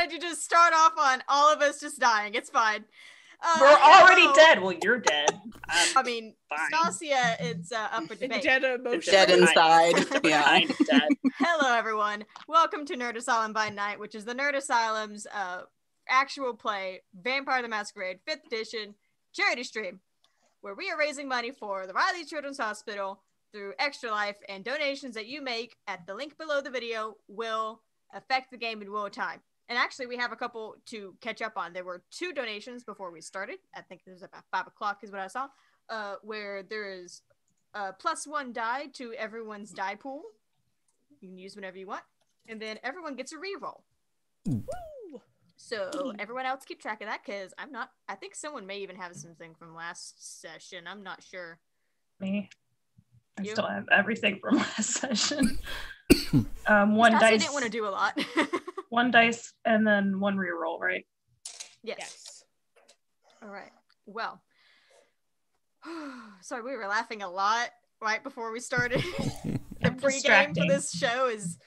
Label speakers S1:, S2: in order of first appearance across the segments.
S1: did you just start off on all of us just dying? It's fine.
S2: We're already dead. Well, you're dead.
S1: I mean, Stacia, it's up for debate.
S3: Dead emotionally.
S4: Dead inside.
S2: Yeah. Kind of dead.
S1: Hello, everyone. Welcome to Nerd Asylum by Night, which is the Nerd Asylum's actual play, Vampire the Masquerade 5th edition charity stream, where we are raising money for the Riley Children's Hospital through Extra Life, and donations that you make at the link below the video will affect the game in real time. And actually, we have a couple to catch up on. There were 2 donations before we started. I think it was about 5 o'clock is what I saw, where there is +1 die to everyone's die pool. You can use whenever you want. And then everyone gets a reroll. So everyone else keep track of that, because I'm not... I think someone may even have something from last session. I'm not sure.
S2: Me. I still have everything from last session. 1
S1: dice.
S2: dice.
S1: I didn't want to do a lot.
S2: 1 dice and then 1 reroll, right?
S1: Yes. All right. Well, sorry, we were laughing a lot right before we started. The pregame for this show is...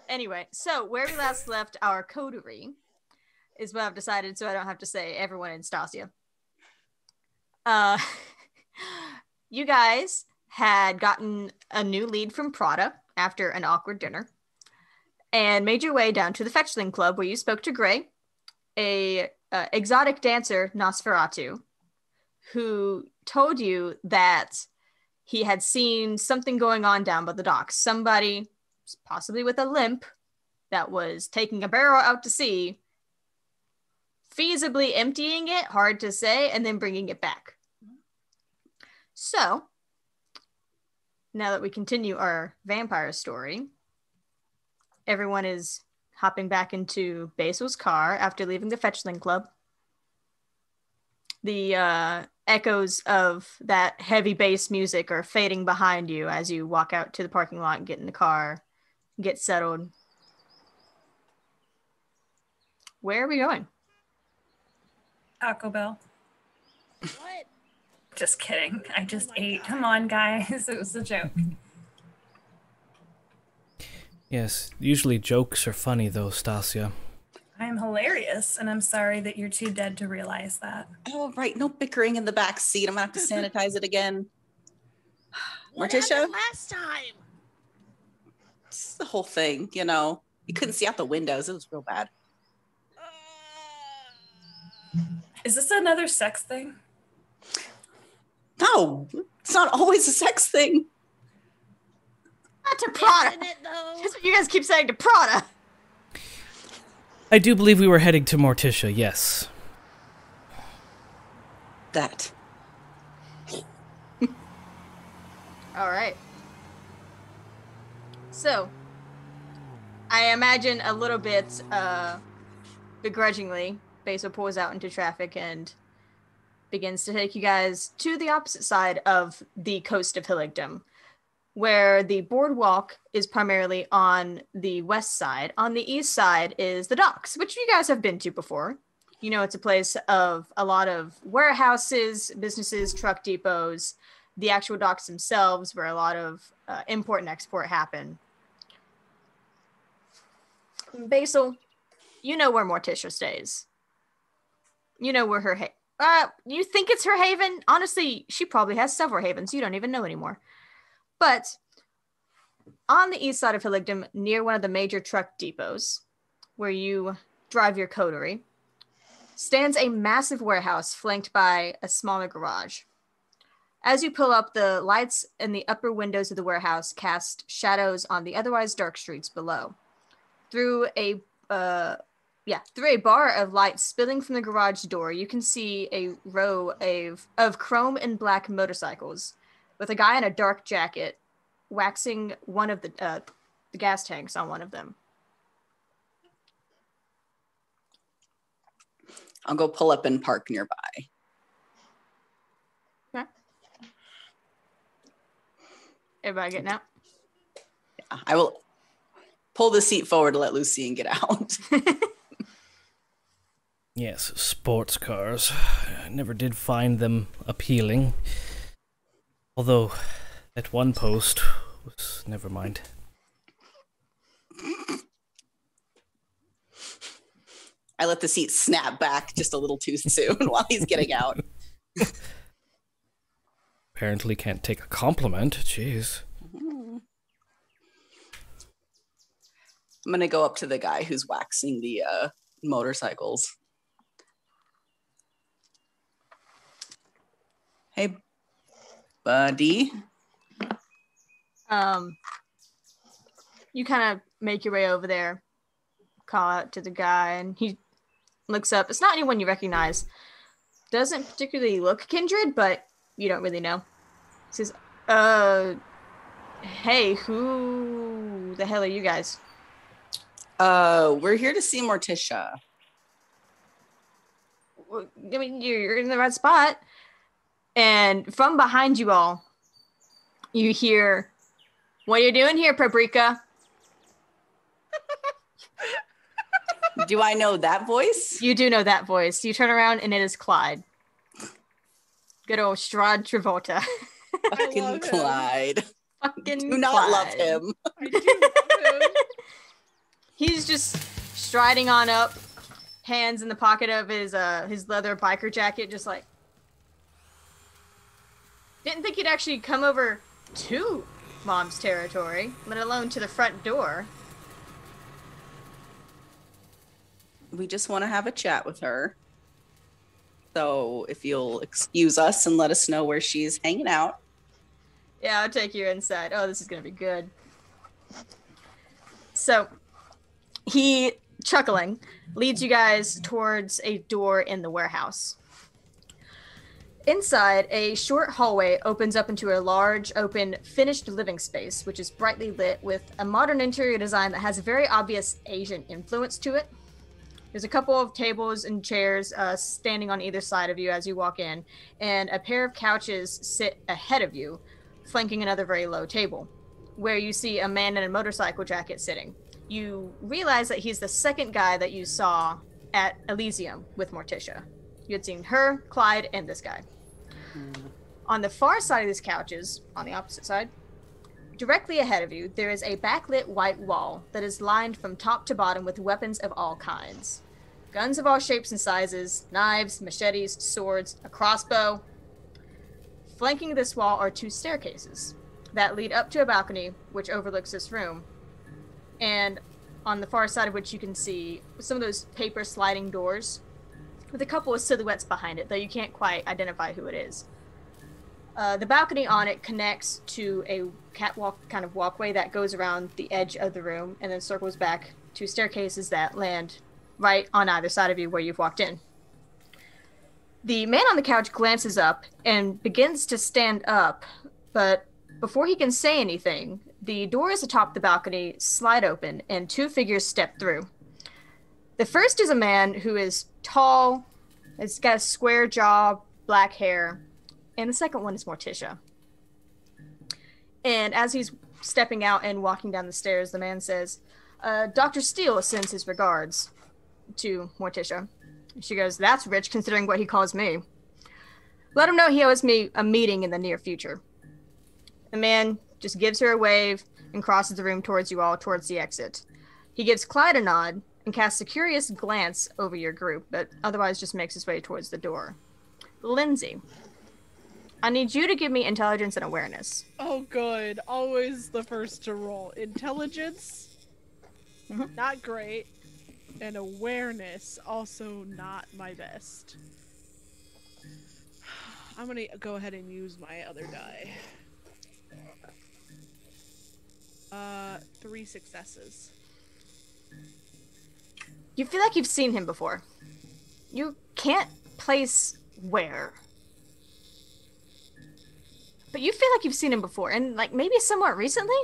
S1: Anyway, so where we last left our coterie is what I've decided, so I don't have to say everyone in Stacia. You guys had gotten a new lead from Prada after an awkward dinner and made your way down to the Fetchling Club, where you spoke to Gray, a exotic dancer, Nosferatu, who told you that he had seen something going on down by the docks. Somebody, possibly with a limp, that was taking a barrel out to sea, feasibly emptying it, hard to say, and then bringing it back. So, now that we continue our vampire story, everyone is hopping back into Basil's car after leaving the Fetchling Club. The echoes of that heavy bass music are fading behind you as you walk out to the parking lot and get in the car, get settled. Where are we going?
S2: Taco Bell.
S3: What?
S2: Just kidding. I just ate. God. Come on, guys. It was a joke.
S5: Yes, usually jokes are funny though, Stacia.
S2: I'm hilarious, and I'm sorry that you're too dead to realize that.
S4: Oh, right. No bickering in the back seat. I'm going to have to sanitize it again.
S3: What
S4: Morticia?
S3: happened last time?
S4: It's the whole thing, you know. You couldn't see out the windows. It was real bad.
S2: Is this another sex thing?
S4: No, it's not always a sex thing.
S1: Not to Prada.
S3: Isn't it, though?
S1: That's what you guys keep saying to Prada.
S5: I do believe we were heading to Morticia, yes.
S4: That.
S1: All right. So, I imagine a little bit begrudgingly, Basil pulls out into traffic and begins to take you guys to the opposite side of the coast of Hilligdom, where the boardwalk is primarily on the west side. On the east side is the docks, which you guys have been to before. You know, it's a place of a lot of warehouses, businesses, truck depots, the actual docks themselves, where a lot of import and export happen. Basil, you know where Morticia stays. You know where her you think it's her haven? Honestly, she probably has several havens. You don't even know anymore. But on the east side of Hilligdom, near one of the major truck depots, where you drive your coterie, stands a massive warehouse flanked by a smaller garage. As you pull up, the lights in the upper windows of the warehouse cast shadows on the otherwise dark streets below. Through a bar of light spilling from the garage door, you can see a row of chrome and black motorcycles with a guy in a dark jacket waxing one of the gas tanks on one of them.
S4: I'll go pull up and park nearby.
S1: Okay. Everybody getting out?
S4: Yeah, I will pull the seat forward to let Lucien get out.
S5: Yes, sports cars. I never did find them appealing. Although, that one post was... never mind.
S4: I let the seat snap back just a little too soon while he's getting out.
S5: Apparently can't take a compliment. Jeez.
S4: I'm going to go up to the guy who's waxing the motorcycles. Hey, buddy.
S1: You kind of make your way over there, call out to the guy, and he looks up. It's not anyone you recognize. Doesn't particularly look kindred, but you don't really know. He says, hey, who the hell are you guys?
S4: We're here to see Morticia.
S1: Well, I mean, you're in the right spot. And from behind you all, you hear, what are you doing here, Paprika?
S4: Do I know that voice?
S1: You do know that voice. You turn around and it is Clyde. Good old Strahd Travolta.
S4: Fucking Clyde.
S1: Fucking
S4: Do not
S1: Clyde.
S4: love him.
S3: I do love him.
S1: He's just striding on up, hands in the pocket of his leather biker jacket, just like. Didn't think he'd actually come over to Mom's territory, let alone to the front door.
S4: We just want to have a chat with her. So if you'll excuse us and let us know where she's hanging out.
S1: Yeah, I'll take you inside. Oh, this is gonna be good. So, he, chuckling, leads you guys towards a door in the warehouse. Inside, a short hallway opens up into a large, open, finished living space, which is brightly lit with a modern interior design that has a very obvious Asian influence to it. There's a couple of tables and chairs standing on either side of you as you walk in, and a pair of couches sit ahead of you, flanking another very low table, where you see a man in a motorcycle jacket sitting. You realize that he's the second guy that you saw at Elysium with Morticia. You had seen her, Clyde, and this guy. On the far side of these couches, on the opposite side, directly ahead of you, there is a backlit white wall that is lined from top to bottom with weapons of all kinds. Guns of all shapes and sizes, knives, machetes, swords, a crossbow. Flanking this wall are two staircases that lead up to a balcony which overlooks this room. And on the far side of which you can see some of those paper sliding doors with a couple of silhouettes behind it, though you can't quite identify who it is. The balcony on it connects to a catwalk kind of walkway that goes around the edge of the room and then circles back to staircases that land right on either side of you where you've walked in. The man on the couch glances up and begins to stand up, but before he can say anything, the doors atop the balcony slide open and two figures step through. The first is a man who is tall, has got a square jaw, black hair, and the second one is Morticia. And as he's stepping out and walking down the stairs, the man says, Dr. Steele sends his regards to Morticia. She goes, that's rich considering what he calls me. Let him know he owes me a meeting in the near future. The man just gives her a wave and crosses the room towards you all, towards the exit. He gives Clyde a nod and casts a curious glance over your group, but otherwise just makes his way towards the door. Lindsay, I need you to give me intelligence and awareness.
S3: Oh, good. Always the first to roll. Intelligence, not great. And awareness, also not my best. I'm gonna go ahead and use my other die. 3 successes.
S1: You feel like you've seen him before. You can't place where. But you feel like you've seen him before, and like maybe somewhat recently?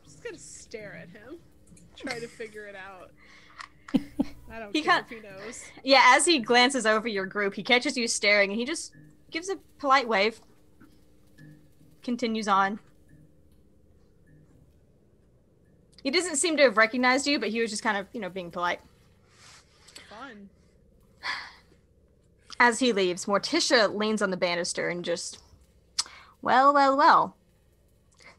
S3: Just gonna stare at him. Try to figure it out. I don't
S1: He
S3: care
S1: can't-
S3: if he knows.
S1: Yeah, as he glances over your group, he catches you staring, and he just gives a polite wave. Continues on. He doesn't seem to have recognized you, but he was just kind of, being polite.
S3: Fun.
S1: As he leaves, Morticia leans on the banister and just, well.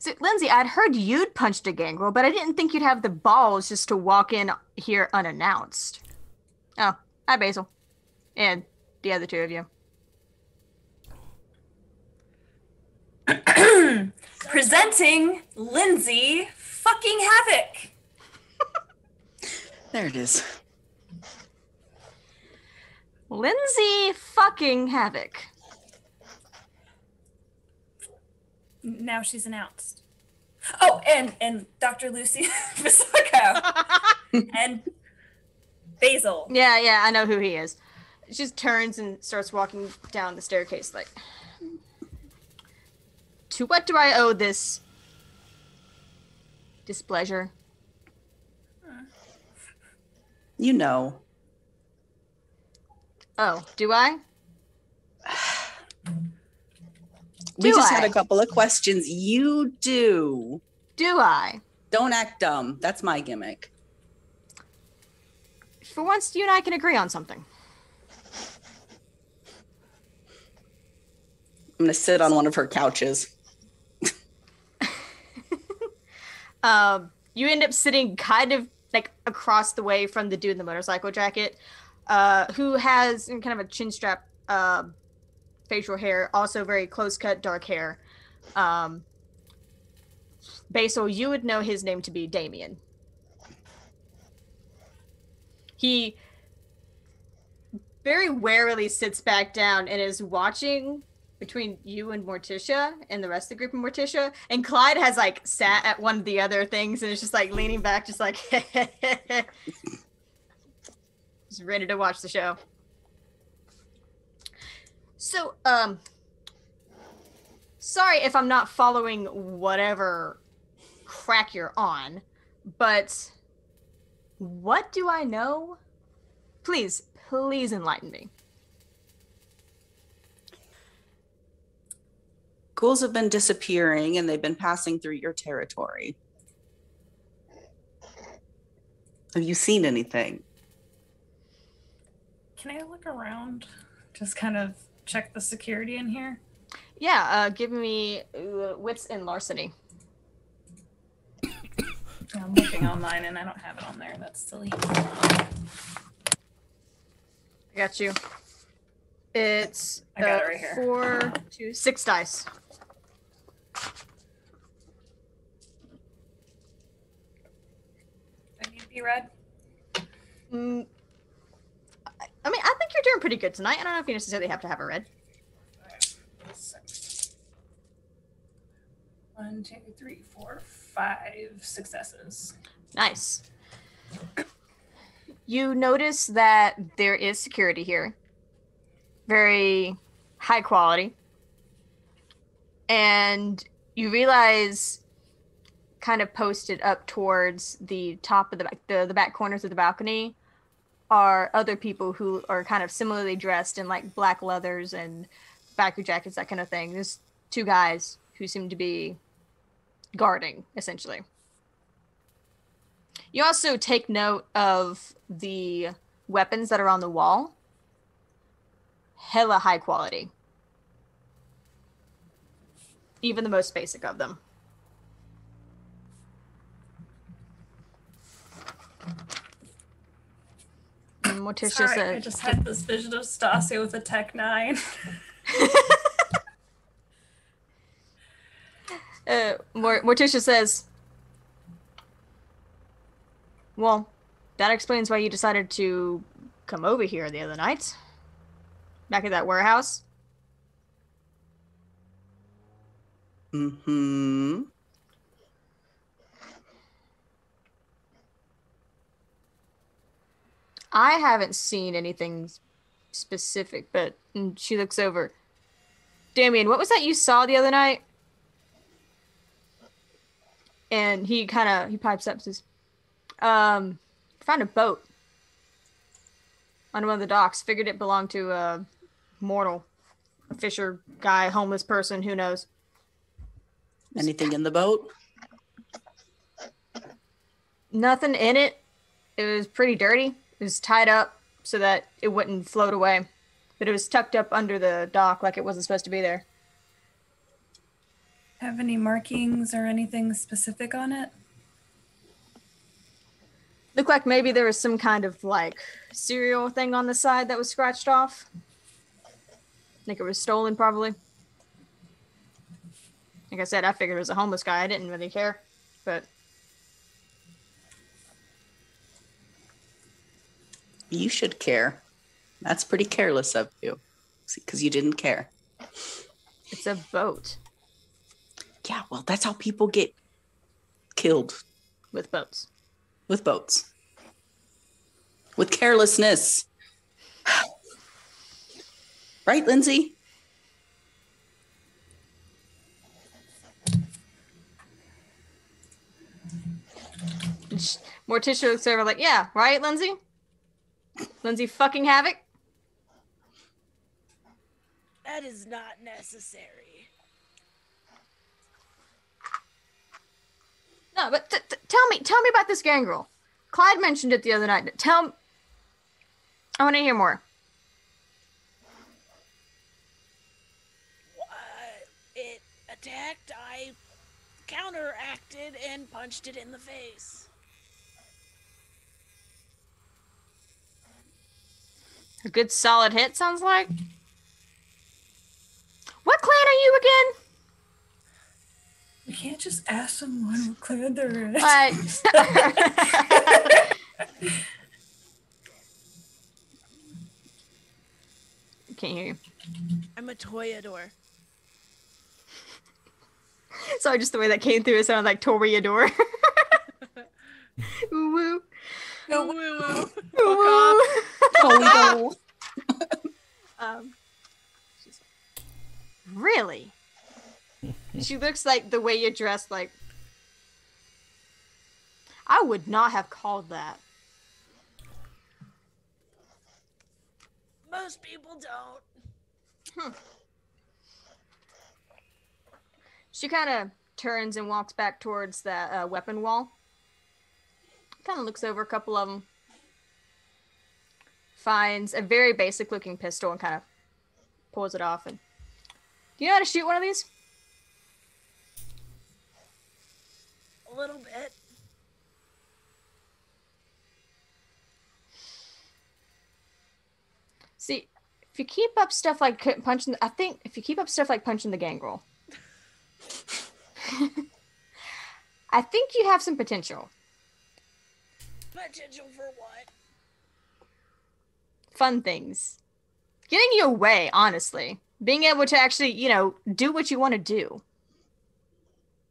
S1: So, Lindsay, I'd heard you'd punched a gangrel, but I didn't think you'd have the balls just to walk in here unannounced. Oh, hi, Basil. And the other two of you.
S6: Presenting Lindsay fucking Havoc.
S4: There it is.
S1: Lindsay fucking Havoc.
S6: Now she's announced. Oh, and Dr. Lucy Visarco. And Basil.
S1: Yeah, I know who he is. She just turns and starts walking down the staircase like, to what do I owe this displeasure?
S4: You know.
S1: Oh, do I?
S4: We just had a couple of questions. You do.
S1: Do I?
S4: Don't act dumb. That's my gimmick.
S1: For once, you and I can agree on something.
S4: I'm going to sit on one of her couches.
S1: You end up sitting kind of like across the way from the dude in the motorcycle jacket, who has kind of a chin strap facial hair, also very close cut dark hair. Basil, you would know his name to be Damien. He very warily sits back down and is watching between you and Morticia and the rest of the group of Morticia. And Clyde has like sat at one of the other things and is just like leaning back, just like just ready to watch the show. So, sorry if I'm not following whatever crack you're on, but what do I know? Please enlighten me.
S4: Ghouls have been disappearing and they've been passing through your territory. Have you seen anything?
S2: Can I look around? Just kind of check the security in here?
S1: Yeah, give me wits and larceny.
S2: I'm looking online and I don't have it on there. That's silly.
S1: I got you. It's
S2: I got it right here.
S1: 4, 2, 6 dice.
S2: I need to be read.
S1: I mean, I think you're doing pretty good tonight. I don't know if you necessarily have to have a red.
S2: 1, 2, 3, 4, 5 successes.
S1: Nice. You notice that there is security here. Very high quality. And you realize, kind of posted up towards the top of the back corners of the balcony, are other people who are kind of similarly dressed in like black leathers and biker jackets, that kind of thing. There's 2 guys who seem to be guarding, essentially. You also take note of the weapons that are on the wall. Hella high quality. Even the most basic of them. And Morticia
S2: Sorry,
S1: said,
S2: I just had this vision of Stacia with a Tech 9.
S1: Morticia says, well, that explains why you decided to come over here the other night. Back at that warehouse.
S4: Mm-hmm.
S1: I haven't seen anything specific, but she looks over. Damien, what was that you saw the other night? And he pipes up and says, found a boat on one of the docks. Figured it belonged to a mortal, a fisher guy, homeless person, who knows.
S4: Anything in the boat?
S1: Nothing in it. It was pretty dirty. It was tied up so that it wouldn't float away. But it was tucked up under the dock like it wasn't supposed to be there.
S6: have any markings or anything specific on it?
S1: Looked like maybe there was some kind of like cereal thing on the side that was scratched off. I think it was stolen, probably. Like I said, I figured it was a homeless guy. I didn't really care, but
S4: You should care. That's pretty careless of you, because you didn't care.
S1: it's a boat
S4: Yeah, well, that's how people get killed,
S1: with boats.
S4: with boats. With carelessness. Right, Lindsay?
S1: Morticia looks over like, yeah, right, Lindsay? Lindsay fucking Havoc?
S3: That is not necessary.
S1: No, but tell me about this gangrel. Clyde mentioned it the other night. I want to hear more.
S3: It attacked, I counteracted and punched it in the face.
S1: A good solid hit, sounds like. What clan are you again?
S6: We can't just ask someone what clan they're in.
S1: Can't hear you.
S3: I'm a toyador.
S1: Sorry, just the way that came through, it sounded like Toreador. Ooh woo.
S3: No, woo-woo.
S1: Ooh woo. She's- really? She looks like the way you're dressed, like... I would not have called that.
S3: Most people don't.
S1: She kind of turns and walks back towards that weapon wall. Kind of looks over a couple of them. Finds a very basic looking pistol and kind of pulls it off. And do you know how to shoot one of these?
S3: A little bit.
S1: See, if you keep up stuff like punching, I think if you keep up stuff like punching the gangrel, I think you have some potential.
S3: Potential for what?
S1: Fun things. Getting you away, honestly. Being able to actually, do what you want to do.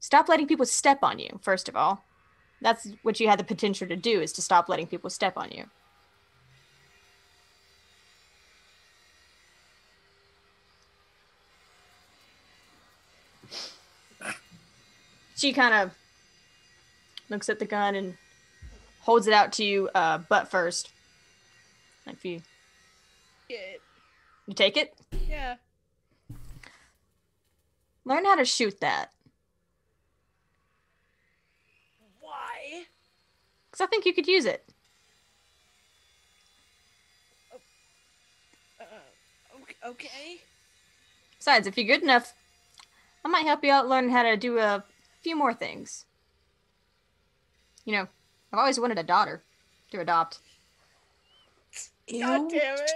S1: Stop letting people step on you, first of all. That's what you had the potential to do, is to stop letting people step on you. She kind of looks at the gun and holds it out to you, butt first. If you take it?
S3: Yeah.
S1: Learn how to shoot that.
S3: Why?
S1: Because I think you could use it.
S3: Okay.
S1: Besides, if you're good enough, I might help you out learning how to do a few more things. I've always wanted a daughter to adopt.
S3: God damn it.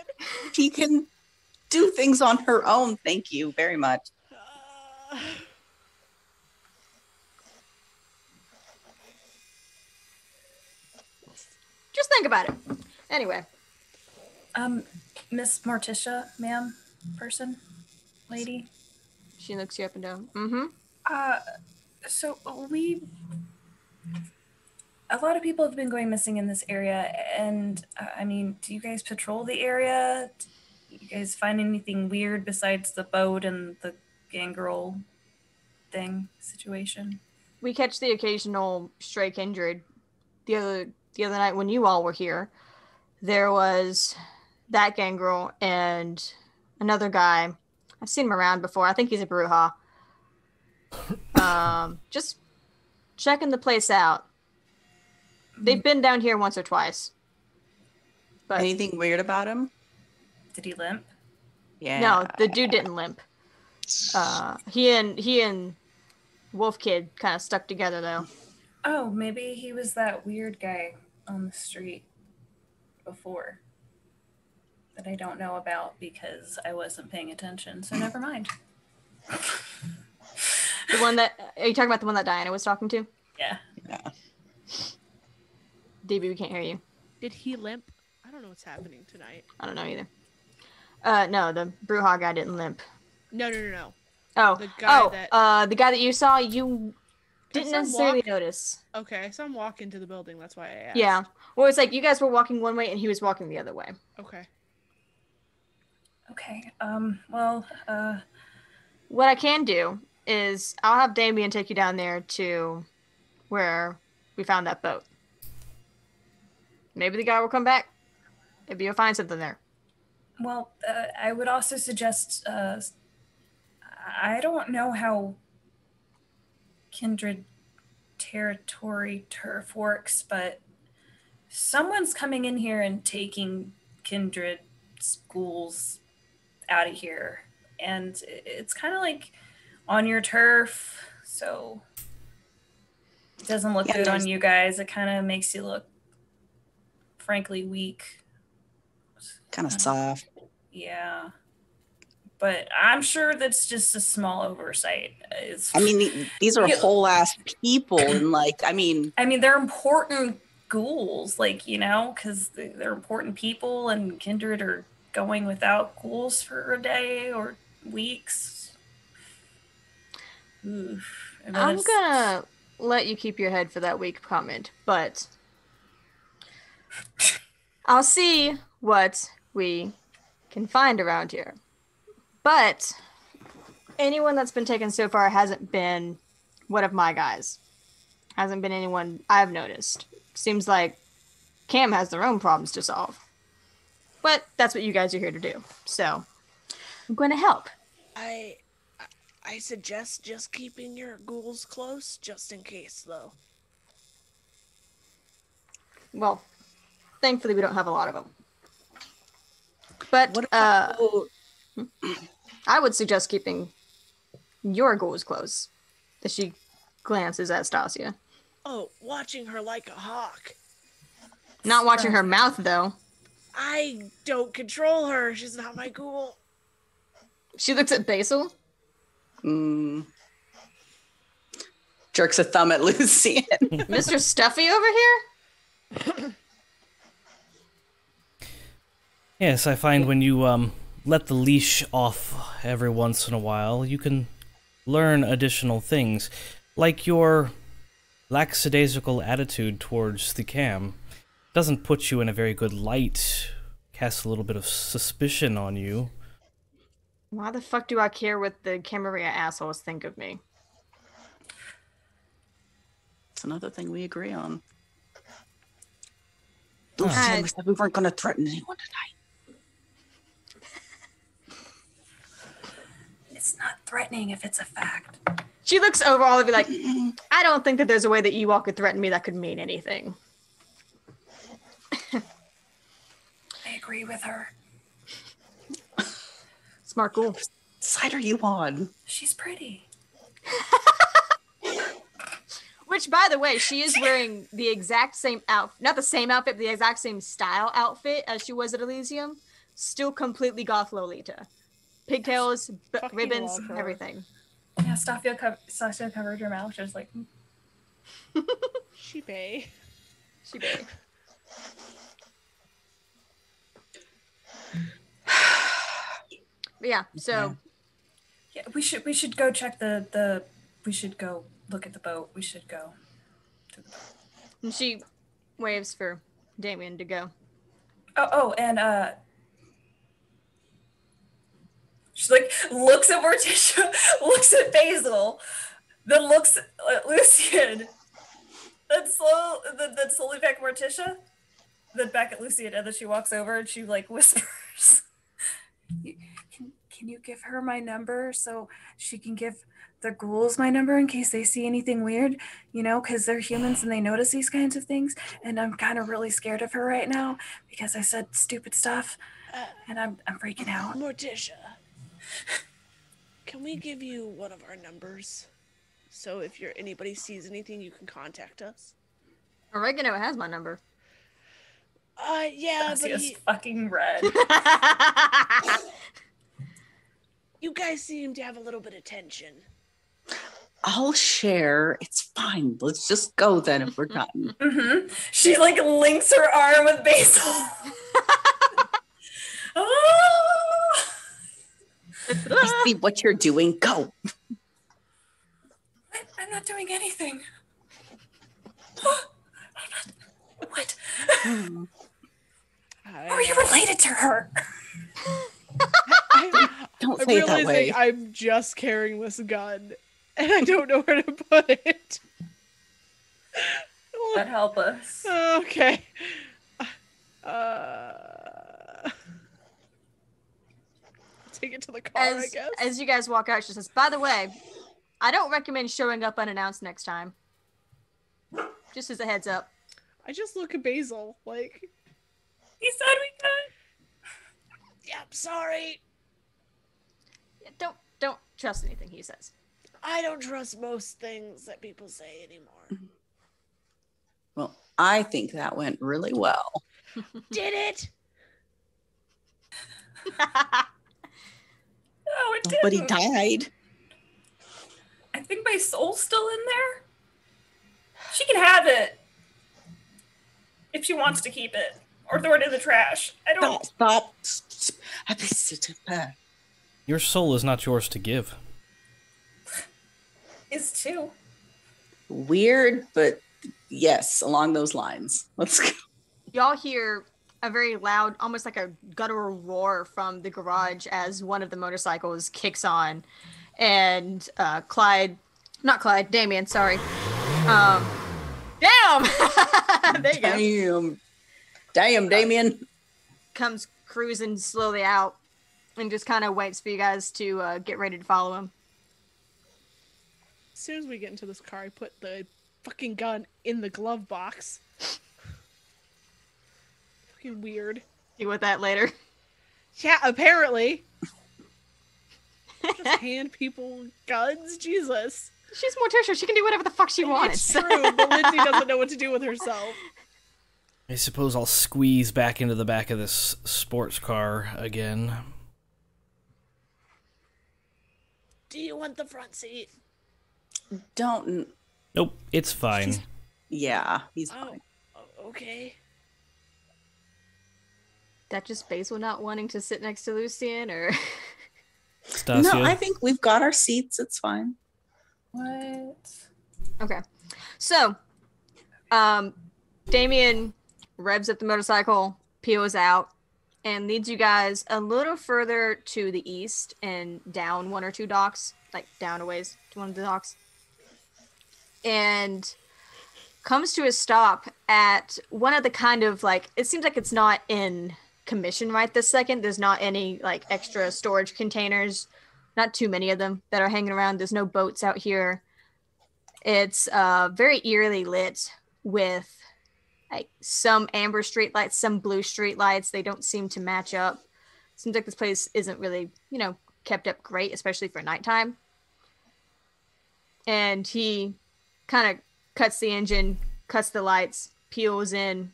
S4: She can do things on her own. Thank you very much.
S1: Just think about it. Anyway.
S6: Miss Morticia, ma'am, person, lady.
S1: She looks you up and down. Mm-hmm.
S6: So a lot of people have been going missing in this area, and do you guys patrol the area? Do you guys find anything weird besides the boat and the gangrel situation?
S1: We catch the occasional stray kindred. The other night when you all were here, there was that gangrel and another guy. I've seen him around before. I think he's a Bruja. Just checking the place out. They've been down here once or twice. But
S4: Anything weird about him?
S6: Did he limp?
S4: Yeah.
S1: no, the dude didn't limp. He and wolf kid kind of stuck together, though.
S6: Oh, maybe he was that weird guy on the street before that I don't know about because I wasn't paying attention, so never mind.
S1: The one that... Are you talking about the one that Diana was talking to?
S6: Yeah.
S1: DB, we can't hear you.
S3: Did he limp? I don't know what's happening tonight.
S1: I don't know either. No, the Brewhog guy didn't limp.
S3: No.
S1: Oh,
S3: The guy
S1: the guy that you saw, you didn't necessarily notice.
S3: Okay, so I'm walking to the building. That's why I asked.
S1: Yeah. Well, it's like you guys were walking one way and he was walking the other way.
S3: Okay.
S6: Well,
S1: what I can do is I'll have Damien take you down there to where we found that boat. Maybe the guy will come back. Maybe you'll find something there.
S6: well, I would also suggest, I don't know how kindred territory turf works, but someone's coming in here and taking kindred schools out of here. And it's kind of like on your turf, so it doesn't look good on you guys. It kind of makes you look, frankly, weak.
S4: Kind of soft.
S6: Yeah. But I'm sure that's just a small oversight.
S4: I mean, these are whole ass people, and I mean,
S6: they're important ghouls, because they're important people, and kindred are going without ghouls for a day or weeks. Oof.
S1: I'm gonna let you keep your head for that weak comment, but I'll see what we can find around here. But anyone that's been taken so far hasn't been one of my guys. Hasn't been anyone I've noticed. Seems like Cam has their own problems to solve. But that's what you guys are here to do. So I'm going to help.
S3: I suggest just keeping your ghouls close, just in case, though.
S1: Well, thankfully we don't have a lot of them. But I would suggest keeping your ghouls close. As she glances at Stacia.
S3: Oh, watching her like a hawk.
S1: Not watching her mouth, though.
S3: I don't control her. She's not my ghoul.
S1: She looks at Basil.
S4: Jerks a thumb at Lucien.
S1: Mr. Stuffy over here?
S5: Yes, I find when you let the leash off every once in a while, you can learn additional things, like your lackadaisical attitude towards the cam. Doesn't put you in a very good light, casts a little bit of suspicion on you.
S1: Why the fuck do I care what the Camarilla assholes think of me?
S4: It's another thing we agree on. Lucien, we said we weren't going to threaten anyone tonight.
S6: It's not threatening if it's a fact.
S1: She looks over all of you like, I don't think that there's a way that you all could threaten me that could mean anything.
S6: I agree with her.
S1: Smart ghoul.
S4: What side are you on?
S6: She's pretty.
S1: Which, by the way, she is wearing the exact same outfit. Not the same outfit, but the exact same style outfit as she was at Elysium. Still completely goth Lolita. Pigtails, ribbons, everything.
S6: Yeah, Stacia covered her mouth. She was like...
S3: She bay.
S1: Yeah, so...
S6: Yeah, we should go check the we should go look at the boat. We should go to the boat.
S1: And she waves for Damien to go.
S6: And she looks at Morticia, looks at Basil, then looks at Lucien, then slowly back at Morticia, then back at Lucien, and then she walks over and she whispers, Can you give her my number so she can give the ghouls my number in case they see anything weird, because they're humans and they notice these kinds of things, and I'm kind of really scared of her right now because I said stupid stuff, and I'm freaking out.
S3: Morticia, can we give you one of our numbers So if anybody sees anything, you can contact us.
S1: Oregano has my number.
S3: Yeah, but
S6: Stacia's fucking red.
S3: you guys seem to have a little bit of tension.
S4: I'll share. It's fine. Let's just go then if we're done.
S6: Mm-hmm. She like links her arm with Basil. Oh!
S4: I see what you're doing. Go.
S6: I'm not doing anything. What? Are you related to her?
S4: Don't
S3: I'm
S4: say it that
S3: realizing
S4: way.
S3: I'm just carrying this gun, and I don't know where to put it.
S6: That'd help us.
S3: Okay. Take it to the car, I guess.
S1: As you guys walk out, she says, "By the way, I don't recommend showing up unannounced next time. Just as a heads up."
S3: I just look at Basil, like,
S6: He said we could.
S3: yeah, I'm sorry.
S1: Don't trust anything he says.
S3: I don't trust most things that people say anymore.
S4: Well, I think that went really well.
S3: Did it?
S6: No, it
S4: Nobody
S6: didn't.
S4: died.
S6: I think my soul's still in there. She can have it. If she wants to keep it. Or throw it in the trash. I don't...
S4: Stop.
S5: Your soul is not yours to give.
S6: Is too.
S4: Weird, but yes, along those lines. Let's go.
S1: Y'all hear a very loud, almost like a guttural roar from the garage as one of the motorcycles kicks on. And Damien, sorry. Damn! There you go.
S4: Damn, Damien.
S1: Comes cruising slowly out and just kind of waits for you guys to get ready to follow him.
S3: As soon as we get into this car, I put the fucking gun in the glove box. Fucking weird.
S1: Deal with that later.
S3: Yeah, apparently. Just hand people guns? Jesus.
S1: She's Morticia. She can do whatever the fuck she wants.
S3: It's true, but Lindsay doesn't know what to do with herself.
S5: I suppose I'll squeeze back into the back of this sports car again.
S3: Do you want the front seat?
S4: Don't.
S5: Nope, it's fine.
S4: Yeah, he's
S3: Oh,
S4: fine.
S3: okay.
S1: That just Basil not wanting to sit next to Lucien, or
S5: Stacia?
S4: No, I think we've got our seats. It's fine.
S6: What?
S1: okay. So, Damien revs up the motorcycle, peels out, and leads you guys a little further to the east and down one or two docks, like down a ways to one of the docks, and comes to a stop at one of the kind of like, it seems like it's not in commission right this second. There's not any like extra storage containers, not too many of them that are hanging around. There's no boats out here. It's very eerily lit with like some amber street lights, some blue street lights. They don't seem to match up. Seems like this place isn't really, kept up great, especially for nighttime. And he kind of cuts the engine, cuts the lights, peels in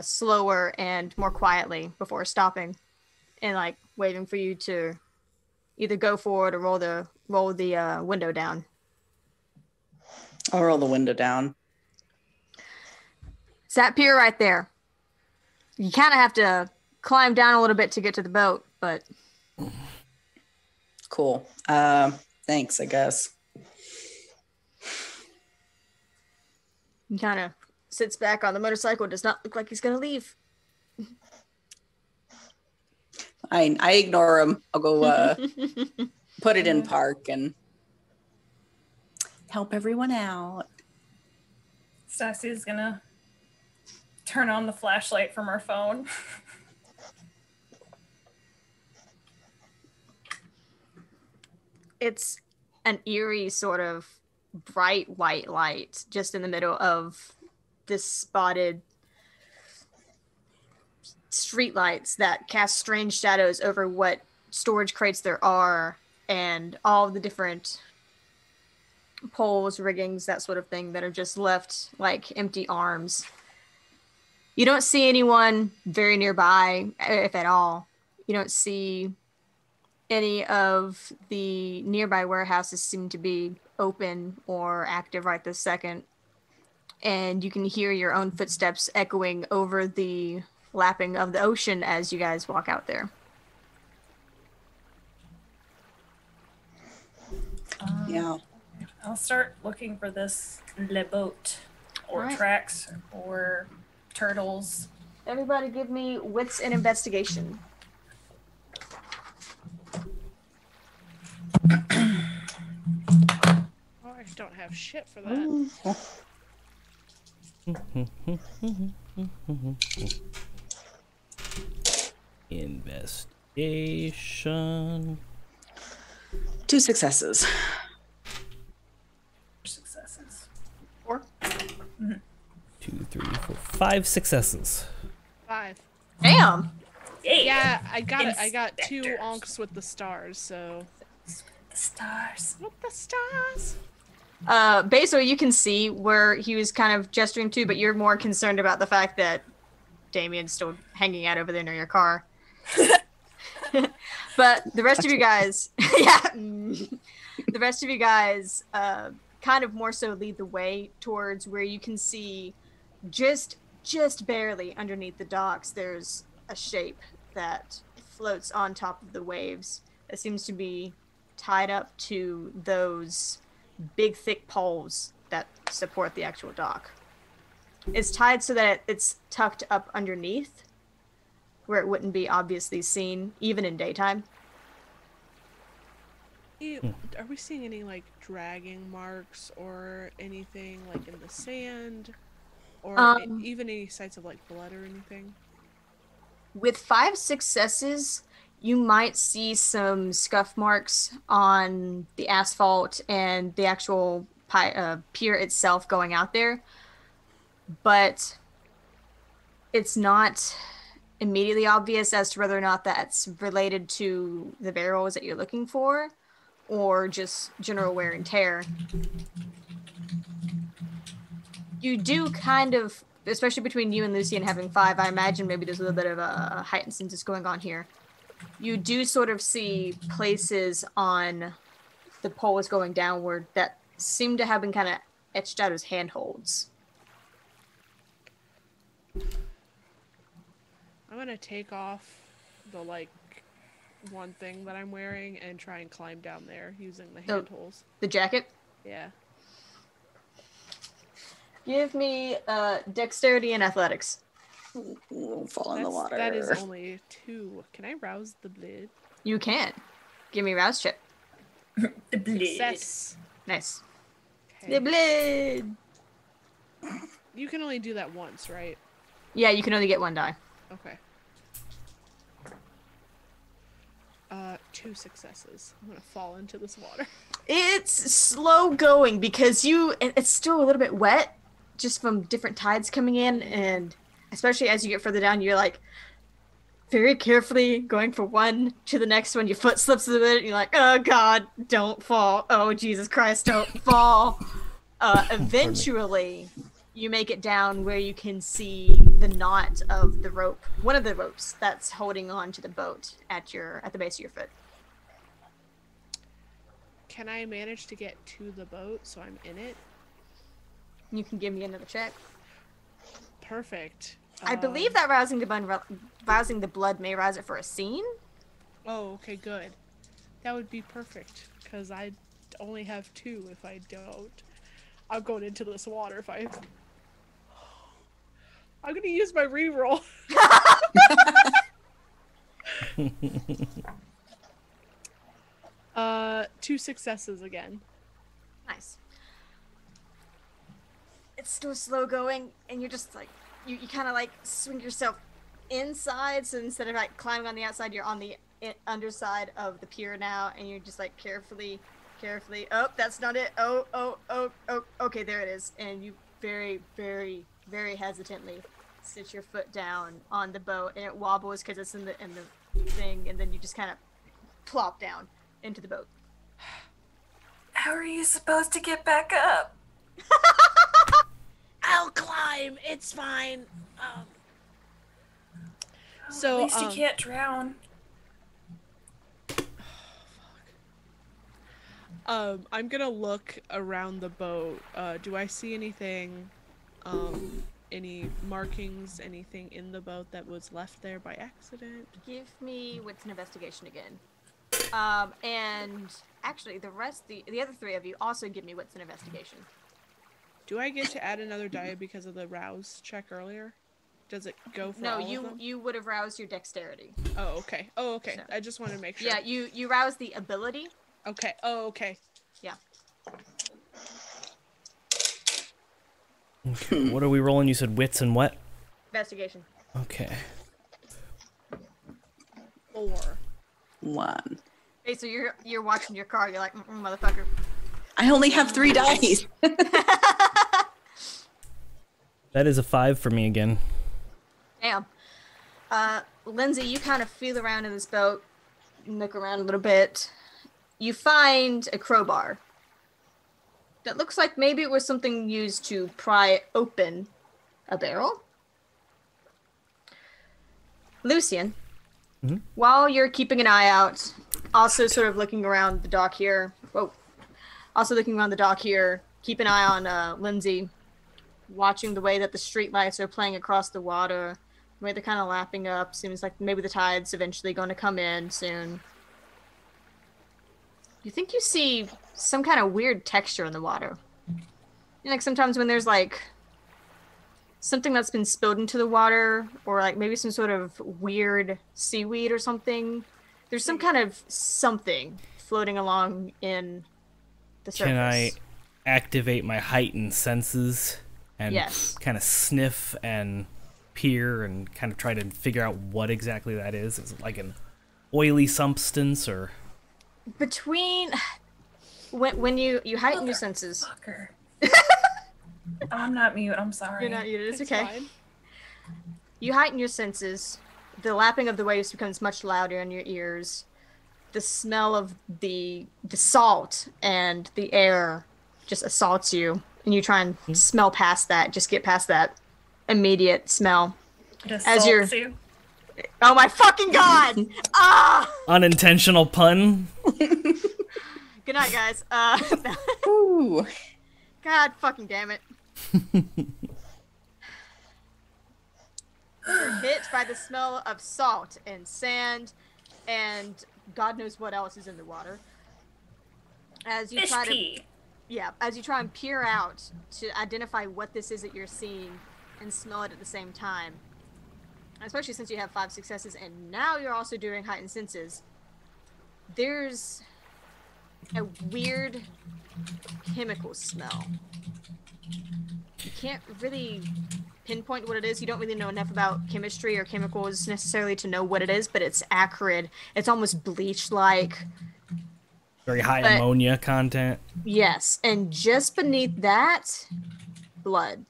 S1: slower and more quietly before stopping and like waiting for you to either go forward or roll the window down.
S4: I'll roll the window down.
S1: It's that pier right there. You kind of have to climb down a little bit to get to the boat, but
S4: Cool. Thanks, I guess.
S1: he kind of sits back on the motorcycle. Does not look like he's gonna leave.
S4: I ignore him. I'll go put it in park and help everyone out.
S6: Stacia's gonna turn on the flashlight from her phone.
S1: It's an eerie sort of bright white light just in the middle of this spotted street lights that cast strange shadows over what storage crates there are and all the different poles, riggings, that sort of thing that are just left like empty arms. You don't see anyone very nearby, if at all. You don't see any of the nearby warehouses seem to be open or active right this second. And you can hear your own footsteps echoing over the lapping of the ocean as you guys walk out there.
S4: Yeah.
S6: I'll start looking for this le boat or
S1: Alright.
S6: tracks or turtles.
S1: Everybody give me wits and investigation.
S3: Oh, I don't have shit for that.
S5: Investigation.
S4: 2 successes.
S6: Successes.
S1: 4.
S5: 2, 3, 4, 5 successes.
S3: 5.
S1: Damn!
S6: Yay!
S3: Yeah, I got it. I got 2
S6: Inspectors.
S3: onks with the stars, so.
S6: The stars.
S3: With the stars.
S1: Basil, you can see where he was kind of gesturing to, but you're more concerned about the fact that Damien's still hanging out over there near your car. But the rest of you guys, the rest of you guys kind of more so lead the way towards where you can see just barely underneath the docks, there's a shape that floats on top of the waves that seems to be tied up to those big thick poles that support the actual dock. It's tied so that it's tucked up underneath where it wouldn't be obviously seen even in daytime.
S3: Are we seeing any like dragging marks or anything like in the sand, or even any sites of like blood or anything?
S1: With 5 successes, you might see some scuff marks on the asphalt and the actual pier itself going out there, but it's not immediately obvious as to whether or not that's related to the barrels that you're looking for or just general wear and tear. You do kind of, especially between you and Lucien having 5, I imagine maybe there's a little bit of a heightened sense going on here. You do sort of see places on the poles going downward that seem to have been kind of etched out as handholds.
S3: I'm gonna take off the like one thing that I'm wearing and try and climb down there using the
S1: So-
S3: handholds.
S1: The jacket?
S3: Yeah.
S1: Give me dexterity and athletics.
S4: We'll fall in the water.
S3: That is only 2. Can I rouse the blade?
S1: You can. Give me a rouse check.
S6: The blade.
S3: Success.
S1: Nice.
S3: Okay.
S1: The blade!
S3: You can only do that once, right?
S1: Yeah, you can only get 1 die.
S3: Okay. 2 successes. I'm gonna fall into this water.
S1: It's slow going because it's still a little bit wet just from different tides coming in, and especially as you get further down, you're like very carefully going from one to the next one. Your foot slips a bit and you're like, oh God, don't fall. Oh, Jesus Christ, don't fall. Eventually you make it down where you can see the knot of the rope, one of the ropes that's holding on to the boat at the base of your foot.
S3: Can I manage to get to the boat so I'm in it?
S1: You can give me another check.
S3: Perfect.
S1: I believe that rousing the blood may rouse it for a scene.
S3: Oh, okay, good. That would be perfect, because I only have 2 if I don't. I'm going into this water if I... I'm gonna use my reroll. 2 successes again.
S1: Nice. It's still slow going, and you're just like, you kind of like swing yourself inside, so instead of like climbing on the outside, you're on the underside of the pier now, and you're just like carefully, oh, that's not it, oh, okay, there it is, and you very, very, very hesitantly sit your foot down on the boat, and it wobbles because it's in the thing, and then you just kind of plop down into the boat.
S6: How are you supposed to get back up?
S3: I'll climb. It's fine. So
S6: At least you can't drown.
S3: I'm gonna look around the boat. Do I see anything? Any markings? Anything in the boat that was left there by accident?
S1: Give me wits and investigation again. And actually, the other three of you also give me wits and investigation.
S3: Do I get to add another die because of the rouse check earlier? Does it go for all of them?
S1: You would have roused your dexterity.
S3: Oh, okay. Oh, okay.
S1: So,
S3: I just wanted to make sure.
S1: Yeah, you roused the ability.
S3: Okay. Oh, okay.
S1: Yeah.
S5: Okay, what are we rolling? You said wits and what?
S1: Investigation.
S5: Okay.
S3: 4.
S4: 1.
S1: Hey, so you're watching your car. You're like, motherfucker.
S4: I only have 3 dice.
S5: That is a 5 for me again.
S1: Damn. Lindsay, you kind of feel around in this boat, look around a little bit. You find a crowbar. That looks like maybe it was something used to pry open a barrel. Lucien, while you're keeping an eye out, also sort of looking around the dock here. Keep an eye on Lindsay, watching the way that the street lights are playing across the water, the way they're kind of lapping up. Seems like maybe the tide's eventually going to come in soon. You think you see some kind of weird texture in the water. You know, like sometimes when there's like something that's been spilled into the water, or like maybe some sort of weird seaweed or something. There's some kind of something floating along in the surface.
S5: Can I activate my heightened senses and
S1: Yes.
S5: kind of sniff and peer and kind of try to figure out what exactly that is? Is it like an oily substance or...
S1: Between when you heighten your senses.
S6: Fucker. I'm not mute. I'm sorry.
S1: You're not muted. It's okay.
S3: Fine.
S1: You heighten your senses. The lapping of the waves becomes much louder in your ears. The smell of the salt and the air just assaults you, and you try and smell past that. Just get past that immediate smell. As you're. Oh my fucking god! Ah!
S5: Unintentional pun?
S1: Good night, guys.
S4: Ooh.
S1: God fucking damn it. You're hit by the smell of salt and sand and God knows what else is in the water. As you
S6: Fish
S1: try
S6: pee.
S1: to as you try and peer out to identify what this is that you're seeing and smell it at the same time. Especially since you have 5 successes and now you're also doing heightened senses. There's a weird chemical smell. You can't really pinpoint what it is. You don't really know enough about chemistry or chemicals necessarily to know what it is, but it's acrid. It's almost bleach-like.
S5: Very high ammonia content.
S1: Yes, and just beneath that, blood.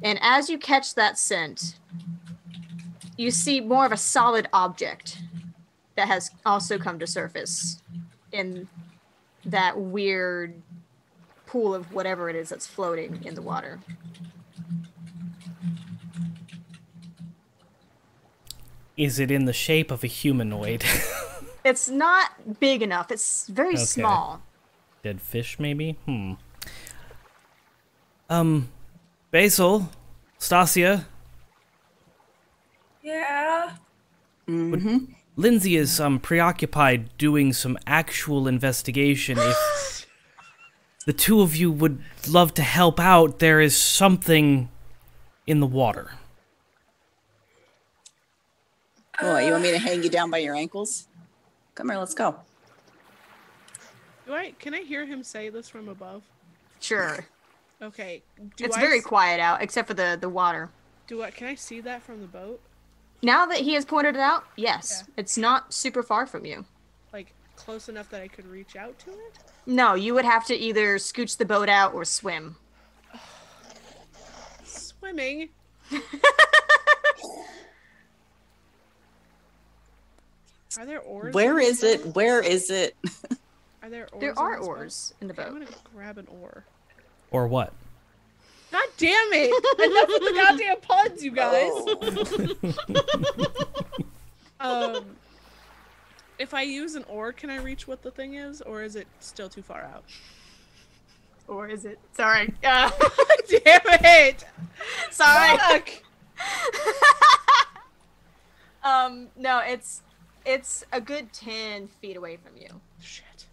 S1: And as you catch that scent, you see more of a solid object that has also come to surface in that weird pool of whatever it is that's floating in the water.
S5: Is it in the shape of a humanoid?
S1: It's not big enough. It's very small.
S5: Dead fish, maybe? Basil? Stacia?
S6: Yeah.
S5: Lindsay is preoccupied doing some actual investigation. If the two of you would love to help out, there is something in the water.
S4: Oh, you want me to hang you down by your ankles? Come here, let's go.
S3: Can I hear him say this from above?
S1: Sure.
S3: Okay.
S1: It's very quiet out, except for the water.
S3: Can I see that from the boat?
S1: Now that he has pointed it out, yes.
S3: Yeah.
S1: It's not super far from you.
S3: Like, close enough that I could reach out to it?
S1: No, you would have to either scooch the boat out or swim.
S3: Swimming? Are there oars?
S4: Where is it? Where is it?
S3: Are there oars?
S1: There are
S3: on this boat?
S1: oars in the
S3: Okay, I'm
S1: boat.
S3: gonna go grab an oar.
S5: Or what?
S3: God damn it! Enough with the goddamn puns, you guys. If I use an oar, can I reach what the thing is, or is it still too far out?
S1: Or is it? Sorry.
S3: Damn it!
S1: Sorry.
S3: Fuck!
S1: No, it's a good 10 feet away from you.
S3: Shit.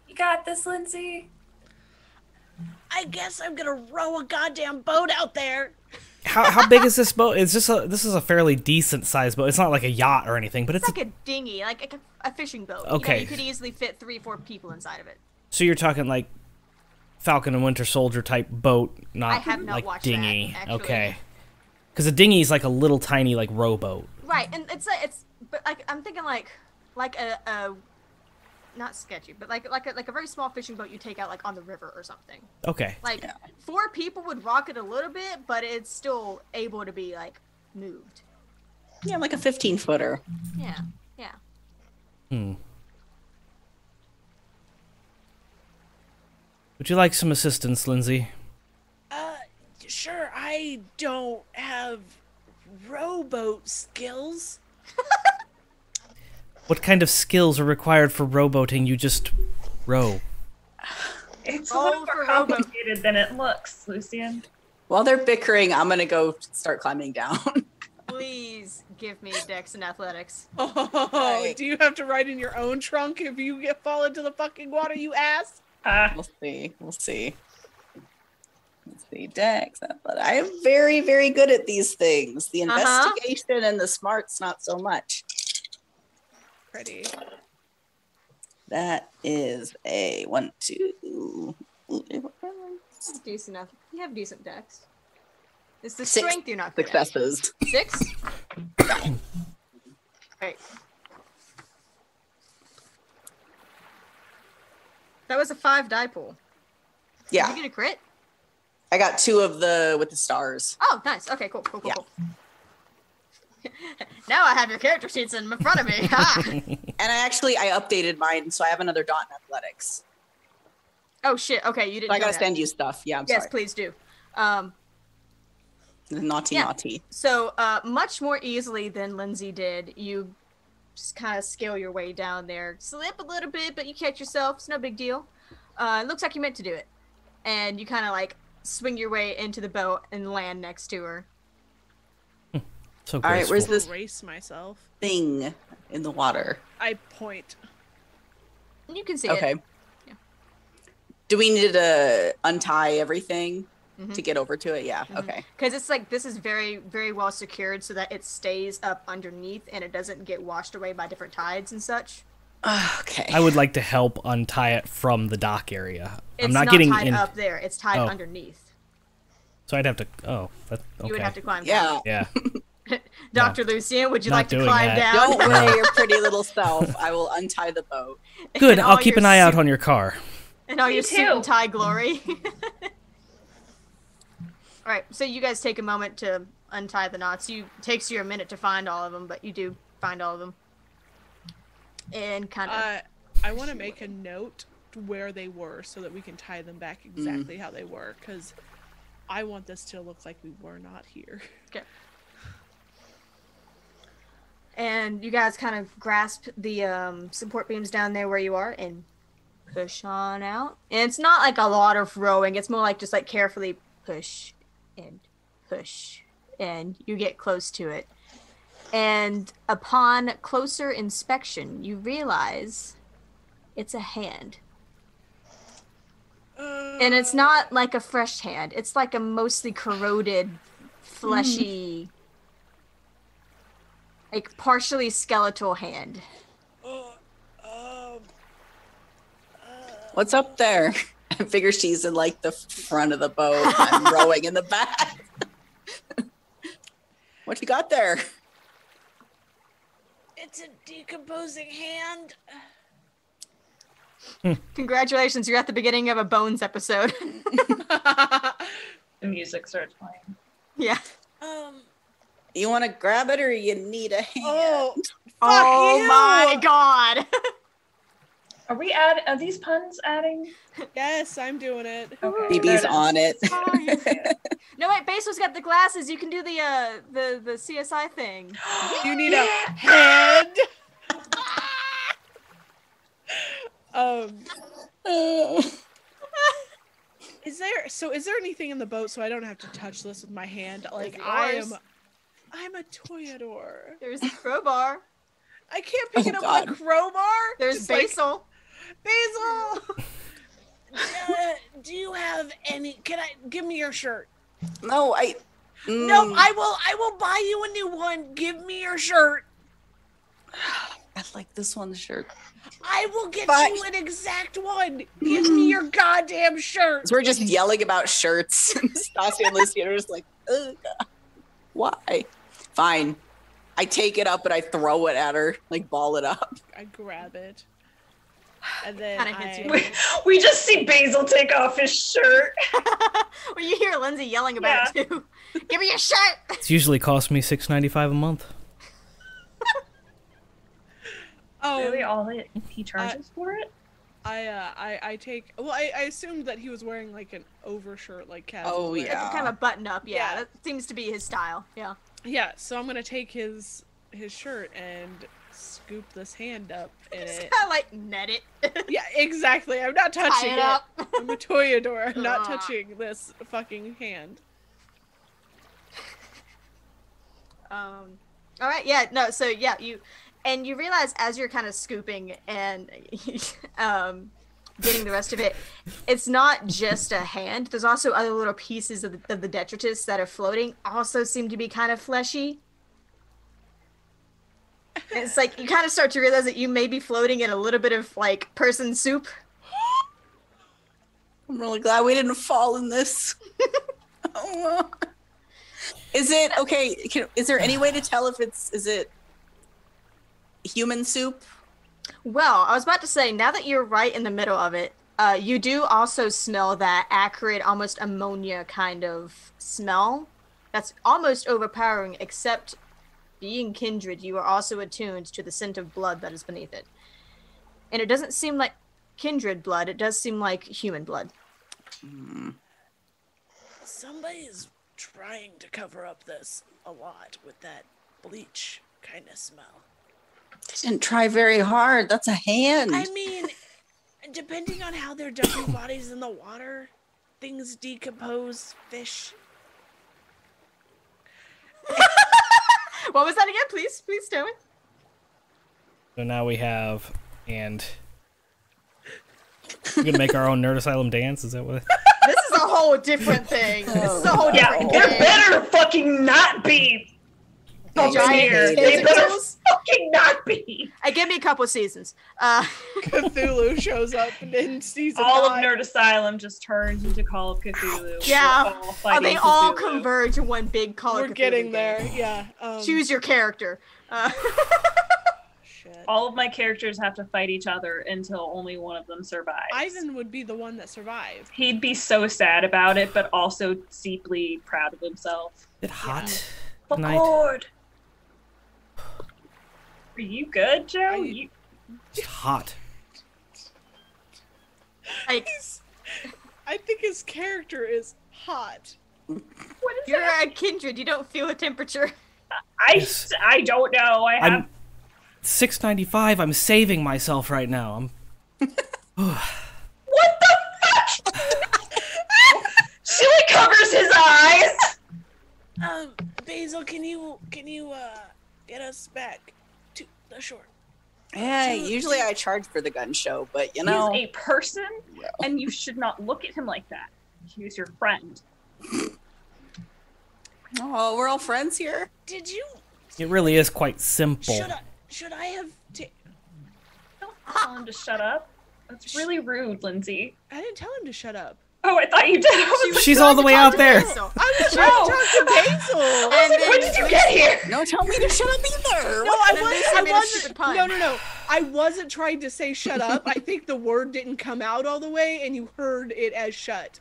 S6: You got this, Lindsay.
S3: I guess I'm gonna row a goddamn boat out there.
S5: How big is this boat? This is a fairly decent sized boat. It's not like a yacht or anything, but
S1: It's like a dinghy, like a fishing boat.
S5: Okay.
S1: You could easily fit 3-4 people inside of it.
S5: So you're talking like Falcon and Winter Soldier type boat, not
S1: I have not
S5: like
S1: watched
S5: dinghy.
S1: that, actually.
S5: Okay. Because a dinghy is like a little tiny like rowboat.
S1: Right, and it's but like I'm thinking like a not sketchy, but like a very small fishing boat you take out like on the river or something.
S5: Okay.
S1: Like 4 people would rock it a little bit, but it's still able to be like moved.
S4: Yeah, like a 15-footer.
S1: Yeah, yeah.
S5: Would you like some assistance, Lindsay?
S3: Sure, I don't have rowboat skills.
S5: What kind of skills are required for rowboating? You just row.
S2: It's a
S1: Oh,
S2: little
S1: for
S2: more
S1: rowboat.
S2: complicated than it looks, Lucien.
S4: While they're bickering, I'm gonna go start climbing down.
S1: Please give me Dex and Athletics.
S3: Oh,
S4: Right.
S3: do you have to ride in your own trunk if you fall into the fucking water, you ass?
S4: We'll see. We'll see. Let's see. Dex. I am very, very good at these things. The investigation and the smarts, not so much.
S3: Pretty.
S4: That is a 1, 2.
S1: That's decent enough. You have decent Dex. It's the
S4: 6
S1: strength you're not good at.
S4: successes.
S1: 6? Right. That was a 5 die pool.
S4: Yeah,
S1: Did you get a crit?
S4: I got 2 of the with the stars.
S1: Oh, nice. Okay, cool.
S4: Yeah.
S1: Now I have your character sheets in front of me. Ha!
S4: And I updated mine, so I have another dot in athletics.
S1: Oh shit. Okay, you didn't.
S4: So I
S1: know
S4: gotta
S1: that.
S4: send you stuff. Yeah, I'm
S1: Yes,
S4: sorry.
S1: please do.
S4: Naughty,
S1: Yeah.
S4: naughty.
S1: So, much more easily than Lindsay did, you just kind of scale your way down there. Slip a little bit, but you catch yourself. It's no big deal. It looks like you meant to do it. And you kind of like swing your way into the boat and land next to her.
S5: So
S4: All right,
S5: graceful.
S4: where's this
S3: Brace myself.
S4: thing in the water?
S3: I point.
S1: And you can see
S4: Okay.
S1: it. Yeah.
S4: Do we need to untie everything to get over to it? Yeah. Okay.
S1: Because it's like, this is very, very well secured so that it stays up underneath and it doesn't get washed away by different tides and such.
S4: Okay.
S5: I would like to help untie it from the dock area.
S1: It's
S5: I'm not getting
S1: tied
S5: in.
S1: up there. It's tied
S5: Oh.
S1: underneath.
S5: So I'd have to. Oh, that's okay.
S1: You would have to climb
S4: Yeah.
S5: Yeah.
S1: down. Dr. Lucien, would you
S5: Not
S1: like to
S5: doing
S1: climb
S5: that.
S1: down?
S4: Don't worry your pretty little self. I will untie the boat.
S5: Good.
S1: And
S5: I'll
S1: all
S5: keep
S1: your
S5: an eye out
S1: suit-
S5: on your car.
S1: And all
S2: Me
S1: your suit
S2: too.
S1: and tie glory. Alright, so you guys take a moment to untie the knots. It takes you a minute to find all of them, but you do find all of them. And kind of...
S3: I want to make a note where they were so that we can tie them back exactly how they were, because I want this to look like we were not here.
S1: Okay. And you guys kind of grasp the support beams down there where you are and push on out. And it's not like a lot of rowing. It's more like just like carefully push and push. And you get close to it. And upon closer inspection, you realize it's a hand. And it's not like a fresh hand. It's like a mostly corroded, fleshy, like partially skeletal hand.
S4: What's up there? I figure she's in like the front of the boat. I'm rowing in the back. What you got there?
S3: It's a decomposing hand.
S1: Congratulations, you're at the beginning of a Bones episode.
S2: The music starts playing.
S1: Yeah.
S4: You want to grab it or you need a hand?
S3: Oh, fuck
S1: Oh
S3: you!
S1: my god.
S2: Are these puns adding?
S3: Yes, I'm doing it.
S2: Okay.
S4: BB's on it.
S1: No, wait, Basil's got the glasses. You can do the CSI thing.
S3: You need a hand. Is there anything in the boat so I don't have to touch this with my hand? Like I'm a toyador.
S1: There's a crowbar.
S3: I can't pick it up with a crowbar.
S1: There's
S3: It's like,
S1: Basil.
S3: Basil. Do you have any? Give me your shirt?
S4: No,
S3: No, I will buy you a new one. Give me your shirt.
S4: I like this one's shirt.
S3: I will get
S4: Fine.
S3: you an exact one. Give me your goddamn shirt.
S4: So we're just yelling about shirts. Stacia and Lucien are just like, ugh, why? Fine. I take it up and I throw it at her, like ball it up.
S3: I grab it. And then
S1: Kinda hits you.
S2: We just see Basil take off his shirt.
S1: Well, you hear Lindsay yelling about it too. Give me your shirt.
S5: It's usually cost me $6.95 a month.
S2: Really, all he charges for it?
S3: I take. Well, I assumed that he was wearing like an overshirt, like casual.
S4: Oh,
S3: wear.
S4: yeah.
S1: Kind of a button up. Yeah,
S3: Yeah.
S1: that seems to be his style. Yeah.
S3: Yeah. So I'm gonna take his shirt and scoop this hand up in
S1: Just
S3: it.
S1: kind of like net it.
S3: Yeah, exactly. I'm not touching
S1: Tie it up.
S3: I'm a toyador. I'm not
S1: Ah.
S3: touching this fucking hand.
S1: All right. Yeah. No. So yeah, you realize as you're kind of scooping and getting the rest of it, it's not just a hand. There's also other little pieces of the detritus that are floating. Also seem to be kind of fleshy. And it's like you kind of start to realize that you may be floating in a little bit of like person soup.
S4: I'm really glad we didn't fall in this. Oh. Is it okay? Is there any way to tell if is it human soup?
S1: Well, I was about to say, now that you're right in the middle of it, you do also smell that acrid, almost ammonia kind of smell. That's almost overpowering, except being kindred, you are also attuned to the scent of blood that is beneath it. And it doesn't seem like kindred blood, it does seem like human blood.
S3: Somebody's trying to cover up this a lot with that bleach kind of smell.
S4: They didn't try very hard. That's a hand.
S3: I mean, depending on how they're dumping bodies in the water, things decompose, fish.
S1: What was that again? Please tell me.
S5: So now we have, and we're gonna make our own Nerd Asylum dance. Is that what?
S1: This is a whole different thing. This is a whole different
S2: there
S1: game.
S2: better fucking not be.
S1: Giant
S2: Here.
S1: physics
S2: They better
S1: tools.
S2: fucking not be.
S1: Give me a couple seasons.
S3: Cthulhu shows up in season
S2: All
S3: 9.
S2: of Nerd Asylum just turns into Call of Cthulhu.
S1: Yeah.
S2: We're all fighting
S1: They all
S2: Cthulhu.
S1: converge in one big Call of
S3: We're
S1: Cthulhu
S3: getting
S1: game.
S3: there, yeah.
S1: Choose your character.
S3: Shit.
S2: All of my characters have to fight each other until only one of them survives.
S3: Ivan would be the one that survived.
S2: He'd be so sad about it, but also deeply proud of himself.
S5: Is it hot?
S2: The
S5: Night.
S2: cord. Are you good, Joe?
S5: It's hot.
S1: Like,
S3: I think his character is hot.
S2: What is
S1: you're
S2: that?
S1: a kindred. You don't feel a temperature.
S5: Yes.
S2: I don't know. I have.
S5: I'm $6.95. I'm saving myself right now.
S2: What the fuck? Chili covers his eyes.
S3: Basil, can you get us back to the shore?
S4: Yeah, usually I charge for the gun show, but you know.
S2: He's a person, and you should not look at him like that. He's your friend.
S4: Oh, we're all friends here.
S3: Did you?
S5: It really is quite simple.
S3: Should I have?
S2: Don't tell him to shut up. That's really rude, Lindsay.
S3: I didn't tell him to shut up.
S2: Oh, I thought you did.
S5: She's all the way out there.
S3: I was trying to talk to Basil.
S1: And then
S2: When did you get here?
S4: Don't tell me to shut up either.
S3: No,
S1: And then Lucy made a stupid pun.
S3: No. I wasn't trying to say shut up. I think the word didn't come out all the way, and you heard it as shut.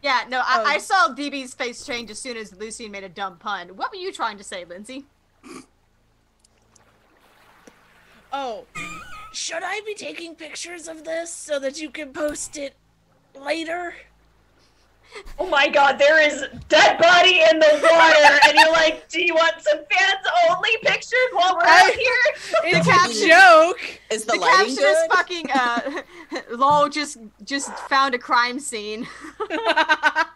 S1: Yeah, no, I saw DB's face change as soon as Lucien made a dumb pun. What were you trying to say, Lindsay?
S3: Oh, should I be taking pictures of this so that you can post it later?
S2: Oh my god, there is dead body in the water, and you're like, do you want some fans-only pictures while we're out here?
S3: It's a joke!
S4: Is the
S1: The
S4: lighting
S1: caption is
S4: good?
S1: fucking, lol, just found a crime scene.
S3: I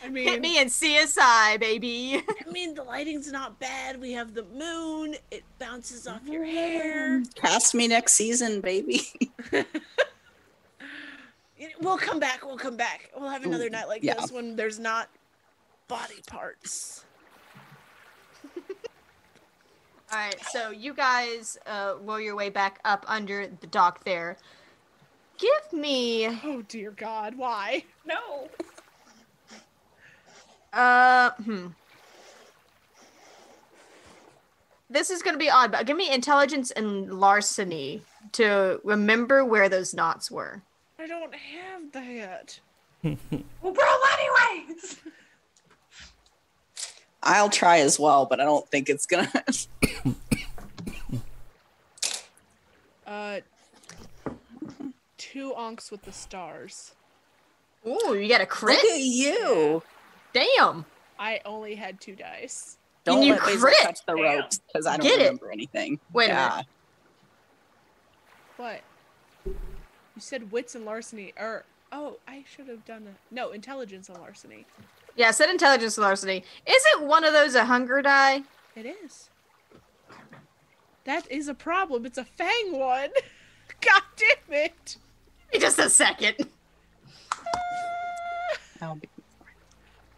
S3: mean,
S1: Hit me in CSI, baby.
S3: I mean, the lighting's not bad. We have the moon. It bounces off your hair.
S4: Cast me next season, baby.
S3: We'll come back. We'll come back. We'll have another
S4: Ooh,
S3: night like
S4: yeah.
S3: this when there's not body parts.
S1: All right, so you guys roll your way back up under the dock there. Give me...
S3: Oh, dear God. Why?
S2: No.
S1: This is going to be odd, but give me intelligence and larceny to remember where those knots were.
S3: I don't have that.
S2: Well, roll anyways!
S4: I'll try as well, but I don't think it's gonna.
S3: 2 onks with the stars.
S1: Ooh, you got a crit?
S4: Look at you.
S1: Damn.
S3: I only had 2 dice.
S4: Don't
S1: you
S4: let Basil
S1: crit?
S4: touch the ropes because I don't
S1: Get it.
S4: remember anything.
S1: Wait a minute.
S3: What? You said wits and larceny, or oh, I should have done a no intelligence and larceny.
S1: Yeah, said intelligence and larceny. Isn't one of those a hunger die?
S3: It is. That is a problem. It's a fang one. God damn it!
S1: Give me just a second.
S4: I'll be-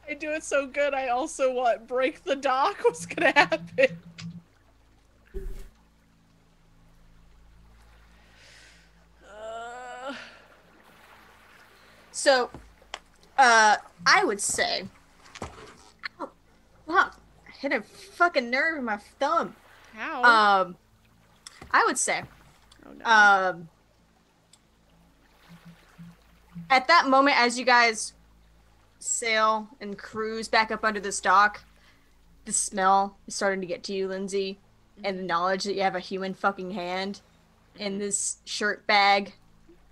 S3: I do it so good. I also want break the dock. What's gonna happen?
S1: So, I would say... Oh, fuck. I hit a fucking nerve in my thumb.
S3: How?
S1: I would say...
S3: Oh no.
S1: At that moment, as you guys sail and cruise back up under this dock, the smell is starting to get to you, Lindsay, and the knowledge that you have a human fucking hand in this shirt bag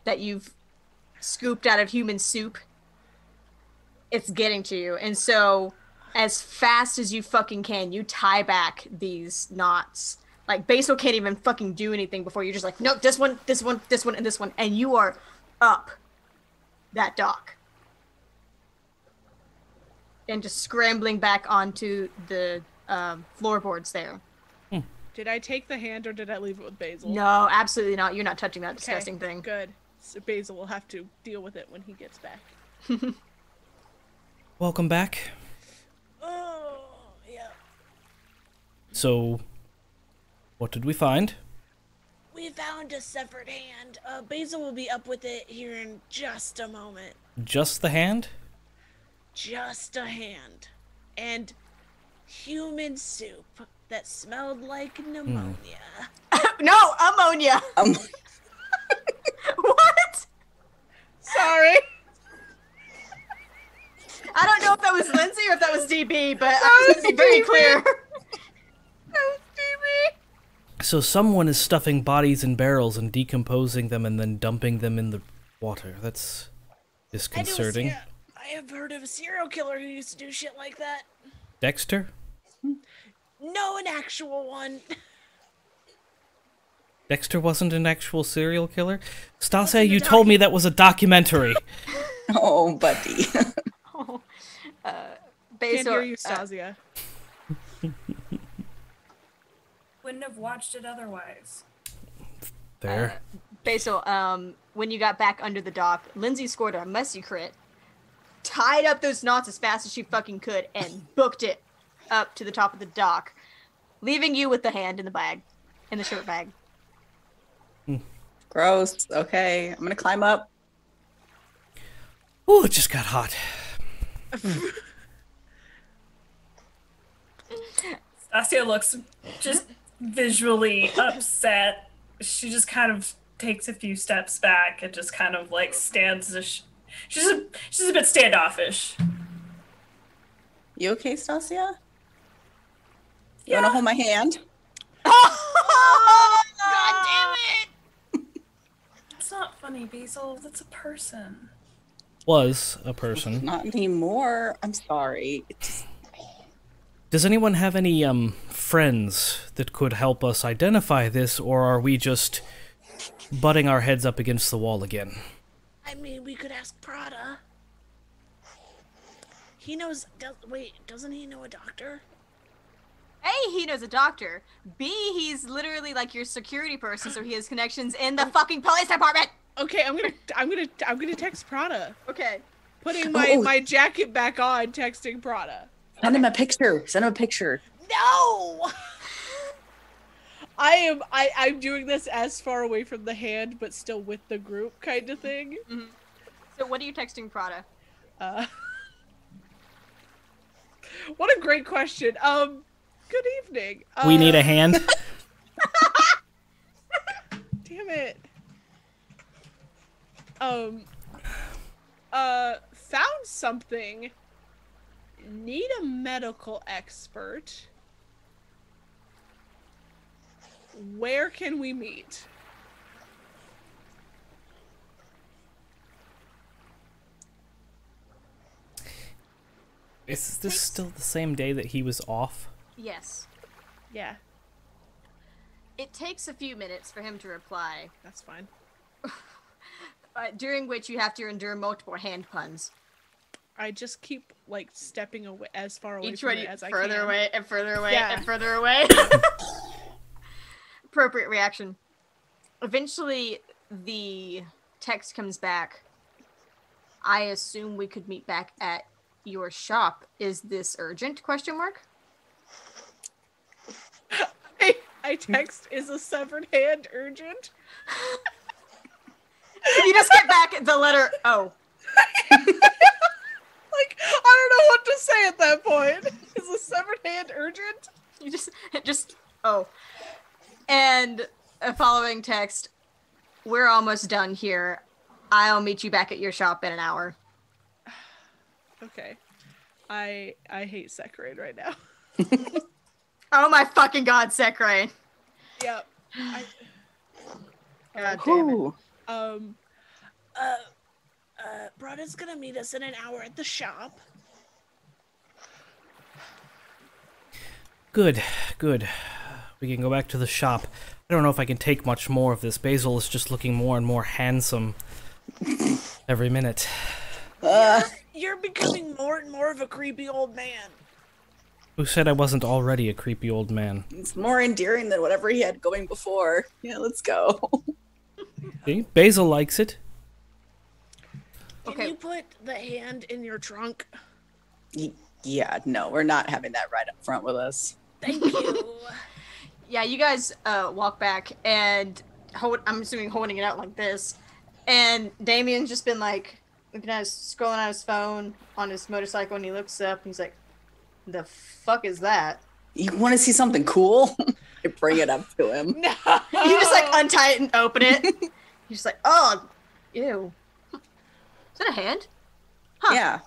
S1: that you've scooped out of human soup. It's getting to you. And so, as fast as you fucking can, you tie back these knots. Like, Basil can't even fucking do anything before you're just like, no, this one, this one, this one, and this one. And you are up that dock. And just scrambling back onto the floorboards there.
S3: Did I take the hand or did I leave it with Basil?
S1: No, absolutely not. You're not touching that disgusting thing.
S3: Good. So Basil will have to deal with it when he gets back.
S5: Welcome back.
S3: Oh, yeah.
S5: So, what did we find?
S3: We found a severed hand. Basil will be up with it here in just a moment.
S5: Just the hand?
S3: Just a hand. And human soup that smelled like pneumonia.
S1: No, ammonia. What?
S3: Sorry.
S1: I don't know if that was Lindsay or if that was DB, but I was going to be very clear.
S3: That was DB.
S5: So someone is stuffing bodies in barrels and decomposing them and then dumping them in the water. That's disconcerting.
S3: I have heard of a serial killer who used to do shit like that.
S5: Dexter?
S3: No, an actual one.
S5: Dexter wasn't an actual serial killer? Stacia, you told me that was a documentary.
S4: Oh, buddy.
S3: Can't
S1: Basil,
S3: hear you, Stacia.
S6: Wouldn't have watched it otherwise.
S5: There.
S1: Basil, when you got back under the dock, Lindsay scored a messy crit, tied up those knots as fast as she fucking could, and booked it up to the top of the dock, leaving you with the hand in the bag, in the shirt bag.
S4: Gross. Okay, I'm gonna climb up.
S5: Ooh, it just got hot.
S6: Stacia looks just visually upset. She just kind of takes a few steps back and just kind of like stands She's a bit standoffish.
S4: You okay, Stacia? You want to hold my hand?
S1: Oh, God damn it!
S6: It's not funny, Basil. That's a person.
S5: Was a person.
S4: Not anymore. I'm sorry.
S5: Does anyone have any friends that could help us identify this, or are we just butting our heads up against the wall again?
S3: I mean, we could ask Prada. He knows. Doesn't he know a doctor?
S1: A, he knows a doctor. B, he's literally like your security person, so he has connections in the fucking police department.
S3: Okay, I'm gonna text Prada.
S1: Okay.
S3: Putting my jacket back on, texting Prada.
S4: Send him a picture. Send him a picture.
S3: No. I'm doing this as far away from the hand, but still with the group kind of thing.
S1: Mm-hmm. So what are you texting Prada?
S3: What a great question. Good evening.
S5: We need a hand.
S3: Damn it. Found something. Need a medical expert. Where can we meet?
S5: Is this still the same day that he was off?
S1: Yes.
S3: Yeah,
S1: It takes a few minutes for him to reply,
S3: that's fine.
S1: during which you have to endure multiple hand puns.
S3: I just keep like stepping away as far away
S1: Each
S3: from
S1: one
S3: it as I
S1: further
S3: can.
S1: away and further away
S3: Yeah.
S1: and further away. Appropriate reaction. Eventually, the text comes back. I assume we could meet back at your shop. Is this urgent? Question mark.
S3: I text, is a severed hand urgent?
S1: You just get back the letter O.
S3: Like, I don't know what to say at that point. Is a severed hand urgent?
S1: You just oh. And a following text, we're almost done here. I'll meet you back at your shop in an hour.
S3: Okay. I hate Sekraid right now.
S1: Oh my fucking god, Sekraid.
S3: Yep.
S1: God damn it.
S4: Ooh.
S3: Brada's gonna meet us in an hour at the shop.
S5: Good, good. We can go back to the shop. I don't know if I can take much more of this. Basil is just looking more and more handsome every minute.
S3: You're becoming more and more of a creepy old man.
S5: Who said I wasn't already a creepy old man?
S4: It's more endearing than whatever he had going before. Yeah, let's go.
S5: See? Basil likes it.
S3: Can
S1: Okay.
S3: you put the hand in your trunk?
S4: Yeah, no, we're not having that right up front with us.
S3: Thank you.
S1: Yeah, you guys walk back and I'm assuming holding it out like this. And Damien's just been like looking at scrolling on his phone on his motorcycle, and he looks up and he's like, "The fuck is that?"
S4: You want to see something cool? I bring it up to him.
S3: No.
S1: You just like untie it and open it. He's just like, "Oh, ew. Is that a hand? Huh.
S4: Yeah.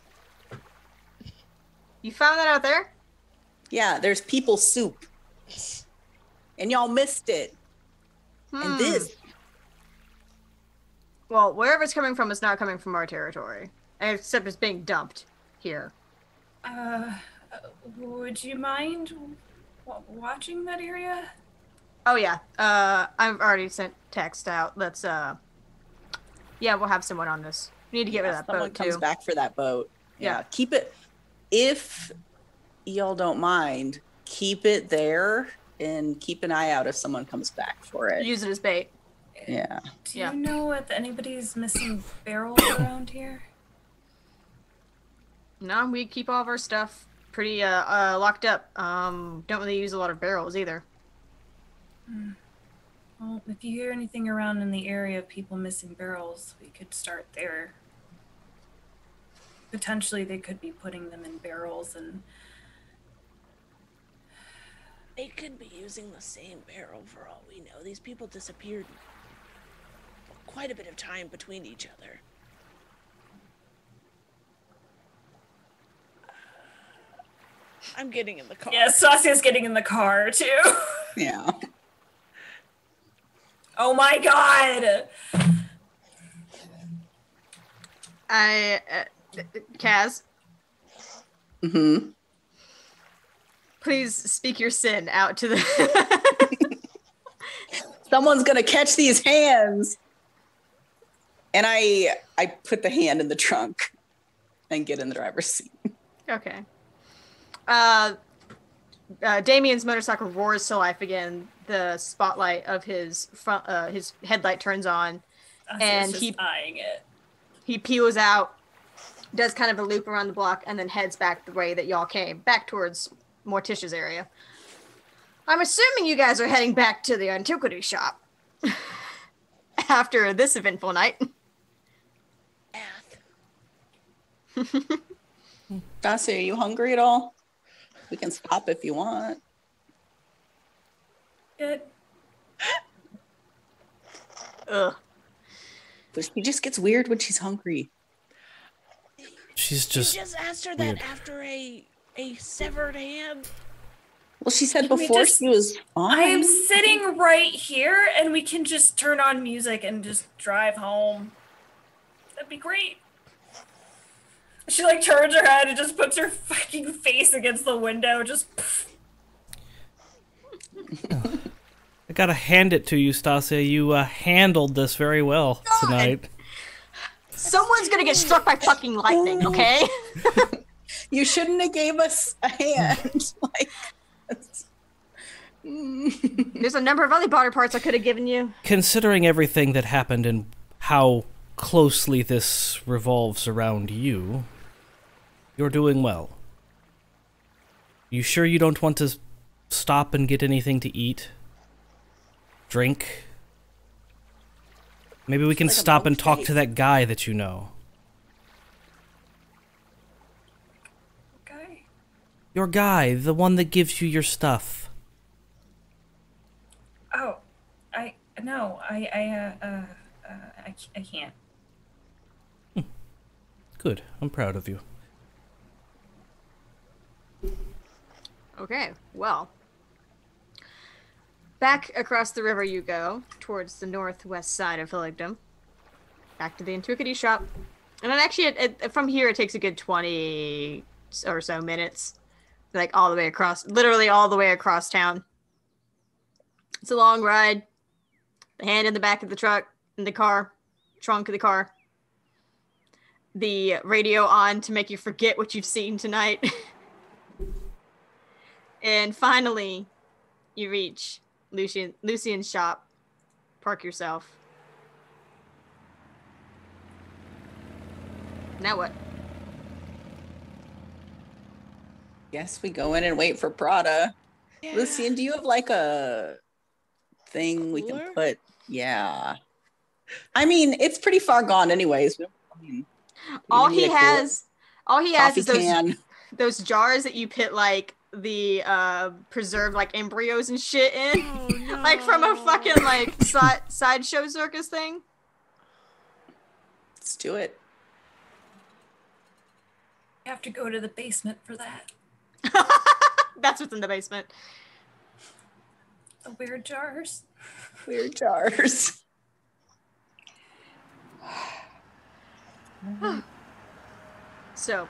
S1: You found that out there?"
S4: Yeah, there's people soup. And y'all missed it. And this.
S1: Well, wherever it's coming from, it's not coming from our territory. Except it's being dumped here.
S6: Would you mind watching that area?
S1: Oh, yeah. I've already sent text out. Let's, yeah, we'll have someone on this. We need to get rid of that
S4: someone
S1: boat,
S4: comes
S1: too.
S4: back for that boat.
S1: Yeah.
S4: Keep it. If y'all don't mind, keep it there and keep an eye out if someone comes back for it.
S1: Use it as bait.
S4: Yeah.
S6: Do
S1: Yeah.
S6: you know if anybody's missing barrels around here?
S1: No, we keep all of our stuff pretty, locked up. Don't really use a lot of barrels, either.
S6: Well, if you hear anything around in the area of people missing barrels, we could start there. Potentially, they could be putting them in barrels and...
S3: They could be using the same barrel for all we know. These people disappeared quite a bit of time between each other. I'm getting in the car.
S6: Yeah, Stacia's getting in the car too.
S4: Yeah.
S6: Oh my god!
S1: Kaz,
S4: Mm-hmm.
S1: please speak your sin out to the.
S4: Someone's gonna catch these hands. And I put the hand in the trunk and get in the driver's seat.
S1: Okay. Damien's motorcycle roars to life again. The spotlight of his front, his headlight turns on, and
S6: Stacia's just eyeing it.
S1: he peels out, does kind of a loop around the block, and then heads back the way that y'all came, back towards Morticia's area. I'm assuming you guys are heading back to the antiquity shop after this eventful night.
S4: Stacia, are you hungry at all? We can stop if you want.
S6: Good.
S1: Ugh.
S4: But she just gets weird when she's hungry.
S5: She's
S3: You
S5: just
S3: just asked her
S5: weird.
S3: that after a severed hand.
S4: Well, she said
S6: Can we
S4: before
S6: just-
S4: she was fine.
S6: I am sitting right here, and we can just turn on music and just drive home. That'd be great. She like turns her head and just puts her fucking face against the window. Just.
S5: I gotta hand it to you, Stacia. You handled this very well tonight.
S1: Someone's gonna get struck by fucking lightning, okay?
S4: You shouldn't have gave us a hand. Like,
S1: There's a number of other body parts I could have given you.
S5: Considering everything that happened and how closely this revolves around you, you're doing well. You sure you don't want to stop and get anything to eat? Drink? Maybe we can
S4: like a
S5: stop and
S4: bunk
S5: talk
S4: date.
S5: to that guy that you know.
S6: Okay.
S5: Your guy, the one that gives you your stuff.
S6: Oh, I can't.
S5: Good. I'm proud of you.
S1: Okay, well. Back across the river you go, towards the northwest side of Hilligdom. Back to the antiquity shop. And then actually, from here, it takes a good 20 or so minutes. Like, all the way across, literally all the way across town. It's a long ride. The hand in the back of the truck, in the car, trunk of the car. The radio on to make you forget what you've seen tonight. And finally, you reach Lucien's shop. Park yourself. Now what?
S4: guess we go in and wait for Prada.
S3: Yeah.
S4: Lucien, do you have like a thing we
S3: Cooler?
S4: can put? Yeah. I mean, it's pretty far gone anyways. I mean,
S1: All
S4: we need
S1: he
S4: a cooler,
S1: has
S4: coffee
S1: is those
S4: can.
S1: those jars that you put like the preserved like embryos and shit in.
S3: Oh, no.
S1: Like from a fucking like sideshow circus thing.
S4: Let's do it.
S6: You have to go to the basement for that.
S1: That's what's in the basement.
S6: The weird jars.
S4: Weird jars.
S1: So,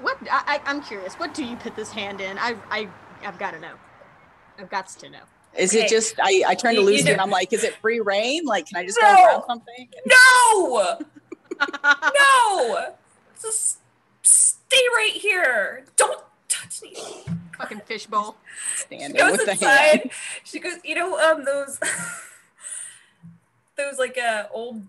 S1: what? I'm curious. What do you put this hand in? I've got to know. I've got to know.
S4: Is
S6: Okay.
S4: it just I turn to
S6: You
S4: Lucien
S6: know-
S4: and I'm like, is it free reign? Like, can I just
S6: No!
S4: go around something?
S6: No! No! Just stay right here. Don't touch me.
S1: Fucking fishbowl.
S6: She
S4: Standing
S6: goes
S4: with the
S6: inside.
S4: hand.
S6: She goes, you know, those like old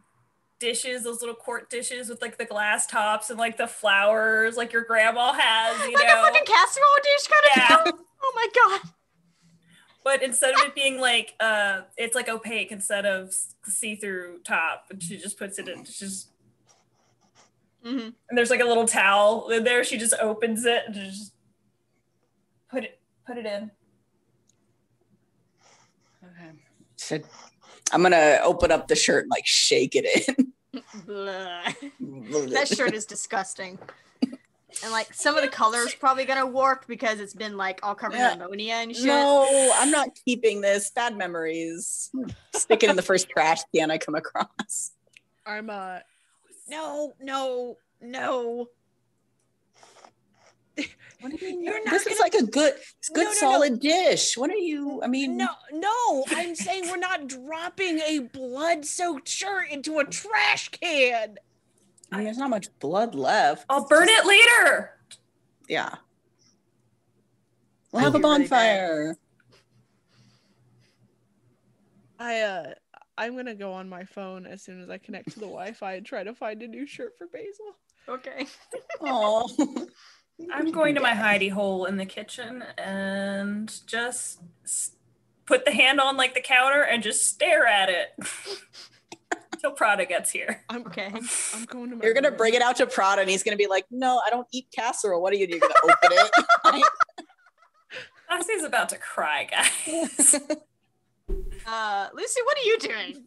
S6: dishes, those little quart dishes with like the glass tops and like the flowers, like your grandma has, you
S1: Like
S6: know.
S1: a fucking casserole dish kind of
S6: Yeah.
S1: deal. Oh my god.
S6: But instead of it being like, it's like opaque instead of see-through top, and she just puts it in. She just,
S1: Mm-hmm.
S6: and there's like a little towel in there. She just opens it and just put it in.
S4: Okay. Said, I'm gonna open up the shirt and like shake it in.
S1: That shirt is disgusting. And like some of the color's probably gonna warp because it's been like all covered in ammonia and shit.
S4: No, I'm not keeping this. Bad memories. Stick it in the first trash can I come across.
S3: I'm no.
S4: What do you mean?
S3: You're not
S4: This is like a good solid dish. What are you? I mean,
S3: no. I'm saying we're not dropping a blood-soaked shirt into a trash can.
S4: I mean, there's not much blood left.
S6: I'll burn it later.
S4: Yeah. We'll have a bonfire.
S3: I'm gonna go on my phone as soon as I connect to the Wi-Fi and try to find a new shirt for Basil.
S1: Okay.
S4: Oh.
S6: I'm going to my hidey hole in the kitchen and just put the hand on like the counter and just stare at it until Prada gets here.
S3: I'm going to my
S4: You're gonna
S3: room.
S4: bring it out to Prada, and he's gonna be like, "No, I don't eat casserole. What are you? You're gonna open it."
S6: Stacia's about to cry, guys.
S1: Lucy, what are you doing?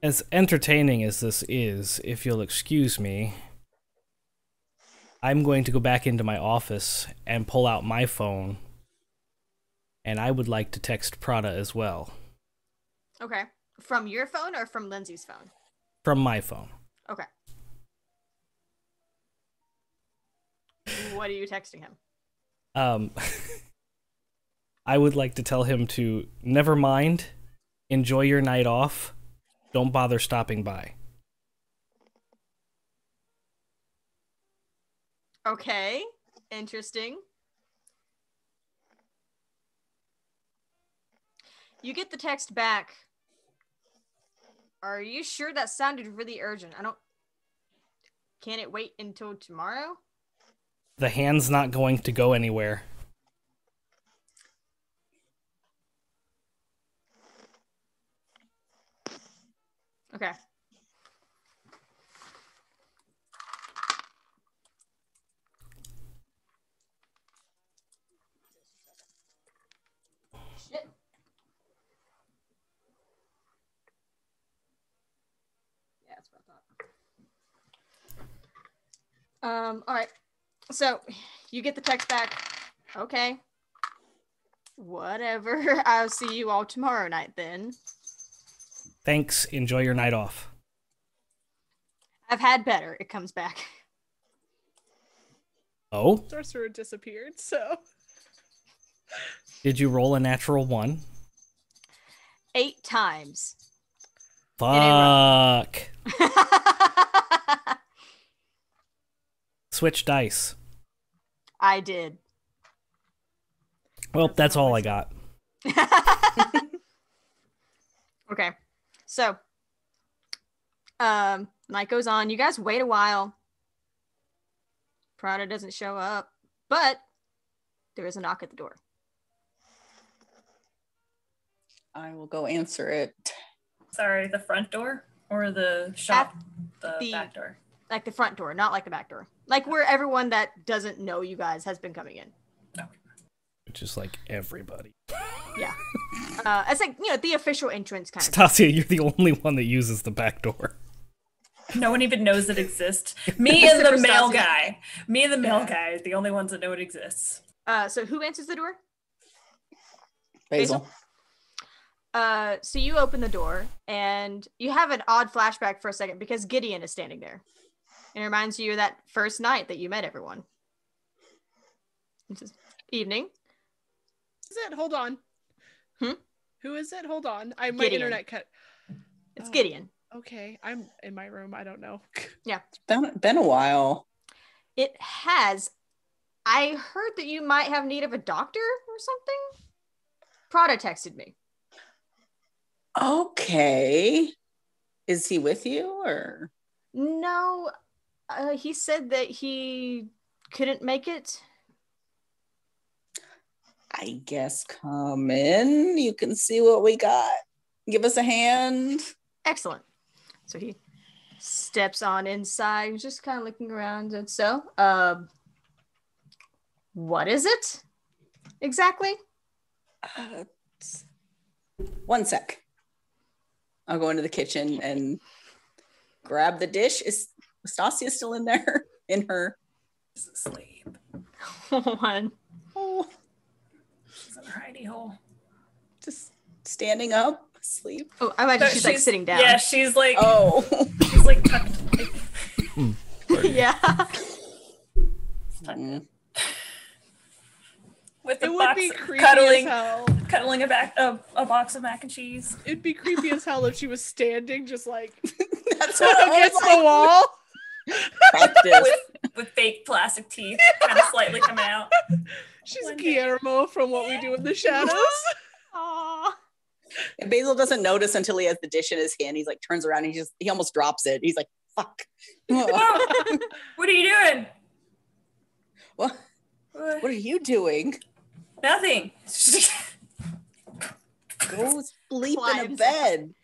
S5: As entertaining as this is, if you'll excuse me, I'm going to go back into my office and pull out my phone, and I would like to text Prada as well.
S1: Okay. From your phone or from Lindsay's phone?
S5: From my phone.
S1: Okay. What are you texting him?
S5: I would like to tell him to never mind, enjoy your night off, don't bother stopping by.
S1: Okay. Interesting. You get the text back. Are you sure that sounded really urgent? Can it wait until tomorrow?
S5: The hand's not going to go anywhere.
S1: Okay. Shit. Yeah, that's what I thought. All right. So you get the text back. Okay. Whatever. I'll see you all tomorrow night then.
S5: Thanks, enjoy your night off.
S1: I've had better. It comes back.
S5: Oh?
S3: Sorcerer disappeared, so...
S5: Did you roll a natural 1?
S1: 8 times.
S5: Fuck. Switch dice.
S1: I did.
S5: Well, that's all I got.
S1: Okay. So, night goes on. You guys wait a while. Prada doesn't show up, but there is a knock at the door.
S4: I will go answer it.
S6: Sorry, the front door or the shop, the back door?
S1: Like the front door, not like the back door. Like where everyone that doesn't know you guys has been coming in.
S5: Which is like everybody.
S1: Yeah. It's like, the official entrance kind of.
S5: Stacia, you're the only one that uses the back door.
S6: No one even knows it exists. Me and the
S1: Super
S6: male
S1: Stacia.
S6: guy. Me and the male guy are the only ones that know it exists.
S1: So who answers the door?
S4: Basil.
S1: So you open the door and you have an odd flashback for a second because Gideon is standing there. It reminds you of that first night that you met everyone. It's just evening.
S3: Who is it? Hold on. Who is it? Hold on. My
S1: Gideon.
S3: internet cut.
S1: It's Gideon.
S3: Okay, I'm in my room. I don't know.
S1: Yeah.
S4: It's been a while.
S1: It has. I heard that you might have need of a doctor or something. Prada texted me.
S4: Okay. Is he with you or?
S1: No, he said that he couldn't make it.
S4: I guess come in. You can see what we got. Give us a hand.
S1: Excellent. So he steps on inside, he's just kind of looking around. And so, what is it exactly?
S4: One sec. I'll go into the kitchen and grab the dish. Stasia's still in there in her.
S6: She's asleep.
S1: Hold on.
S4: Oh,
S6: She's in her hidey hole.
S4: just standing up, asleep.
S1: Oh, I imagine she's like sitting down.
S6: Yeah, she's like
S4: Oh,
S6: she's like tucked. Like,
S1: Yeah.
S6: tucked
S4: Mm.
S6: in. With
S3: It
S6: the
S3: would
S6: box,
S3: be creepy
S6: cuddling,
S3: as hell.
S6: cuddling a box of mac and cheese.
S3: It'd be creepy as hell if she was standing just like
S4: that's what I was
S3: against
S4: like.
S3: the wall.
S4: Practice.
S6: With fake plastic teeth kind of slightly coming out.
S3: She's
S6: One day.
S3: Guillermo from What We Do in the Shadows.
S1: Aw.
S4: And Basil doesn't notice until he has the dish in his hand. He's like turns around and he almost drops it. He's like, fuck.
S6: Whoa, what are you doing?
S4: what are you doing?
S6: Nothing.
S4: Go sleep in a
S1: Climbs.
S4: bed.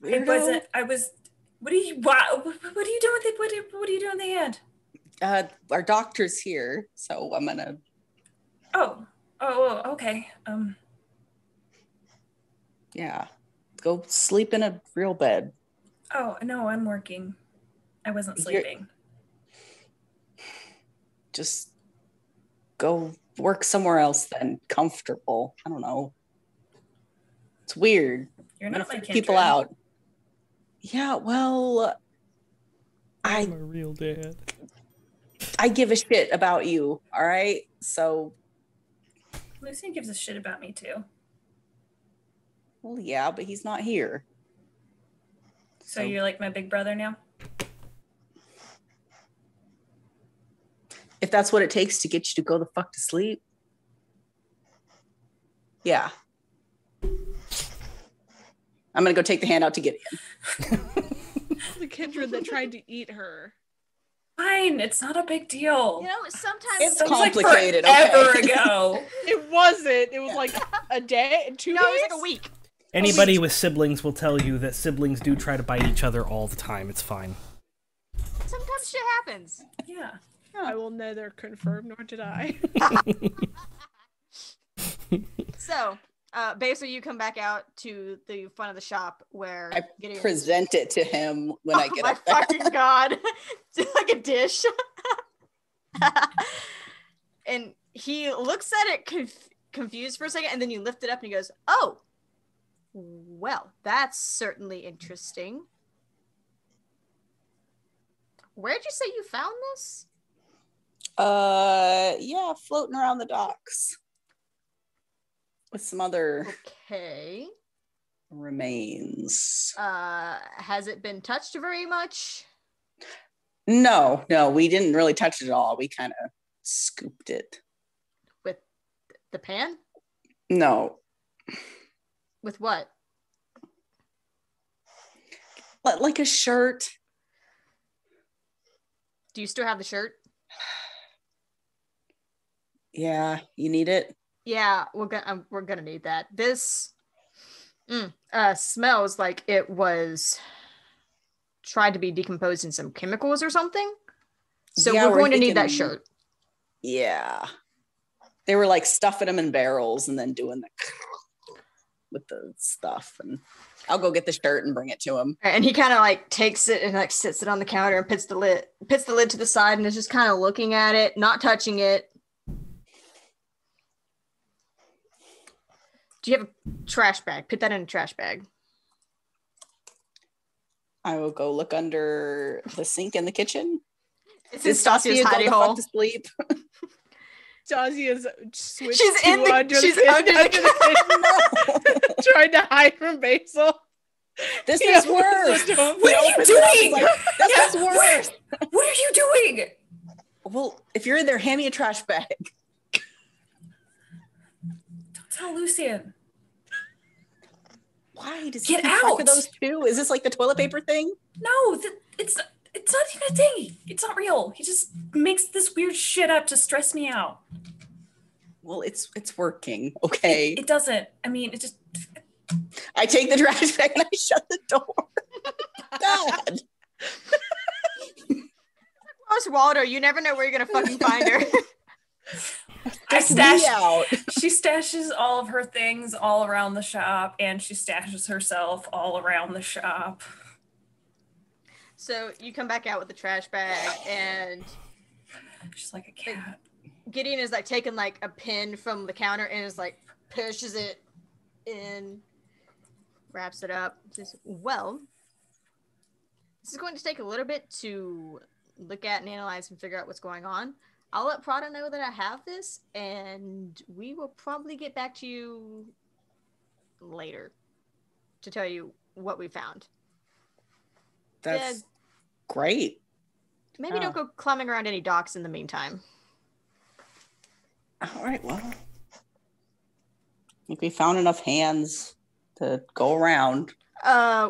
S6: It wasn't. I was. What are you? What are you doing with it? What are you doing in the hand?
S4: Our doctor's here, so I'm gonna.
S6: Oh, okay.
S4: Yeah, go sleep in a real bed.
S6: Oh no, I'm working. I wasn't
S4: You're-
S6: sleeping.
S4: Just go work somewhere else then. Comfortable. I don't know. It's weird.
S6: You're
S4: I'm gonna
S6: not my
S4: freak
S6: kindred.
S4: people out. Yeah, well,
S5: I'm a real dad.
S4: I give a shit about you. All right, so
S6: Lucien gives a shit about me too.
S4: well, yeah, but he's not here.
S6: So you're like my big brother now?
S4: If that's what it takes to get you to go the fuck to sleep. Yeah. I'm gonna go take the hand out to Gideon.
S3: The kindred that tried to eat her.
S6: Fine, it's not a big deal.
S1: You know, sometimes
S4: It's
S6: That was, like,
S4: complicated,
S6: forever
S4: okay.
S6: ago.
S3: It wasn't. It was like a day, 2
S1: no,
S3: days.
S1: it was like a week.
S5: Anybody with siblings will tell you that siblings do try to bite each other all the time. It's fine.
S1: Sometimes shit happens.
S6: Yeah.
S3: I will neither confirm nor deny.
S1: So, Basil, you come back out to the front of the shop where
S4: I
S1: Gideon.
S4: present it to him when I
S1: Oh
S4: get
S1: my
S4: up there.
S1: fucking god! It's like a dish. And he looks at it confused for a second, and then you lift it up, and he goes, "Oh, well, that's certainly interesting. Where'd you say you found this?"
S4: Yeah, floating around the docks with some other
S1: Okay.
S4: remains.
S1: Has it been touched very much?
S4: No, we didn't really touch it at all. We kind of scooped it.
S1: With the pan?
S4: No,
S1: With what?
S4: like a shirt.
S1: Do you still have the shirt?
S4: Yeah, you need it.
S1: Yeah, we're gonna need that. This smells like it was tried to be decomposed in some chemicals or something. So
S4: Yeah,
S1: we're going to need that
S4: thinking-
S1: shirt.
S4: Yeah, they were like stuffing them in barrels and then doing the with the stuff. And I'll go get the shirt and bring it to him.
S1: And he kind of like takes it and like sits it on the counter and puts the lid to the side and is just kind of looking at it, not touching it. Do you have a trash bag? Put that in a trash bag.
S4: I will go look under the sink in the kitchen.
S1: It's in
S4: Is Stacia
S1: Stasia's
S4: go
S1: hidey
S4: the fuck
S1: hole.
S4: to sleep?
S3: Stasia's switched
S1: She's
S3: to
S1: in the-
S3: under
S1: she's
S3: the,
S1: under the
S3: kitchen, trying to hide from Basil.
S4: This
S3: He
S4: is
S3: opens
S4: worse.
S3: the door.
S6: What are you
S4: Opens it up, he's
S6: doing?
S4: like, this is worse.
S6: What are you doing?
S4: Well, if you're in there, hand me a trash bag.
S6: Don't tell Lucien.
S4: Why does
S6: Get
S4: he keep track
S6: out.
S4: of those two? Is this like the toilet paper thing?
S6: No, it's not even a thing. It's not real. He just makes this weird shit up to stress me out.
S4: Well, it's working. Okay.
S6: It doesn't. I mean, it just.
S4: I take the trash bag and I shut the door. God.
S1: Close Waldo, you never know where you're gonna fucking find her.
S6: She stashes all of her things all around the shop, and she stashes herself all around the shop.
S1: So you come back out with the trash bag, and
S6: Just like a cat.
S1: Gideon is like taking like a pin from the counter and is like pushes it in, wraps it up. Says, well, this is going to take a little bit to look at and analyze and figure out what's going on. I'll let Prada know that I have this, and we will probably get back to you later to tell you what we found.
S4: That's great.
S1: Maybe don't go climbing around any docks in the meantime.
S4: All right, well, I think we found enough hands to go around.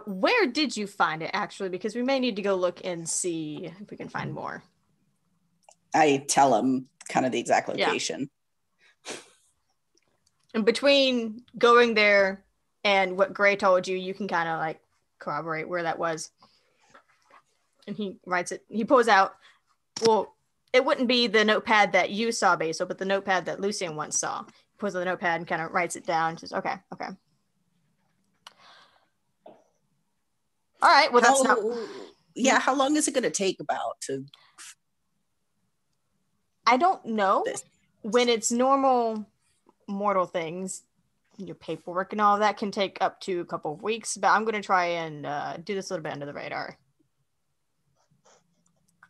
S1: Where did you find it, actually? Because we may need to go look and see if we can find more.
S4: I tell him kind of the exact location.
S1: Yeah. And between going there and what Gray told you, you can kind of like corroborate where that was. And he writes it. He pulls out, well, it wouldn't be the notepad that you saw, Basil, but the notepad that Lucien once saw. He pulls out the notepad and kind of writes it down. Says, okay. All right, well, that's not...
S4: Yeah, how long is it going to take about to...
S1: I don't know. When it's normal mortal things, your paperwork and all of that can take up to a couple of weeks, but I'm going to try and do this a little bit under the radar.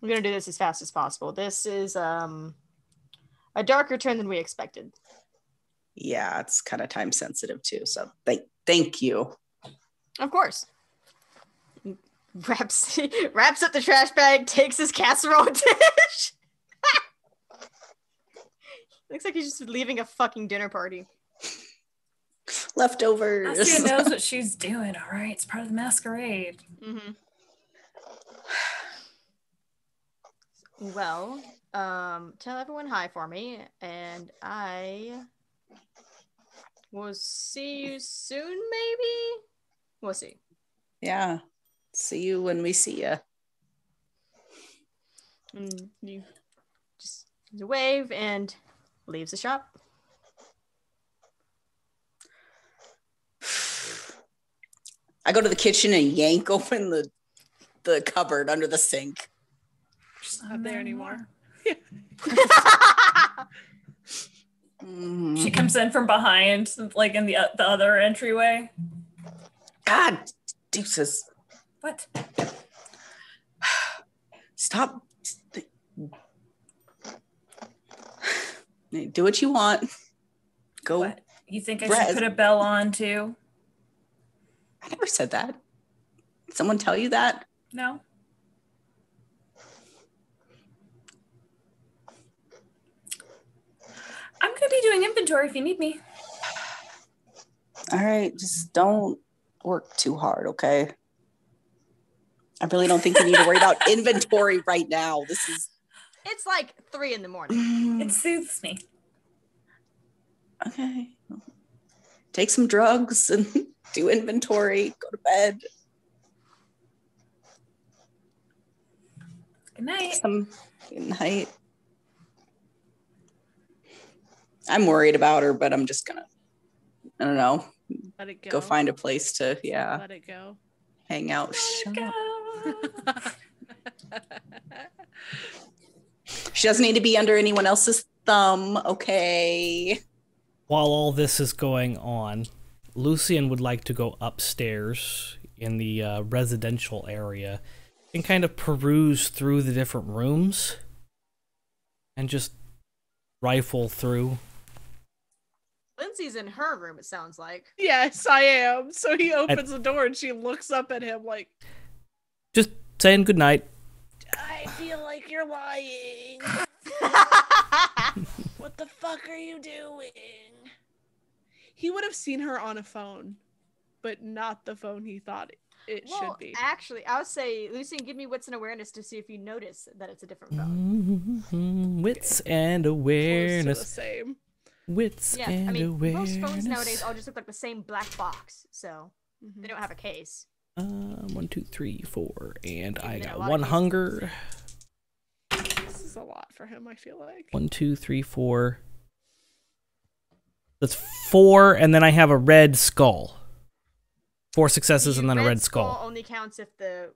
S1: I'm going to do this as fast as possible. This is a darker turn than we expected.
S4: Yeah, it's kind of time sensitive too, so thank you.
S1: Of course. Wraps up the trash bag, takes his casserole dish. Looks like he's just leaving a fucking dinner party.
S4: Leftovers.
S6: Stacia knows what she's doing, all right? It's part of the masquerade.
S1: Mm-hmm. Well, tell everyone hi for me, and I will see you soon, maybe? We'll see.
S4: Yeah. See you when we see you.
S1: And you just wave and leaves the shop.
S4: I go to the kitchen and yank open the cupboard under the sink.
S3: She's not there anymore.
S6: She comes in from behind, like in the other entryway.
S4: God, deuces.
S6: What?
S4: Stop. Do what you want. Go.
S6: What? You think I should put a bell on too?
S4: I never said that. Did someone tell you that?
S6: No. I'm going to be doing inventory if you need me.
S4: All right, just don't work too hard, okay? I really don't think you need to worry about inventory right now.
S1: It's like 3 a.m.
S6: It soothes me.
S4: Okay. Take some drugs and do inventory. Go to bed.
S6: Good night.
S4: Good night. I'm worried about her, but I'm just gonna, I don't know,
S3: Let it go.
S4: go find a place to,
S3: Let it go.
S4: hang out.
S6: Let it go.
S4: She doesn't need to be under anyone else's thumb, okay?
S5: While all this is going on, Lucien would like to go upstairs in the residential area and kind of peruse through the different rooms and just rifle through.
S1: Lindsay's in her room, it sounds like.
S3: Yes, I am. So he opens the door and she looks up at him like,
S5: Just saying goodnight.
S3: I feel like you're lying. What the fuck are you doing? He would have seen her on a phone, but not the phone he thought it should be.
S1: Actually, I would say, Lucien, give me wits and awareness to see if you notice that it's a different phone.
S5: Wits and
S3: Close to
S5: awareness.
S3: the same.
S5: Wits
S1: Yeah,
S5: and
S1: I mean,
S5: awareness.
S1: most phones nowadays all just look like the same black box, so they don't have a case.
S5: 1, 2, 3, 4, and I
S1: there are a
S5: got
S1: lot of
S5: 1
S1: cases.
S5: hunger.
S3: This is a lot for him, I feel like.
S5: 1, 2, 3, 4. That's 4, and then I have a red skull. 4 successes
S1: The
S5: and then a red skull.
S1: Only counts if the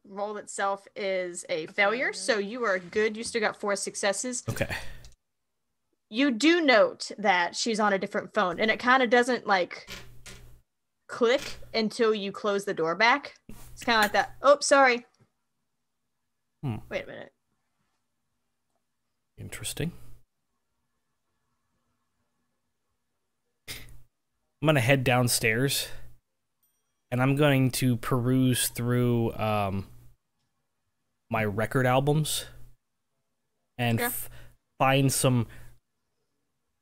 S1: roll itself is a failure. So you are good. You still got 4 successes.
S5: Okay.
S1: You do note that she's on a different phone, and it kind of doesn't like click until you close the door back. It's kind of like that. Oh, sorry. Wait a minute.
S5: Interesting. I'm going to head downstairs, and I'm going to peruse through my record albums and find some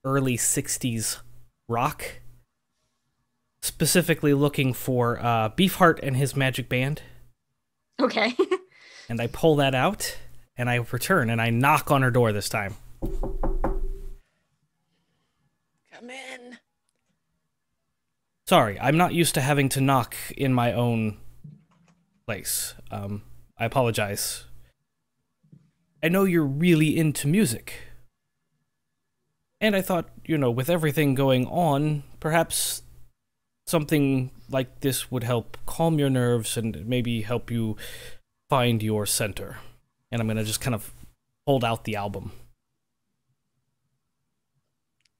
S5: early 60s rock, specifically looking for Beefheart and his Magic Band.
S1: Okay.
S5: And I pull that out, and I return, and I knock on her door this time.
S3: Come in.
S5: Sorry, I'm not used to having to knock in my own place. I apologize. I know you're really into music. And I thought, with everything going on, perhaps something like this would help calm your nerves and maybe help you find your center. And I'm going to just kind of hold out the album.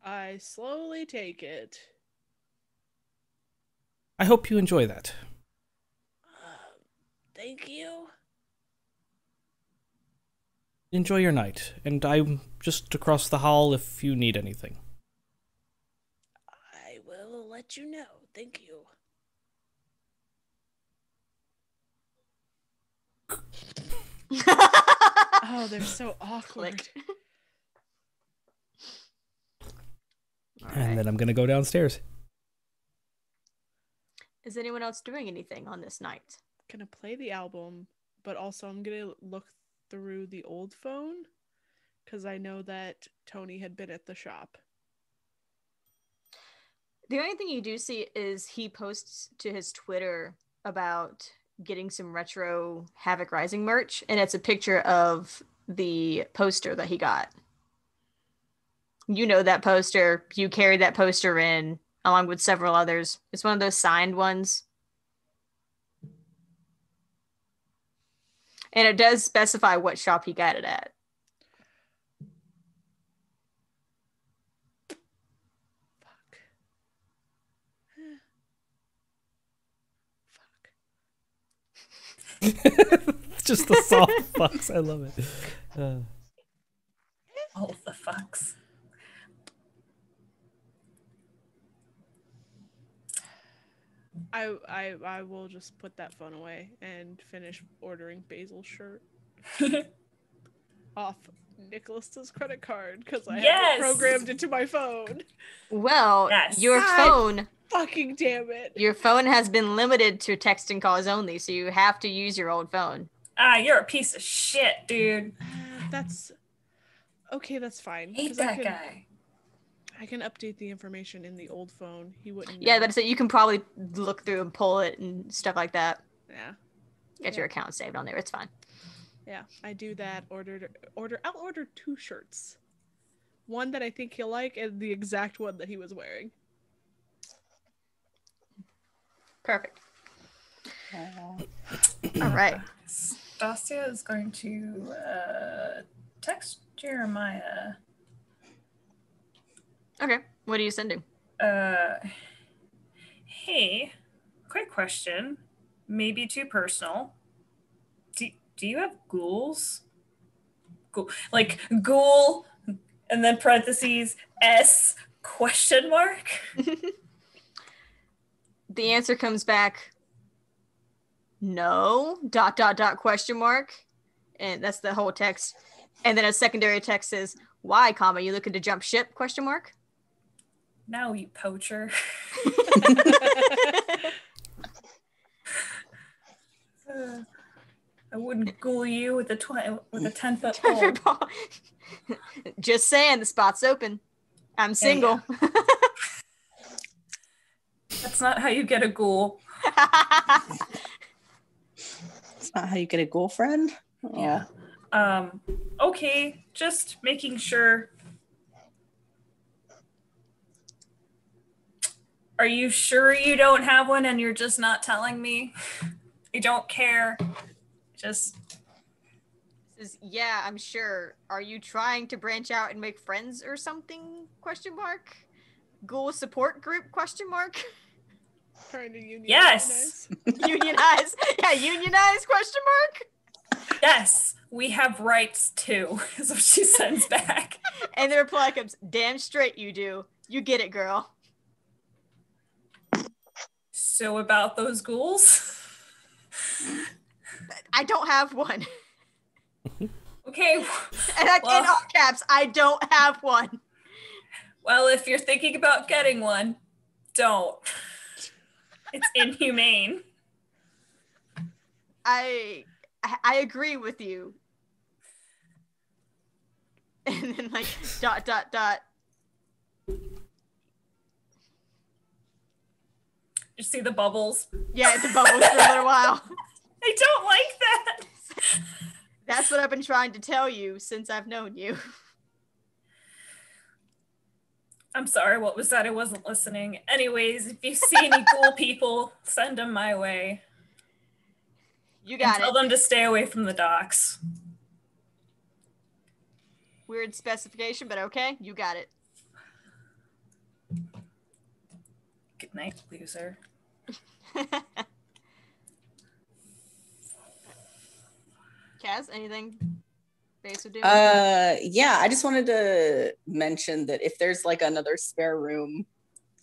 S3: I slowly take it.
S5: I hope you enjoy that.
S3: Thank you.
S5: Enjoy your night, and I'm just across the hall if you need anything.
S3: I will let you know. Thank you. Oh, they're so awkward.
S5: And then I'm going to go downstairs.
S1: Is anyone else doing anything on this night?
S3: Gonna play the album, but also I'm gonna look through the old phone because I know that Tony had been at the shop.
S1: The only thing you do see is he posts to his Twitter about getting some retro Havoc Rising merch, and it's a picture of the poster that he got. You know that poster. You carried that poster in along with several others. It's one of those signed ones. And it does specify what shop he got it at.
S5: Just the soft fucks. I love it.
S6: All the fucks.
S3: I will just put that phone away and finish ordering Basil's shirt off Nicholas's credit card because I have it programmed into my phone.
S1: Well, your phone.
S3: Fucking damn it.
S1: Your phone has been limited to text and calls only, so you have to use your old phone.
S6: You're a piece of shit, dude.
S3: That's okay. That's fine.
S6: Hate that guy.
S3: I can update the information in the old phone. He wouldn't know.
S1: Yeah, that's it. You can probably look through and pull it and stuff like that.
S3: Yeah.
S1: Get your account saved on there. It's fine.
S3: Yeah, I do that. I'll order 2 shirts. One that I think he'll like and the exact one that he was wearing.
S1: Perfect. All right.
S6: Stacia is going to text Jeremiah.
S1: Okay. What are you sending?
S6: Hey, quick question. Maybe too personal. Do you have ghouls? Ghoul, and then parentheses, S, question mark?
S1: The answer comes back, no, ... question mark. And that's the whole text. And then a secondary text says, why, comma, you looking to jump ship, question mark?
S6: No, you poacher. I wouldn't ghoul you with a 10-foot pole.
S1: Just saying, the spot's open. I'm single.
S6: Yeah. That's not how you get a ghoul.
S4: It's not how you get a girlfriend.
S6: Yeah. Okay, just making sure. Are you sure you don't have one and you're just not telling me? I don't care. Just...
S1: Says, yeah, I'm sure. Are you trying to branch out and make friends or something? Question mark. Ghoul support group? Question mark.
S3: Trying to unionize.
S6: Yes.
S1: Unionize. Yeah, unionize? Question mark.
S6: Yes, we have rights too, is what she sends back.
S1: And the reply comes, damn straight you do. You get it, girl.
S6: So about those ghouls?
S1: I don't have one.
S6: Okay.
S1: And in all caps, I don't have one.
S6: Well, if you're thinking about getting one, don't. It's inhumane.
S1: I agree with you. And then like ...
S6: You see the bubbles?
S1: Yeah, the bubbles for a little while.
S6: I don't like that.
S1: That's what I've been trying to tell you since I've known you.
S6: I'm sorry, what was that? I wasn't listening. Anyways, if you see any cool people, send them my way.
S1: You got
S6: and tell
S1: it.
S6: them to stay away from the docks.
S1: Weird specification, but okay, you got it.
S6: Good night, loser.
S1: Kaz, anything Basil doing?
S4: Yeah, I just wanted to mention that if there's like another spare room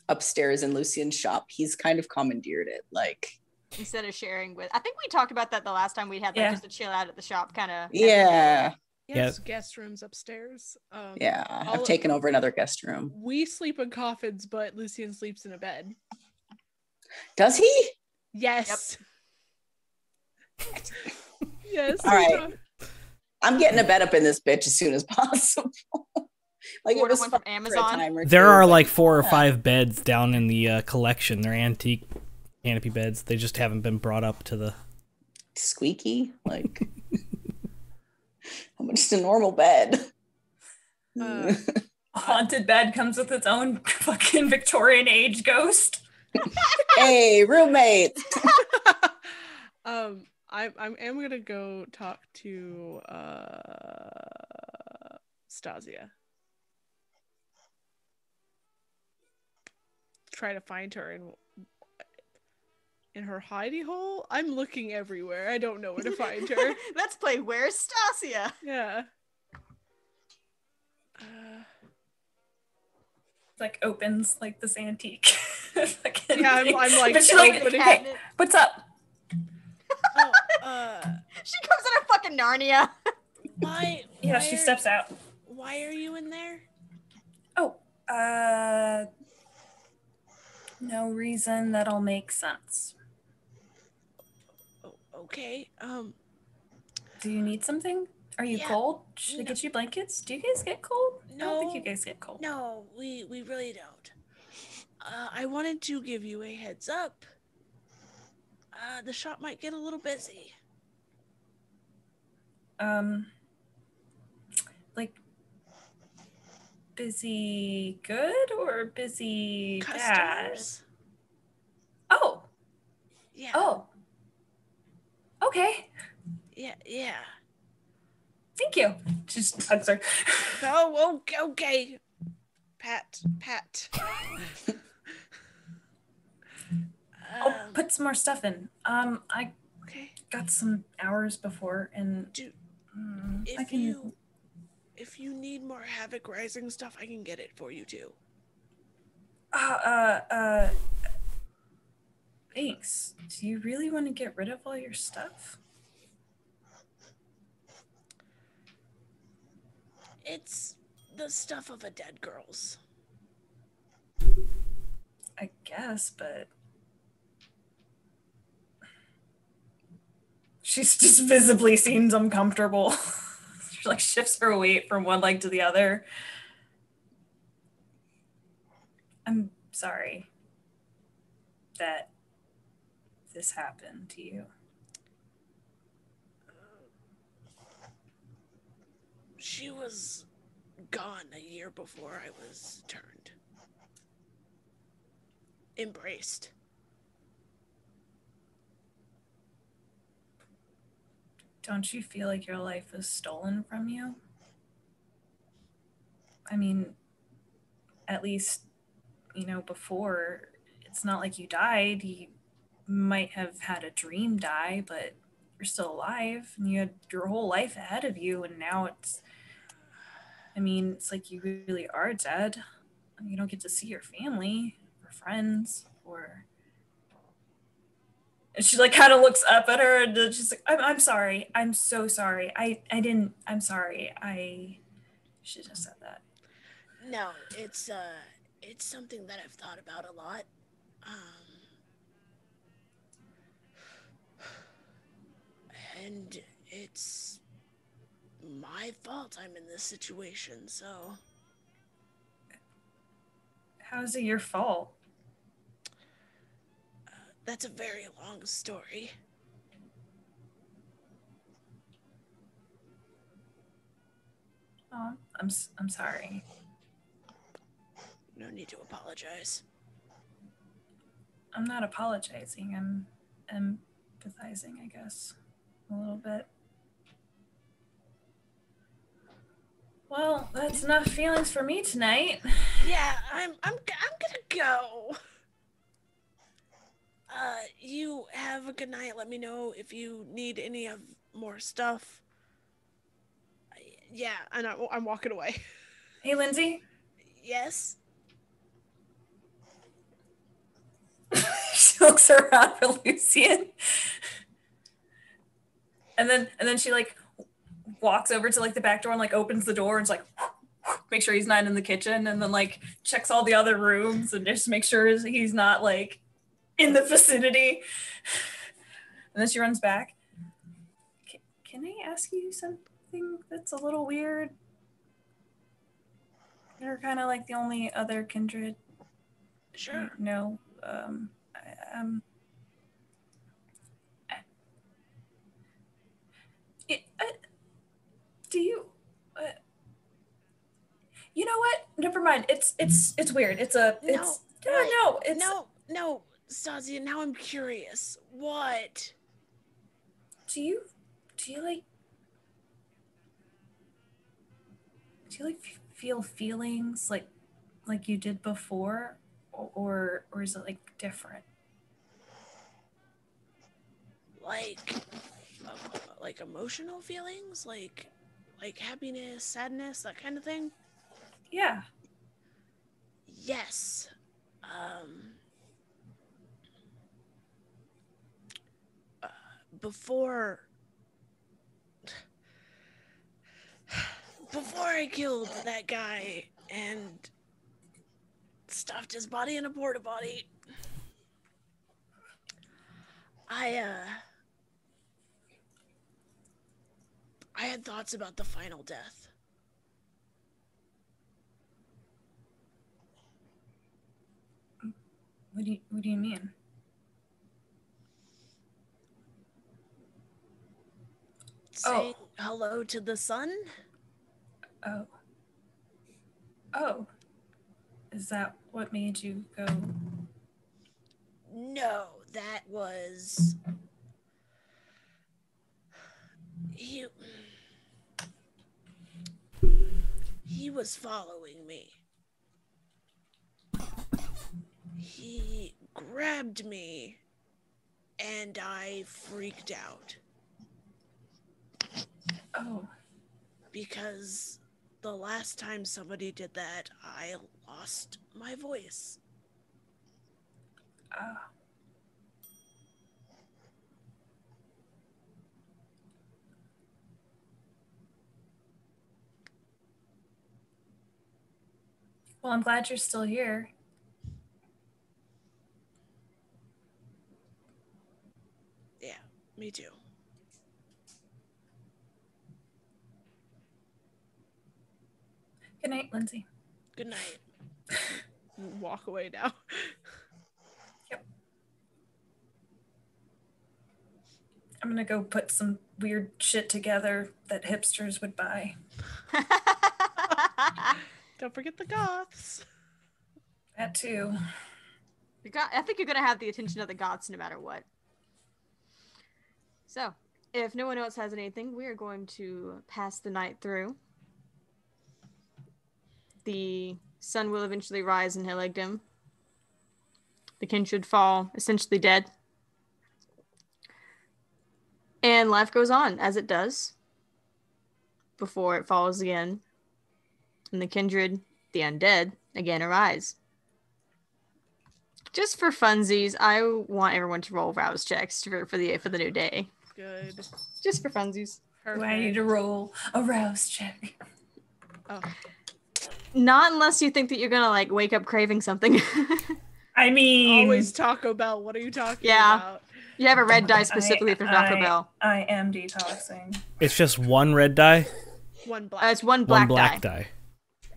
S4: upstairs in Lucien's shop, he's kind of commandeered it. Like,
S1: instead of sharing with, I think we talked about that the last time we had like just to chill out at the shop, kind of.
S4: Yeah.
S3: Yes, guest rooms upstairs.
S4: Yeah, I've taken over another guest room.
S3: We sleep in coffins, but Lucien sleeps in a bed.
S4: Does he?
S3: Yes. Yep. Yes.
S4: All right. I'm getting a bed up in this bitch as soon as possible. Like,
S1: order one from Amazon.
S5: There are like 4 or 5 beds down in the collection. They're antique canopy beds. They just haven't been brought up to the
S4: squeaky. Like, how much is a normal bed?
S6: A haunted bed comes with its own fucking Victorian age ghost.
S4: Hey, roommate.
S3: I'm gonna go talk to Stacia. Try to find her in her hidey hole. I'm looking everywhere. I don't know where to find her.
S1: Let's play Where's Stacia?
S3: Yeah.
S6: Like opens like this antique.
S3: Yeah, I'm like,
S6: but she's like, hey, what's up?
S1: She comes in her fucking Narnia.
S6: Yeah, she steps out.
S3: Why are you in there?
S6: Oh, no reason that'll make sense.
S3: Oh, okay.
S6: Do you need something? Are you cold? Should I get you blankets? Do you guys get cold?
S3: No.
S6: I don't think you guys get cold.
S3: No, we really don't. I wanted to give you a heads up. The shop might get a little busy.
S6: Like busy good or busy
S3: Customers?
S6: Bad? Oh.
S3: Yeah.
S6: Oh. Okay.
S3: Yeah.
S6: Thank you. Just hugs her.
S3: Oh, okay. Pat.
S6: I'll put some more stuff in. I got some hours before, and
S3: if you need more Havoc Rising stuff, I can get it for you too.
S6: Thanks. Do you really want to get rid of all your stuff?
S3: It's the stuff of a dead girl's.
S6: I guess, but she just visibly seems uncomfortable. She like shifts her weight from one leg to the other. I'm sorry that this happened to you.
S3: She was gone a year before I was turned. embraced.
S6: Don't you feel like your life is stolen from you? I mean, at least, before, it's not like you died. You might have had a dream die, but you're still alive and you had your whole life ahead of you. And now it's like you really are dead. You don't get to see your family or friends or. And she like kind of looks up at her and she's like, I'm sorry. I'm so sorry. I'm sorry. I should have said that.
S3: No, it's something that I've thought about a lot. And it's my fault I'm in this situation, so.
S6: How is it your fault?
S3: That's a very long story.
S6: Oh, I'm sorry.
S3: No need to apologize.
S6: I'm not apologizing. I'm empathizing, I guess, a little bit. Well, that's enough feelings for me tonight.
S3: Yeah, I'm gonna go. You have a good night. Let me know if you need any of more stuff. Yeah, and I'm walking away.
S6: Hey, Lindsay.
S3: Yes.
S6: She looks around for Lucien, and then she like walks over to like the back door and like opens the door and like make sure he's not in the kitchen, and then like checks all the other rooms and just make sure he's not like in the vicinity. And then she runs back. Can I ask you something that's a little weird? You're kind of like the only other kindred.
S3: Sure.
S6: No. Do you? You know what? Never mind. It's weird.
S3: No, Stacia. Now I'm curious. What?
S6: Do you feel feelings like you did before, or is it like different?
S3: Like emotional feelings, like happiness, sadness, that kind of thing.
S6: Yeah.
S3: Yes. Before I killed that guy and stuffed his body in a porta potty, I had thoughts about the final death.
S6: What do you mean?
S3: Saying hello to the sun?
S6: Oh. Is that what made you go?
S3: No, that was... He was following me. He grabbed me, and I freaked out.
S6: Oh.
S3: Because the last time somebody did that, I lost my voice.
S6: Well, I'm glad you're still here.
S3: Yeah, me too.
S6: Good night, Lindsay.
S3: Good night. Walk away now.
S6: Yep. I'm gonna go put some weird shit together that hipsters would buy.
S3: Don't forget the goths.
S6: That too.
S1: I think you're gonna have the attention of the gods no matter what. So, if no one else has anything, we are going to pass the night through. The sun will eventually rise in Hilligdom. The kin should fall, essentially dead. And life goes on, as it does, before it falls again. And the kindred, the undead, again arise. Just for funsies, I want everyone to roll rouse checks for the new day.
S3: Good.
S1: Just for funsies.
S3: Perfect.
S6: Do I need to roll a rouse check?
S3: Oh.
S1: Not unless you think that you're gonna like wake up craving something.
S6: I mean,
S3: Always Taco Bell. What are you talking
S1: Yeah.
S3: about?
S1: You have a red die specifically for Taco Bell.
S6: I am detoxing.
S5: It's just one red die,
S3: One black.
S1: It's one black,
S5: one black
S1: die.
S5: die.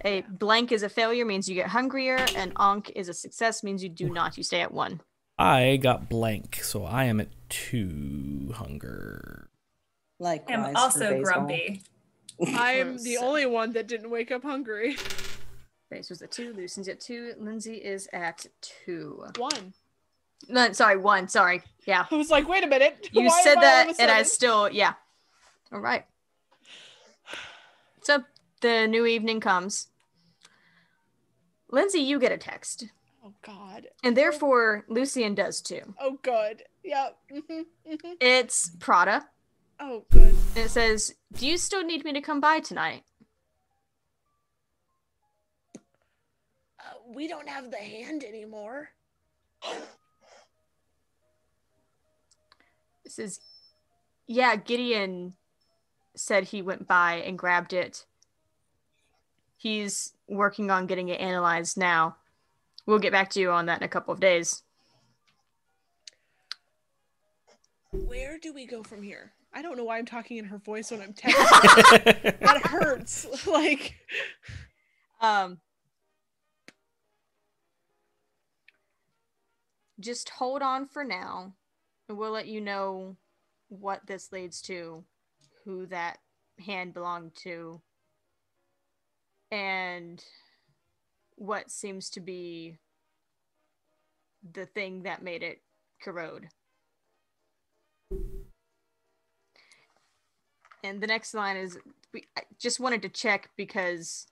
S1: A blank is a failure, means you get hungrier, and onk is a success, means you do not. You stay at 1.
S5: I got blank, so I am at 2 hunger.
S4: Likewise.
S6: I'm
S4: for
S6: also
S4: Basil.
S6: grumpy.
S3: I'm the only one that didn't wake up hungry.
S1: Basil's at 2, Lucien's at 2, Lindsay is at 2.
S3: 1.
S1: No, sorry, 1, sorry. Yeah.
S3: I was like, wait a minute.
S1: You
S3: Why
S1: said
S3: am I all
S1: that,
S3: of a
S1: and I
S3: sudden-
S1: still, yeah. All right. So, the new evening comes. Lindsay, you get a text.
S3: Oh, God.
S1: And therefore, Lucien does too.
S3: Oh, good. Yep.
S1: It's Prada.
S3: Oh, good.
S1: And it says, do you still need me to come by tonight?
S3: We don't have the hand anymore.
S1: It says, yeah, Gideon said he went by and grabbed it. He's working on getting it analyzed now. We'll get back to you on that in a couple of days.
S3: Where do we go from here? I don't know why I'm talking in her voice when I'm texting. That hurts. Like,
S1: just hold on for now, and we'll let you know what this leads to, who that hand belonged to, and what seems to be the thing that made it corrode. And the next line is, I just wanted to check because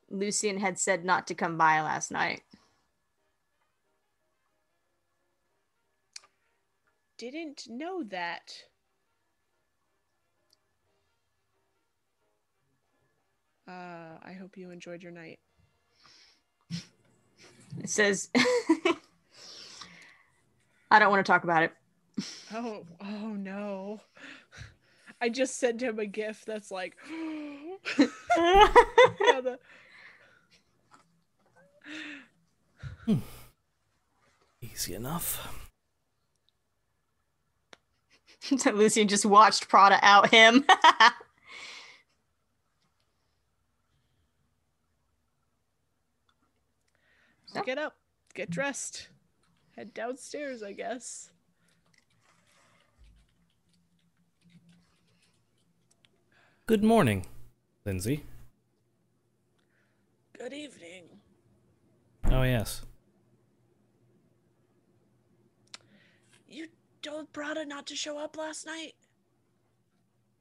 S1: Lucien had said not to come by last night.
S3: didn't know that. I hope you enjoyed your night.
S1: It says, I don't want to talk about it.
S3: Oh no. I just sent him a gif that's like, yeah,
S5: Easy enough.
S1: So Lucien just watched Prada out him. So?
S3: Get up, get dressed, head downstairs, I guess.
S5: Good morning, Lindsay.
S3: Good evening.
S5: Oh, yes.
S3: You told Prada not to show up last night?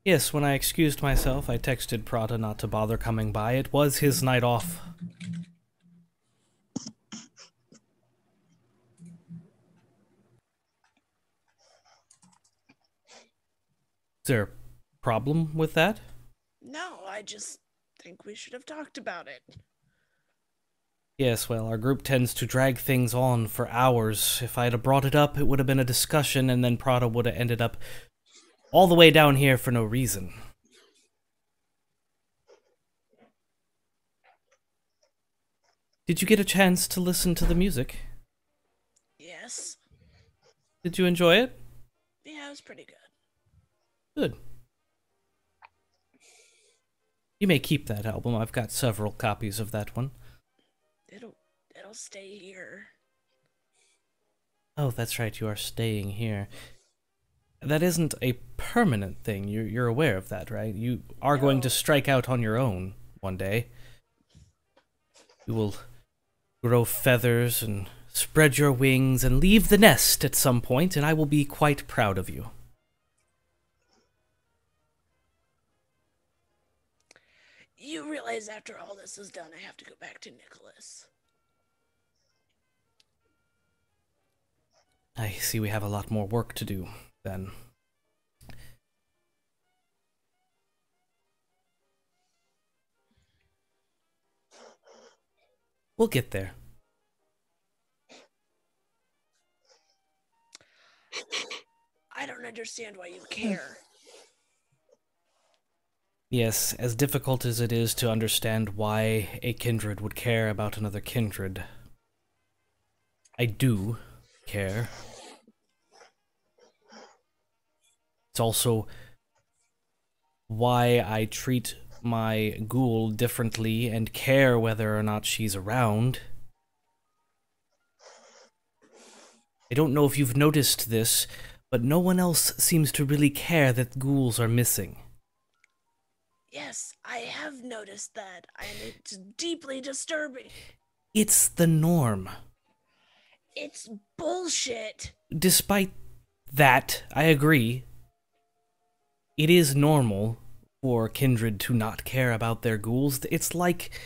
S5: Yes, when I excused myself, I texted Prada not to bother coming by. It was his night off. Is there a problem with that?
S3: No, I just think we should have talked about it.
S5: Yes, well, our group tends to drag things on for hours. If I'd have brought it up, it would have been a discussion, and then Prada would have ended up all the way down here for no reason. Did you get a chance to listen to the music?
S3: Yes.
S5: Did you enjoy it?
S3: Yeah, it was pretty good.
S5: Good. You may keep that album. I've got several copies of that one.
S3: It'll stay here.
S5: Oh, that's right, you are staying here. That isn't a permanent thing. You're aware of that, right? You are going to strike out on your own one day. You will grow feathers and spread your wings and leave the nest at some point, and I will be quite proud of you.
S3: You realize after all this is done, I have to go back to Nicholas.
S5: I see we have a lot more work to do, then. We'll get there.
S3: I don't understand why you care.
S5: Yes, as difficult as it is to understand why a kindred would care about another kindred, I do care. It's also why I treat my ghoul differently and care whether or not she's around. I don't know if you've noticed this, but no one else seems to really care that ghouls are missing.
S3: Yes, I have noticed that, and it's deeply disturbing.
S5: It's the norm.
S3: It's bullshit.
S5: Despite that, I agree. It is normal for kindred to not care about their ghouls. It's like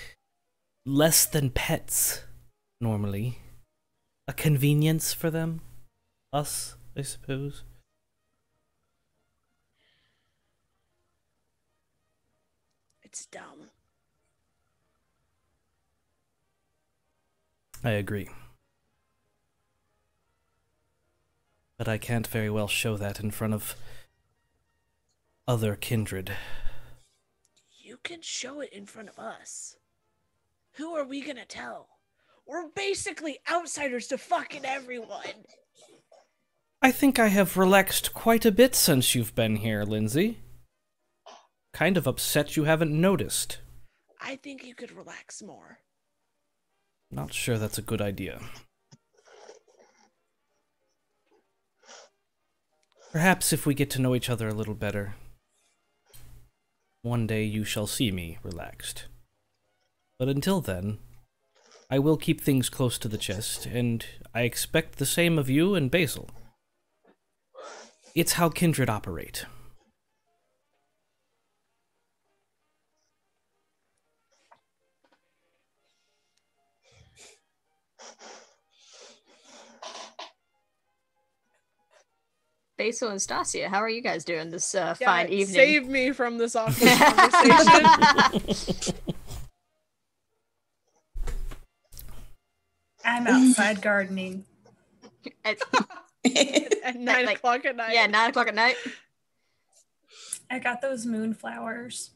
S5: less than pets, normally. A convenience for them. Us, I suppose.
S3: It's dumb.
S5: I agree. But I can't very well show that in front of other kindred.
S3: You can show it in front of us. Who are we gonna tell? We're basically outsiders to fucking everyone.
S5: I think I have relaxed quite a bit since you've been here, Lindsay. Kind of upset you haven't noticed.
S3: I think you could relax more.
S5: Not sure that's a good idea. Perhaps if we get to know each other a little better, one day you shall see me relaxed. But until then, I will keep things close to the chest, and I expect the same of you and Basil. It's how kindred operate.
S1: Basil and Stacia, how are you guys doing this fine evening?
S3: Save me from this awkward conversation.
S6: I'm outside gardening.
S1: At
S3: At 9 o'clock at night.
S1: Yeah, 9 o'clock at night.
S6: I got those moonflowers.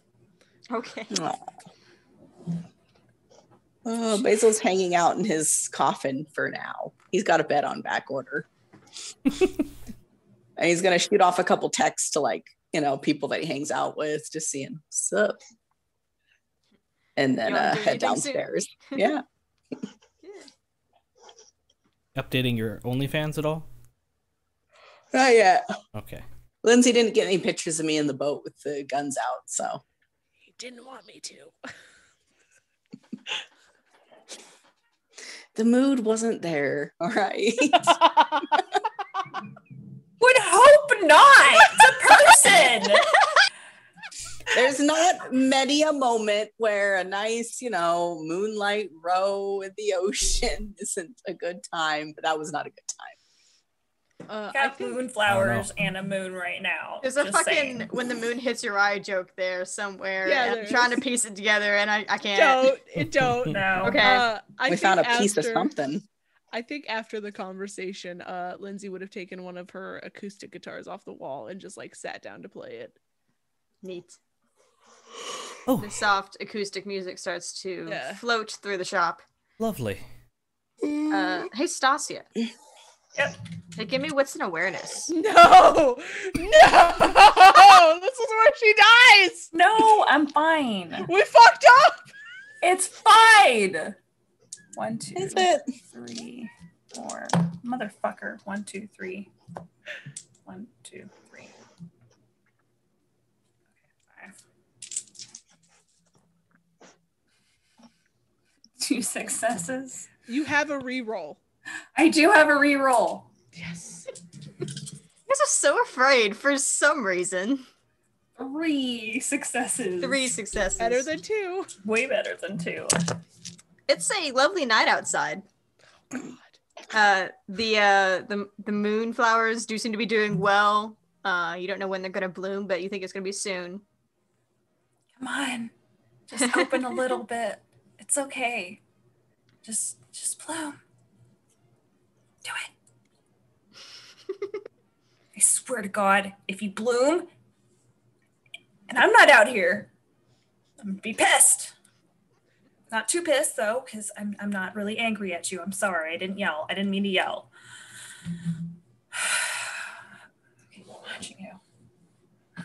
S1: Okay.
S4: Oh, Basil's hanging out in his coffin for now. He's got a bed on back order. And he's going to shoot off a couple texts to, like, you know, people that he hangs out with, just seeing what's up. And then head downstairs. Yeah.
S5: Updating your OnlyFans at all?
S4: Not yet.
S5: Okay.
S4: Lindsay didn't get any pictures of me in the boat with the guns out, so.
S3: He didn't want me to.
S4: The mood wasn't there, all right?
S6: Would hope not. It's a person.
S4: There's not many a moment where a nice, you know, moonlight row in the ocean isn't a good time, but that was not a good time.
S6: Got moonflowers and a moon right now.
S1: There's a
S6: just
S1: fucking
S6: saying.
S1: when the moon hits your eye joke there somewhere.
S3: Yeah,
S1: I'm trying to piece it together and I can't.
S3: Don't.
S6: No.
S1: Okay.
S4: We found a piece of something.
S3: I think after the conversation, Lindsay would have taken one of her acoustic guitars off the wall and just like sat down to play it.
S1: Neat.
S5: Oh,
S1: The soft acoustic music starts to float through the shop.
S5: lovely.
S1: Hey, Stacia.
S6: Yep.
S1: Hey, give me wits and awareness.
S3: No! This is where she dies!
S6: No, I'm fine.
S3: We fucked up!
S6: It's fine. 1, 2,
S4: Is it?
S6: 3, 4. Motherfucker. 1, 2, 3. 1, 2, 3. Okay, 5. 2 successes.
S3: You have a reroll.
S6: I do have a reroll.
S3: Yes.
S1: You guys are so afraid for some reason.
S6: 3 successes.
S1: 3 successes.
S3: Better than 2.
S6: Way better than 2.
S1: It's a lovely night outside.
S3: God.
S1: The moonflowers do seem to be doing well. You don't know when they're gonna bloom, but you think it's gonna be soon.
S6: Come on. Just open a little bit. It's okay. Just bloom. Do it. I swear to God, if you bloom, and I'm not out here, I'm gonna be pissed. Not too pissed though, because I'm not really angry at you. I'm sorry. I didn't yell. I didn't mean to yell. Okay, watching you.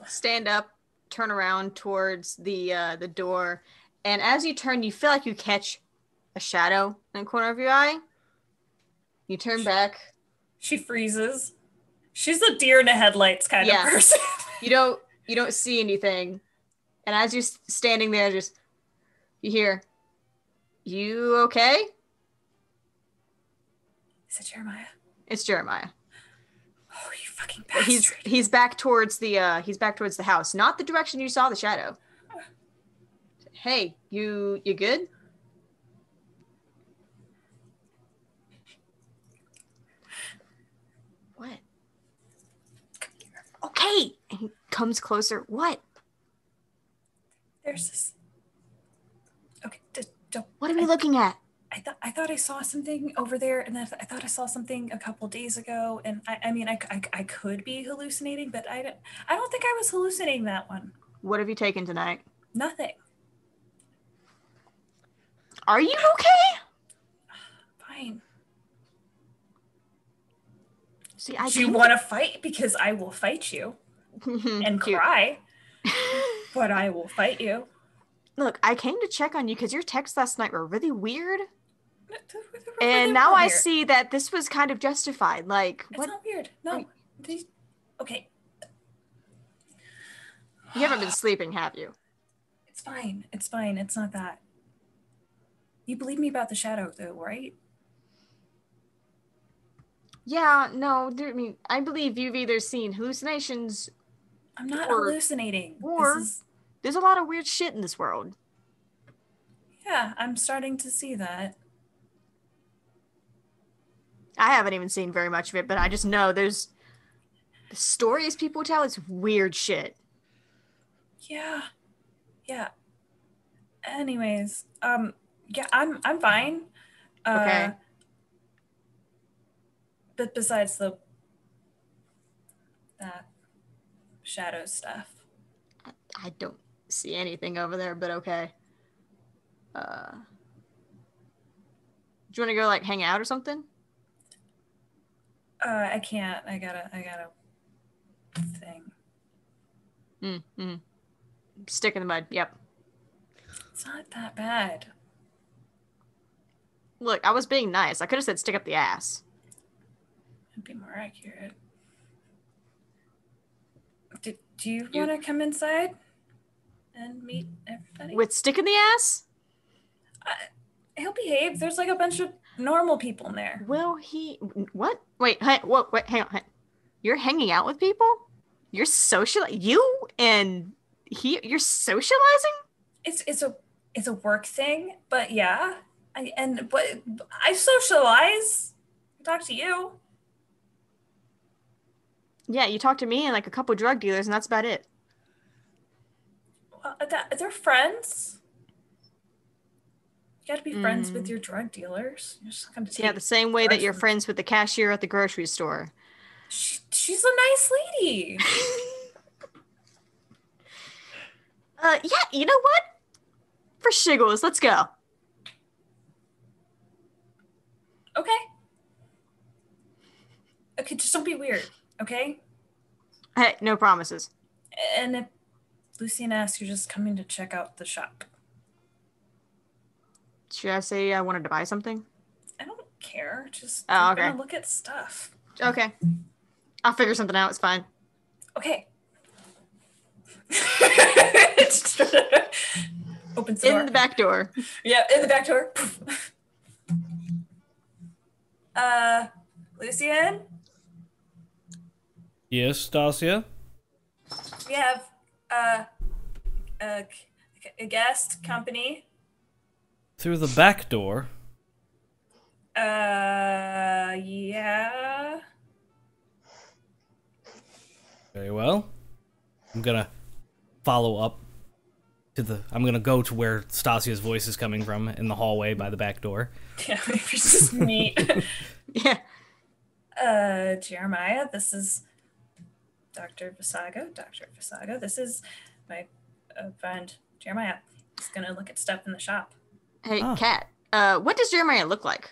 S1: Stand up, turn around towards the door, and as you turn, you feel like you catch a shadow in the corner of your eye. You turn back.
S6: She freezes. She's a deer in the headlights kind of person.
S1: You don't see anything, and as you're standing there, you hear, "You okay?"
S6: Is it Jeremiah?
S1: It's Jeremiah.
S6: Oh, you fucking bastard.
S1: He's back towards the house, not the direction you saw the shadow. Hey, you good? What? Okay. And he comes closer. What?
S6: There's this. Okay, don't.
S1: What are we looking at?
S6: I thought I saw something over there, and I thought I saw something a couple days ago, and I mean I could be hallucinating, but I don't think I was hallucinating that one.
S1: What have you taken tonight?
S6: Nothing.
S1: Are you okay?
S6: Fine.
S1: See,
S6: Do you want to fight? Because I will fight you and
S1: Cute.
S6: cry, but I will fight you.
S1: Look, I came to check on you because your texts last night were really weird.
S6: Really
S1: And now I
S6: weird.
S1: see that this was kind of justified. Like,
S6: It's
S1: what?
S6: not weird. No. Okay.
S1: You haven't been sleeping, have you?
S6: It's fine. It's fine. It's not that. You believe me about the shadow, though, right?
S1: Yeah, no, I believe you've either seen hallucinations
S6: I'm not
S1: Or-
S6: hallucinating.
S1: or- There's a lot of weird shit in this world.
S6: Yeah, I'm starting to see that.
S1: I haven't even seen very much of it, but I just know there's the stories people tell. It's weird shit.
S6: Yeah. Anyways, yeah, I'm fine.
S1: Okay.
S6: But besides that shadow stuff.
S1: I don't see anything over there, but okay. Do you want to go like hang out or something?
S6: I can't. I got a thing.
S1: Stick in the mud. Yep.
S6: It's not that bad.
S1: Look, I was being nice. I could have said stick up the ass.
S6: It'd be more accurate. Do you want to come inside and meet everybody?
S1: With stick in the ass?
S6: He'll behave. There's like a bunch of normal people in there.
S1: Will he? What? Wait, hang on. You're hanging out with people? You're you and you're socializing?
S6: It's a work thing, but yeah. I socialize. I talk to you.
S1: Yeah, you talk to me and like a couple drug dealers, and that's about it.
S6: Well, they're friends. You got to be friends with your drug dealers. You're just not going to take.
S1: Yeah, the same way that you're friends with the cashier at the grocery store.
S6: She's a nice lady.
S1: Yeah, you know what? For shiggles, let's go.
S6: Okay, just don't be weird, okay?
S1: Hey, no promises.
S6: And if Lucien asks, you're just coming to check out the shop.
S1: Should I say I wanted to buy something?
S6: I don't care. Just
S1: Oh,
S6: I'm
S1: okay.
S6: gonna look at stuff.
S1: Okay. I'll figure something out. It's fine.
S6: Okay. Opens the door.
S1: In the back door.
S6: Yeah, in the back door. Lucien,
S5: Yes, Stacia?
S6: we have a guest company.
S5: Through the back door.
S6: Yeah.
S5: Very well. I'm gonna follow up to I'm gonna go to where Stasia's voice is coming from in the hallway by the back door.
S6: Yeah, maybe just meet.
S1: Yeah.
S6: Jeremiah, this is Dr. Visago. Dr. Visago, this is my friend Jeremiah. He's gonna look at stuff in the shop.
S1: Hey, Kat. What does Jeremiah look like?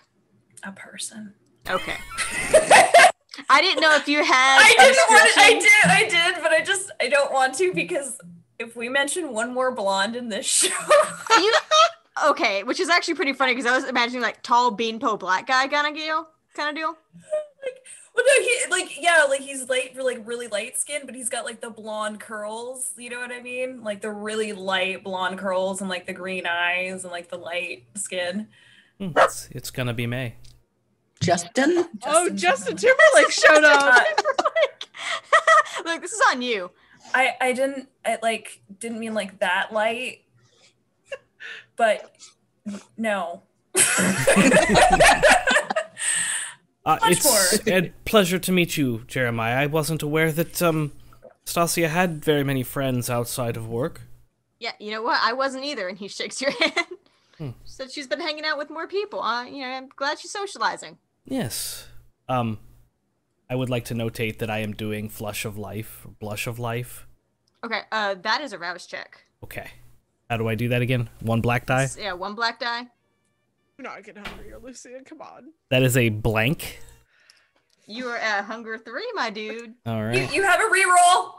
S6: A person.
S1: Okay. I didn't know if you had.
S6: I did, but I don't want to because if we mention one more blonde in this show.
S1: Okay, which is actually pretty funny because I was imagining like tall beanpole black guy kind of deal.
S6: Well, no, he's really light skinned, but he's got like the blonde curls. You know what I mean? Like the really light blonde curls and like the green eyes and like the light skin.
S5: It's gonna be May.
S4: Justin?
S3: Justin Timberlake showed up.
S1: Look, this is on you.
S6: I didn't mean like that light, but no.
S5: It's a pleasure to meet you, Jeremiah. I wasn't aware that Stacia had very many friends outside of work.
S1: Yeah, you know what? I wasn't either, and he shakes your hand. Said she's been hanging out with more people. I'm glad she's socializing.
S5: Yes. I would like to notate that I am doing Flush of Life, or Blush of Life.
S1: Okay, that is a rouse check.
S5: Okay. How do I do that again? One black die?
S1: Yeah, one black die.
S3: You're not getting hungrier, Lucien. Come on.
S5: That is a blank.
S1: You are at hunger 3, my dude.
S5: All right.
S6: You have a reroll.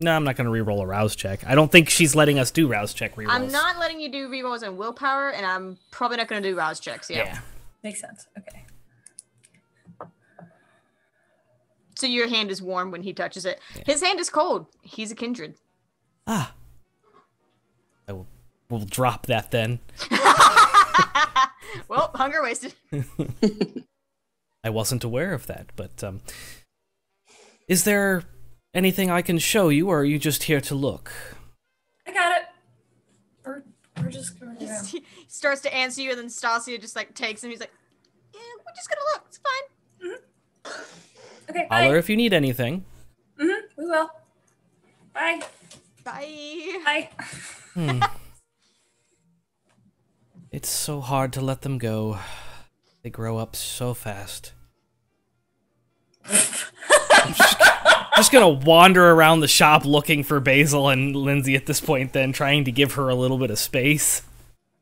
S5: No, I'm not going to reroll a rouse check. I don't think she's letting us do rouse check rerolls.
S1: I'm not letting you do rerolls and willpower, and I'm probably not going to do rouse checks. Yeah.
S6: Makes sense. Okay.
S1: So your hand is warm when he touches it. Yeah. His hand is cold. He's a kindred.
S5: Ah. We'll drop that then.
S1: Well, hunger wasted.
S5: I wasn't aware of that, but is there anything I can show you, or are you just here to look?
S6: I got it. We're just going to go.
S1: He starts to answer you, and then Stacia just like takes him. He's like, "Yeah, we're just gonna look. It's fine."
S6: Mm-hmm. Okay.
S5: Holler if you need anything.
S6: Mm-hmm. We will. Bye.
S1: Bye.
S6: Bye.
S5: It's so hard to let them go. They grow up so fast. I'm just gonna wander around the shop looking for Basil and Lindsay at this point, then trying to give her a little bit of space.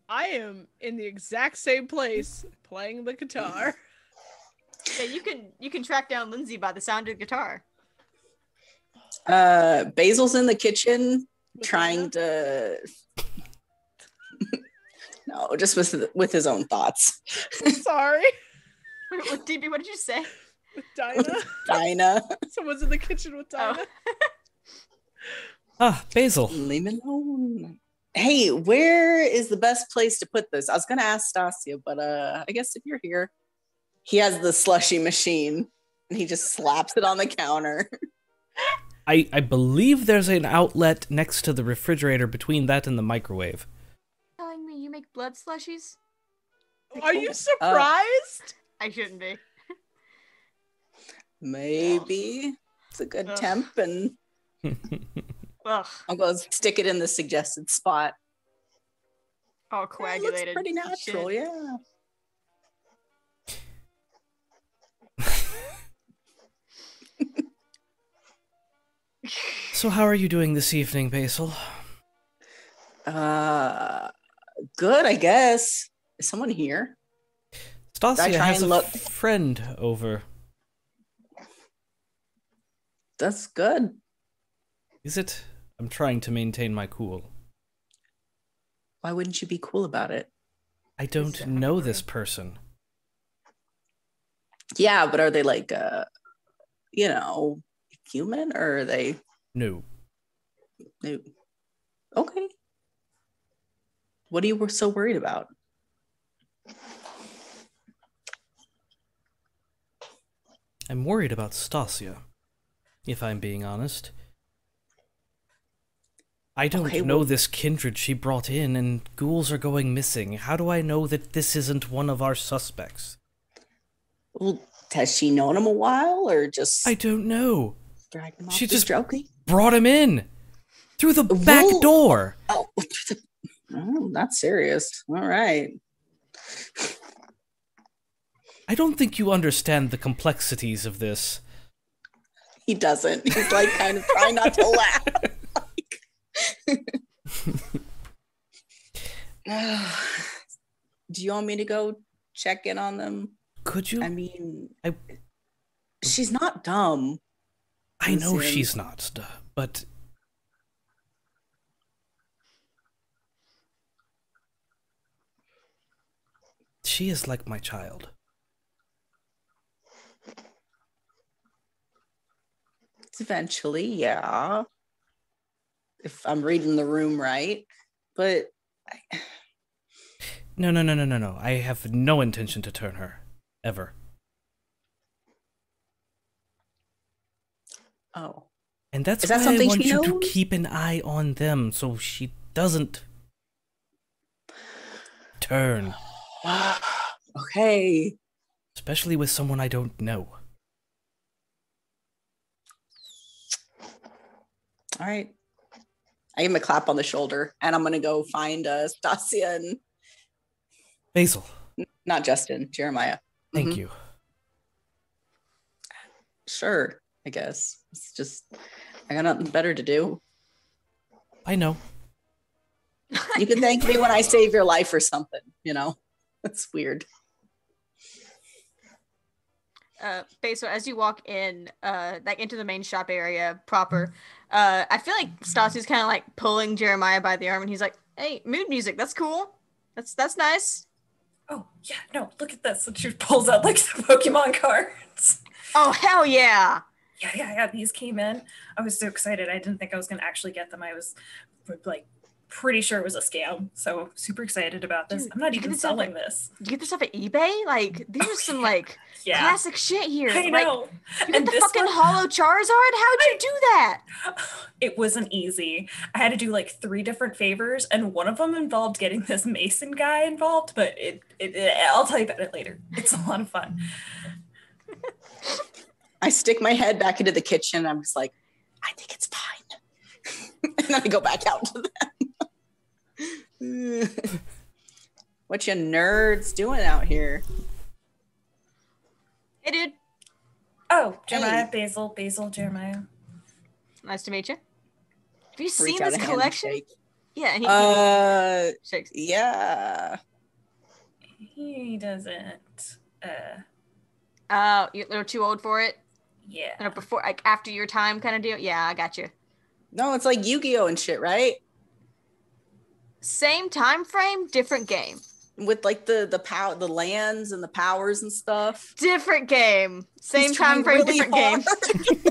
S3: I am in the exact same place playing the guitar.
S1: Yeah, you can track down Lindsay by the sound of the guitar.
S4: Basil's in the kitchen trying to. No, just with his own thoughts.
S3: Sorry.
S1: With DB, what did you say?
S3: With Dinah.
S4: Dinah.
S3: Someone's in the kitchen with Dinah.
S5: Basil.
S4: Leave me alone. Hey, where is the best place to put this? I was gonna ask Stacia, but I guess if you're here, he has the slushy machine and he just slaps it on the counter.
S5: I believe there's an outlet next to the refrigerator between that and the microwave.
S1: Telling me you make blood slushies?
S3: Are you surprised?
S1: I shouldn't be.
S4: Maybe it's a good temp, and I'm gonna stick it in the suggested spot.
S1: All coagulated.
S4: It looks pretty natural,
S1: shit.
S4: yeah.
S5: So how are you doing this evening, Basil?
S4: Good, I guess. Is someone here?
S5: Stacia has a friend over.
S4: That's good.
S5: Is it? I'm trying to maintain my cool.
S4: Why wouldn't you be cool about it?
S5: I don't know this person.
S4: Yeah, but are they like, human, or are they?
S5: No.
S4: No. Okay. What are you so worried about?
S5: I'm worried about Stacia, if I'm being honest. I don't know this kindred she brought in, and ghouls are going missing. How do I know that this isn't one of our suspects?
S4: Well, has she known him a while, or just...
S5: I don't know.
S4: Drag him off
S5: She
S4: the
S5: just
S4: stroking?
S5: brought him in! Through the back door!
S4: Oh, not serious. All right.
S5: I don't think you understand the complexities of this.
S4: He doesn't. He's like kind of trying not to laugh. Do you want me to go check in on them?
S5: Could you?
S4: I mean, she's not dumb.
S5: I know she's not, but... She is like my child.
S4: Eventually, yeah. If I'm reading the room right. But...
S5: No. I have no intention to turn her. Ever.
S4: Oh.
S5: And that's
S4: Is that
S5: why
S4: something
S5: I want
S4: she
S5: you to
S4: knows?
S5: keep an eye on them so she doesn't turn.
S4: Okay.
S5: Especially with someone I don't know.
S4: All right. I give him a clap on the shoulder, and I'm going to go find Stacia and...
S5: Basil.
S4: Not Justin, Jeremiah.
S5: Thank you.
S4: Sure, I guess. It's just, I got nothing better to do.
S5: I know.
S4: You can thank me when I save your life or something, you know? That's weird.
S1: Basil, as you walk in, like into the main shop area proper, I feel like Stacia's kind of like pulling Jeremiah by the arm, and he's like, "Hey, mood music, that's cool. That's nice."
S6: Oh, yeah, no, look at this. And she pulls out like the Pokemon cards.
S1: Oh, hell yeah.
S6: Yeah, these came in. I was so excited. I didn't think I was going to actually get them. I was like pretty sure it was a scam. So super excited about this.
S1: Dude,
S6: I'm not even selling this.
S1: Did you get this off of eBay? Like, these are some like classic shit here.
S6: I know.
S1: You got the fucking Holo Charizard? How'd you do that?
S6: It wasn't easy. I had to do like 3 different favors, and one of them involved getting this Mason guy involved, but I'll tell you about it later. It's a lot of fun.
S4: I stick my head back into the kitchen. I'm just like, I think it's fine. And then I go back out to them. What you nerds doing out here?
S1: Hey, dude.
S6: Oh, Jeremiah, Basil, Jeremiah.
S1: Nice to meet you. Have you seen
S4: Reach out
S1: this
S4: a hand and
S1: collection?
S4: shake.
S1: Yeah. He shakes.
S4: Yeah.
S6: He doesn't.
S1: You're too old for it?
S6: Yeah.
S1: Before, like, after your time kind of deal? Yeah, I got you.
S4: No, it's like Yu-Gi-Oh and shit, right?
S1: Same time frame, different game.
S4: With like the lands and the powers and stuff.
S1: Different game. Same
S4: He's
S1: time frame,
S4: really
S1: different
S4: hard.
S1: game.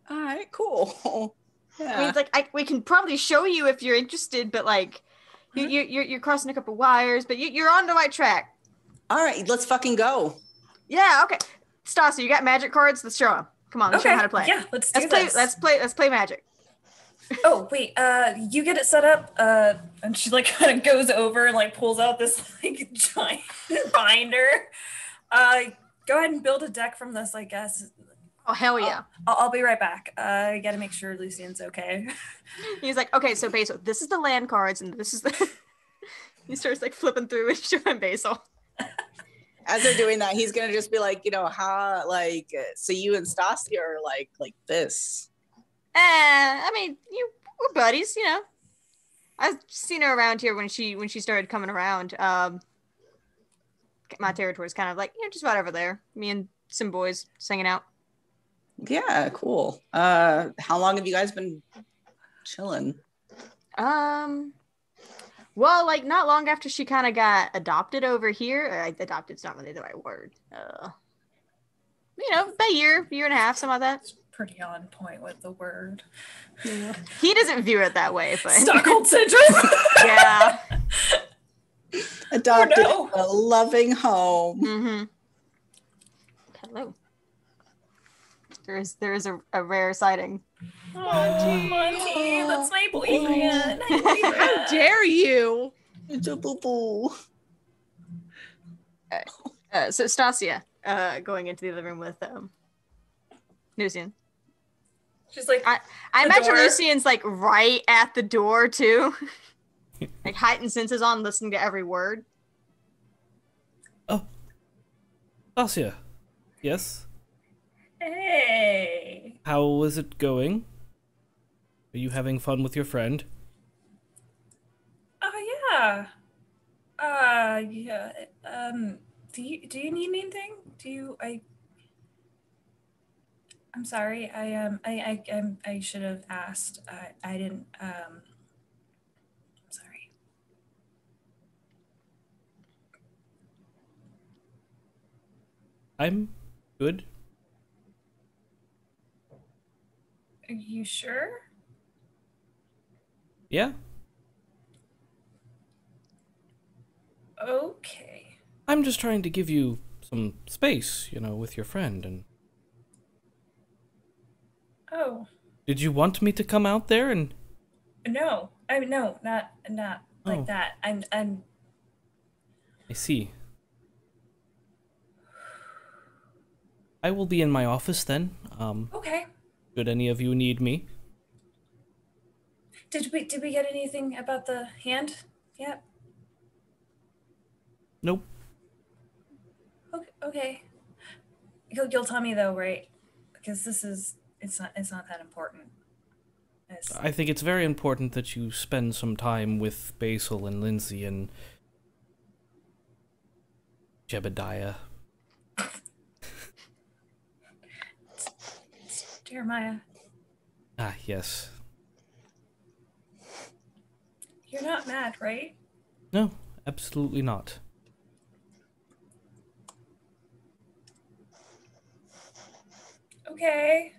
S4: All right, cool. Yeah.
S1: I mean, it's like we can probably show you if you're interested, but like you're crossing a couple wires, but you're on the right track.
S4: All right, let's fucking go.
S1: Yeah, okay. Stacia, you got magic cards? Let's show them. Come on, let's show them how to play.
S6: Yeah, let's do this.
S1: Let's play magic.
S6: Oh, wait, you get it set up, and she like kind of goes over and like pulls out this like giant binder. Go ahead and build a deck from this, I guess.
S1: Oh, hell yeah.
S6: I'll be right back. I gotta make sure Lucien's okay.
S1: He's like, okay, so Basil, this is the land cards, and this is the... He starts like flipping through and showing Basil.
S4: As they're doing that, he's gonna just be like, you know, how, like, so you and Stacia are like this.
S1: I mean, we're buddies, you know. I've seen her around here when she started coming around. My territory's kind of like, you know, just about over there. Me and some boys just hanging out.
S4: Yeah, cool. How long have you guys been chilling?
S1: Well, like not long after she kind of got adopted over here. Adopted's not really the right word. You know, about a year and a half, something like that.
S6: Pretty on point with the word.
S4: Yeah.
S1: He doesn't view it that way, but
S6: Stockholm syndrome.
S1: Yeah.
S4: adopted
S6: no.
S4: a loving home.
S1: Mm-hmm. Hello. There is a rare sighting.
S6: Oh, Monty, that's my boyfriend. Hi, boyfriend.
S3: How dare you?
S4: It's a boo-boo.
S1: So Stacia, going into the living room with Lucien.
S6: She's like,
S1: I
S6: the
S1: imagine
S6: door.
S1: Lucien's like right at the door too. Like heightened senses on, listening to every word.
S5: Oh. Stacia. Yes?
S6: hey.
S5: How is it going? Are you having fun with your friend?
S6: Oh yeah. Yeah. Do you need anything? I'm sorry. I should have asked. I didn't. I'm sorry.
S5: I'm good.
S6: Are you sure?
S5: Yeah?
S6: Okay.
S5: I'm just trying to give you some space, with your friend. And
S6: Oh
S5: did you want me to come out there and...
S6: no. No, not like
S5: Oh.
S6: that. I'm.
S5: I see. I will be in my office then.
S6: Okay.
S5: Should any of you need me?
S6: Did we get anything about the hand yet?
S5: Nope.
S6: Okay. You'll tell me though, right? Because it's not that important.
S5: I think it's very important that you spend some time with Basil and Lindsay and Jebediah.
S6: Jeremiah,
S5: Ah, yes.
S6: you're not mad, right?
S5: No, absolutely not.
S6: Okay.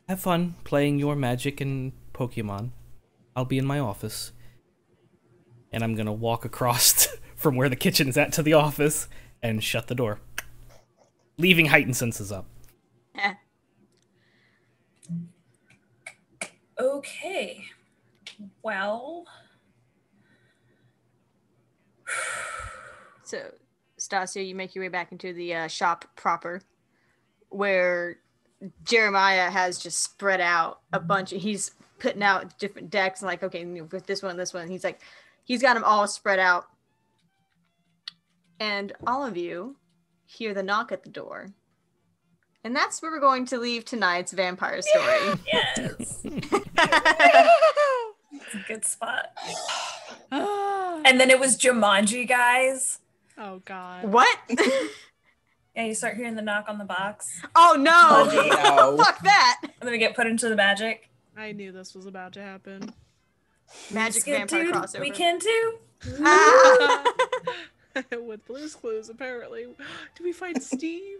S5: Have fun playing your magic and Pokemon. I'll be in my office. And I'm gonna walk across from where the kitchen's at to the office and shut the door. Leaving heightened senses up.
S6: Okay. Well.
S1: So, Stacia, you make your way back into the shop proper, where Jeremiah has just spread out a bunch. He's putting out different decks, like, okay, with this one, he's got them all spread out. And all of you hear the knock at the door. And that's where we're going to leave tonight's vampire story.
S6: Yes. It's a good spot. And then it was Jumanji, guys.
S3: Oh God.
S1: What?
S6: Yeah, you start hearing the knock on the box.
S1: Oh no!
S4: No.
S1: Fuck that!
S6: And then we get put into the magic.
S3: I knew this was about to happen.
S1: Magic
S6: Skip,
S1: vampire
S6: dude,
S1: crossover.
S6: We can too.
S1: Ah!
S3: With Blue's Clues, apparently. Do we find Steve?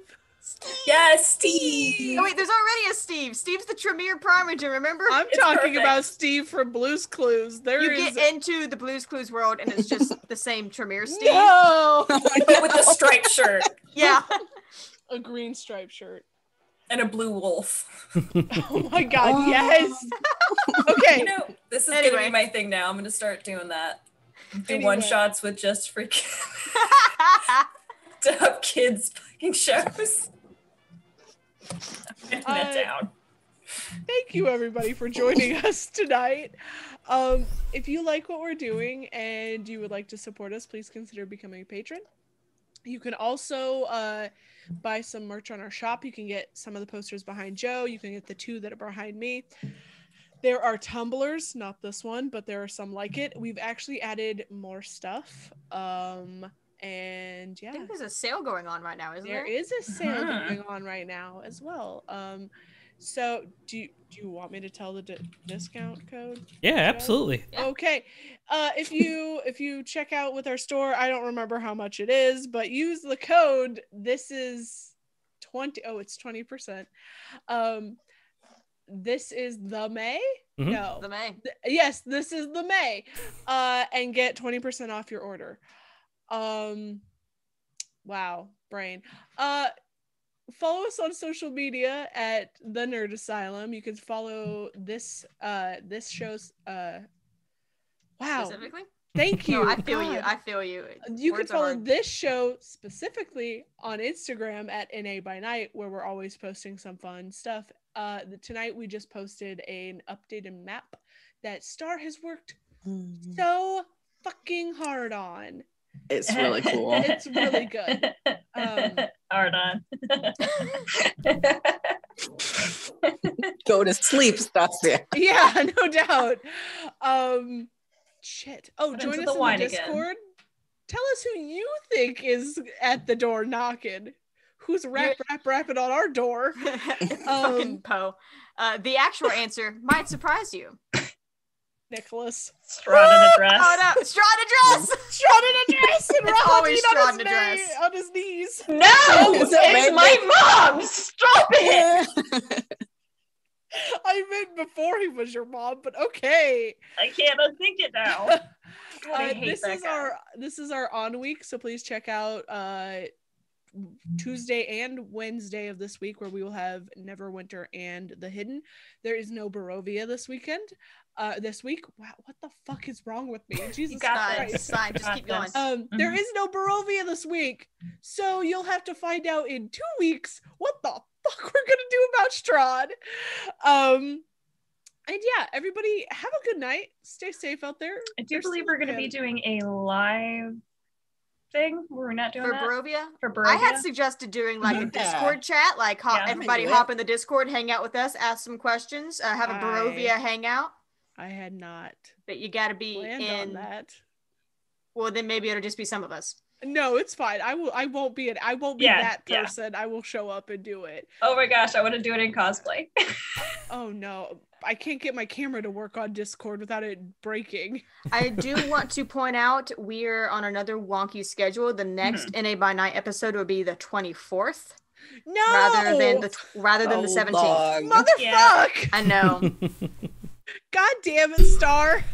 S6: Yes, Steve.
S1: Oh wait, there's already a Steve. Steve's the Tremere Primogen, remember?
S3: I'm
S6: It's
S3: talking
S6: perfect.
S3: about Steve from Blue's Clues.
S1: You
S3: There is
S1: get into the Blue's Clues world and it's just the same Tremere Steve.
S3: no
S6: With the striped shirt
S1: Yeah.
S3: a green striped shirt.
S6: and a blue wolf.
S3: Oh my God!
S4: Oh.
S3: Yes. Okay.
S6: You know, this is gonna
S1: Anyway.
S6: be my thing now. I'm gonna start doing that. Do
S3: Anyway.
S6: one shots with just freaking dub kids fucking shows. I'm writing that down.
S3: Thank you, everybody, for joining us tonight. If you like what we're doing and you would like to support us, please consider becoming a patron. You can also buy some merch on our shop. You can get some of the posters behind Joe. You can get the two that are behind me. There are tumblers, not this one, but there are some like it. We've actually added more stuff. And
S1: I
S3: yeah,
S1: think there's a sale going on right now, isn't
S3: there
S1: there?
S3: is a sale
S6: Mhm.
S3: going on right now as well. So do you want me to tell the discount code?
S5: Yeah, absolutely.
S1: Yeah.
S3: Okay. If you check out with our store, I don't remember how much it is, but use the code. This is 20. Oh, it's 20%. this is the May.
S5: Mhm.
S3: No,
S1: The May.
S3: yes, this is the May. And get 20% off your order. Wow, brain. Follow us on social media at the Nerd Asylum. You can follow this show's wow.
S1: Specifically?
S3: Thank you.
S1: No, I feel you.
S3: God.
S1: I feel you.
S3: You can
S1: Words are
S3: follow
S1: hard.
S3: this show specifically on Instagram at NA by Night, where we're always posting some fun stuff. Tonight we just posted an updated map that Star has worked so fucking hard on.
S4: It's really cool.
S3: It's really good.
S6: Hard on.
S4: Go to sleep, Stacia.
S3: Yeah, no doubt. Shit. Oh,
S6: Put
S3: join
S6: into
S3: us
S6: the
S3: in
S6: wine
S3: the
S6: again.
S3: Discord. Tell us who you think is at the door knocking. Who's rapping on our door?
S1: Fucking Poe. The actual answer might surprise you.
S3: Nicholas.
S6: Straw in a dress.
S1: Oh no, straw in a dress.
S3: Straw in a dress and
S1: It's always
S3: Rahadine
S1: straw
S3: on
S1: in a
S3: his
S1: dress.
S3: on his knees.
S6: No,
S4: Is it
S6: it's my mom. Stop it.
S3: I meant before he was your mom, but okay.
S6: I can't unthink it now. I hate
S3: This
S6: that
S3: is
S6: guy.
S3: our on week, so please check out Tuesday and Wednesday of this week, where we will have Neverwinter and The Hidden. There is no Barovia this weekend. This week. Wow, what the fuck is wrong with me? Jesus
S6: got
S3: Christ.
S1: It's fine. Just keep going.
S3: There is no Barovia this week, so you'll have to find out in 2 weeks what the fuck we're gonna do about Strahd. And yeah, everybody have a good night. Stay safe out there.
S6: I do
S3: There's
S6: believe
S3: still
S6: we're going to
S3: a
S6: be
S3: pan-
S6: doing a live thing. We're not doing
S1: For
S6: that
S1: Barovia?
S6: for Barovia.
S1: I had suggested doing like a
S4: Yeah.
S1: Discord chat, like
S6: Yeah.
S1: everybody
S4: I do
S1: hop in the Discord, hang out with us, ask some questions, have a Barovia hangout.
S3: I had not
S1: But you gotta be
S3: planned
S1: in.
S3: on that.
S1: Well, then maybe it'll just be some of us.
S3: No, it's fine. I won't be
S6: Yeah,
S3: that
S6: yeah.
S3: person. I will show up and do it.
S6: Oh my gosh, I want to do it in cosplay.
S3: Oh no. I can't get my camera to work on Discord without it breaking.
S1: I do want to point out we're on another wonky schedule. The next NA by Night episode will be the 24th
S3: No,
S1: rather than the 17th.
S4: long.
S3: motherfuck.
S6: Yeah.
S1: I know.
S3: God damn it, Star.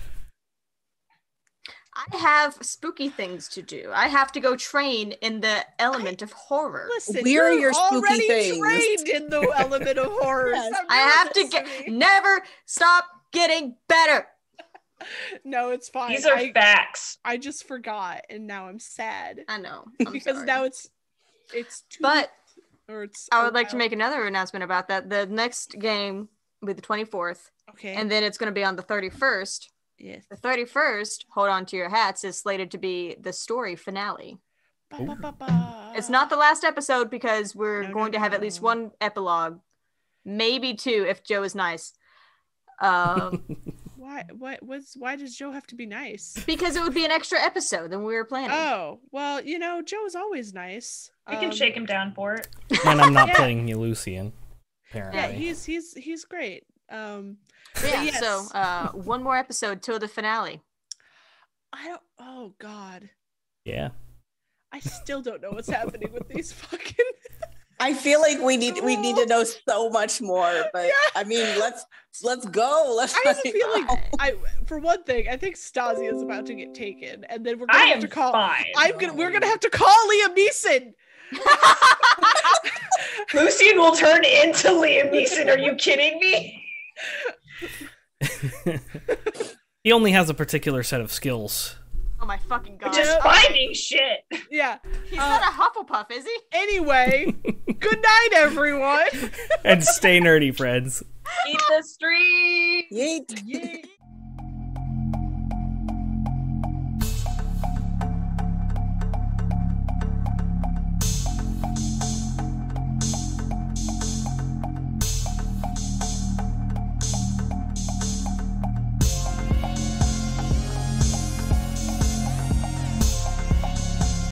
S1: I have spooky things to do. I have to go train in the element of horror.
S3: Listen,
S4: We're
S3: you're
S4: your spooky
S3: already
S4: things.
S3: trained in the element of horror.
S4: Yes.
S3: Stop
S1: I
S3: doing
S1: have to
S3: this
S1: get
S3: me.
S1: never stop getting better.
S3: No, it's fine.
S6: These are facts.
S3: I just forgot, and now I'm sad
S1: I know. I'm
S3: because
S1: sorry.
S3: now it's 2
S1: But
S3: or it's.
S1: I
S3: a
S1: would like to
S3: while.
S1: make another announcement about that. The next game will be the 24th,
S3: Okay.
S1: and then it's going to be on the 31st.
S3: yes.
S1: The 31st, hold on to your hats, is slated to be the story finale.
S3: Ba, ba, ba, ba.
S1: It's not the last episode because we're
S3: No,
S1: going
S3: no,
S1: to have at least
S3: no.
S1: one epilogue, maybe two if Joe is nice.
S3: Why does Joe have to be nice?
S1: Because it would be an extra episode than we were planning.
S3: Oh, well, Joe's always nice.
S6: We can shake him down for it.
S5: And I'm not
S3: Yeah.
S5: playing you, Lucien. Apparently.
S3: Yeah, he's great.
S1: Yeah,
S3: yes.
S1: so one more episode till the finale.
S3: Oh God,
S5: Yeah.
S3: I still don't know what's happening with these fucking.
S4: I feel like we need to know so much more, but
S3: Yeah.
S4: I mean, let's go. Let's.
S3: I have a
S4: find
S3: feeling.
S4: out.
S3: For one thing, I think Stacia is about to get taken, and then we're
S6: I
S3: gonna have
S6: am
S3: to call.
S6: fine.
S3: We're gonna have to call Liam Neeson.
S6: Lucien will turn into Liam Neeson. Are you kidding me?
S5: He only has a particular set of skills.
S1: Oh my fucking god.
S6: Just finding shit.
S3: Yeah.
S1: He's not a Hufflepuff, is he?
S3: Anyway, good night, everyone.
S5: And stay nerdy, friends.
S6: Eat the street.
S4: Yeet.
S3: Yay.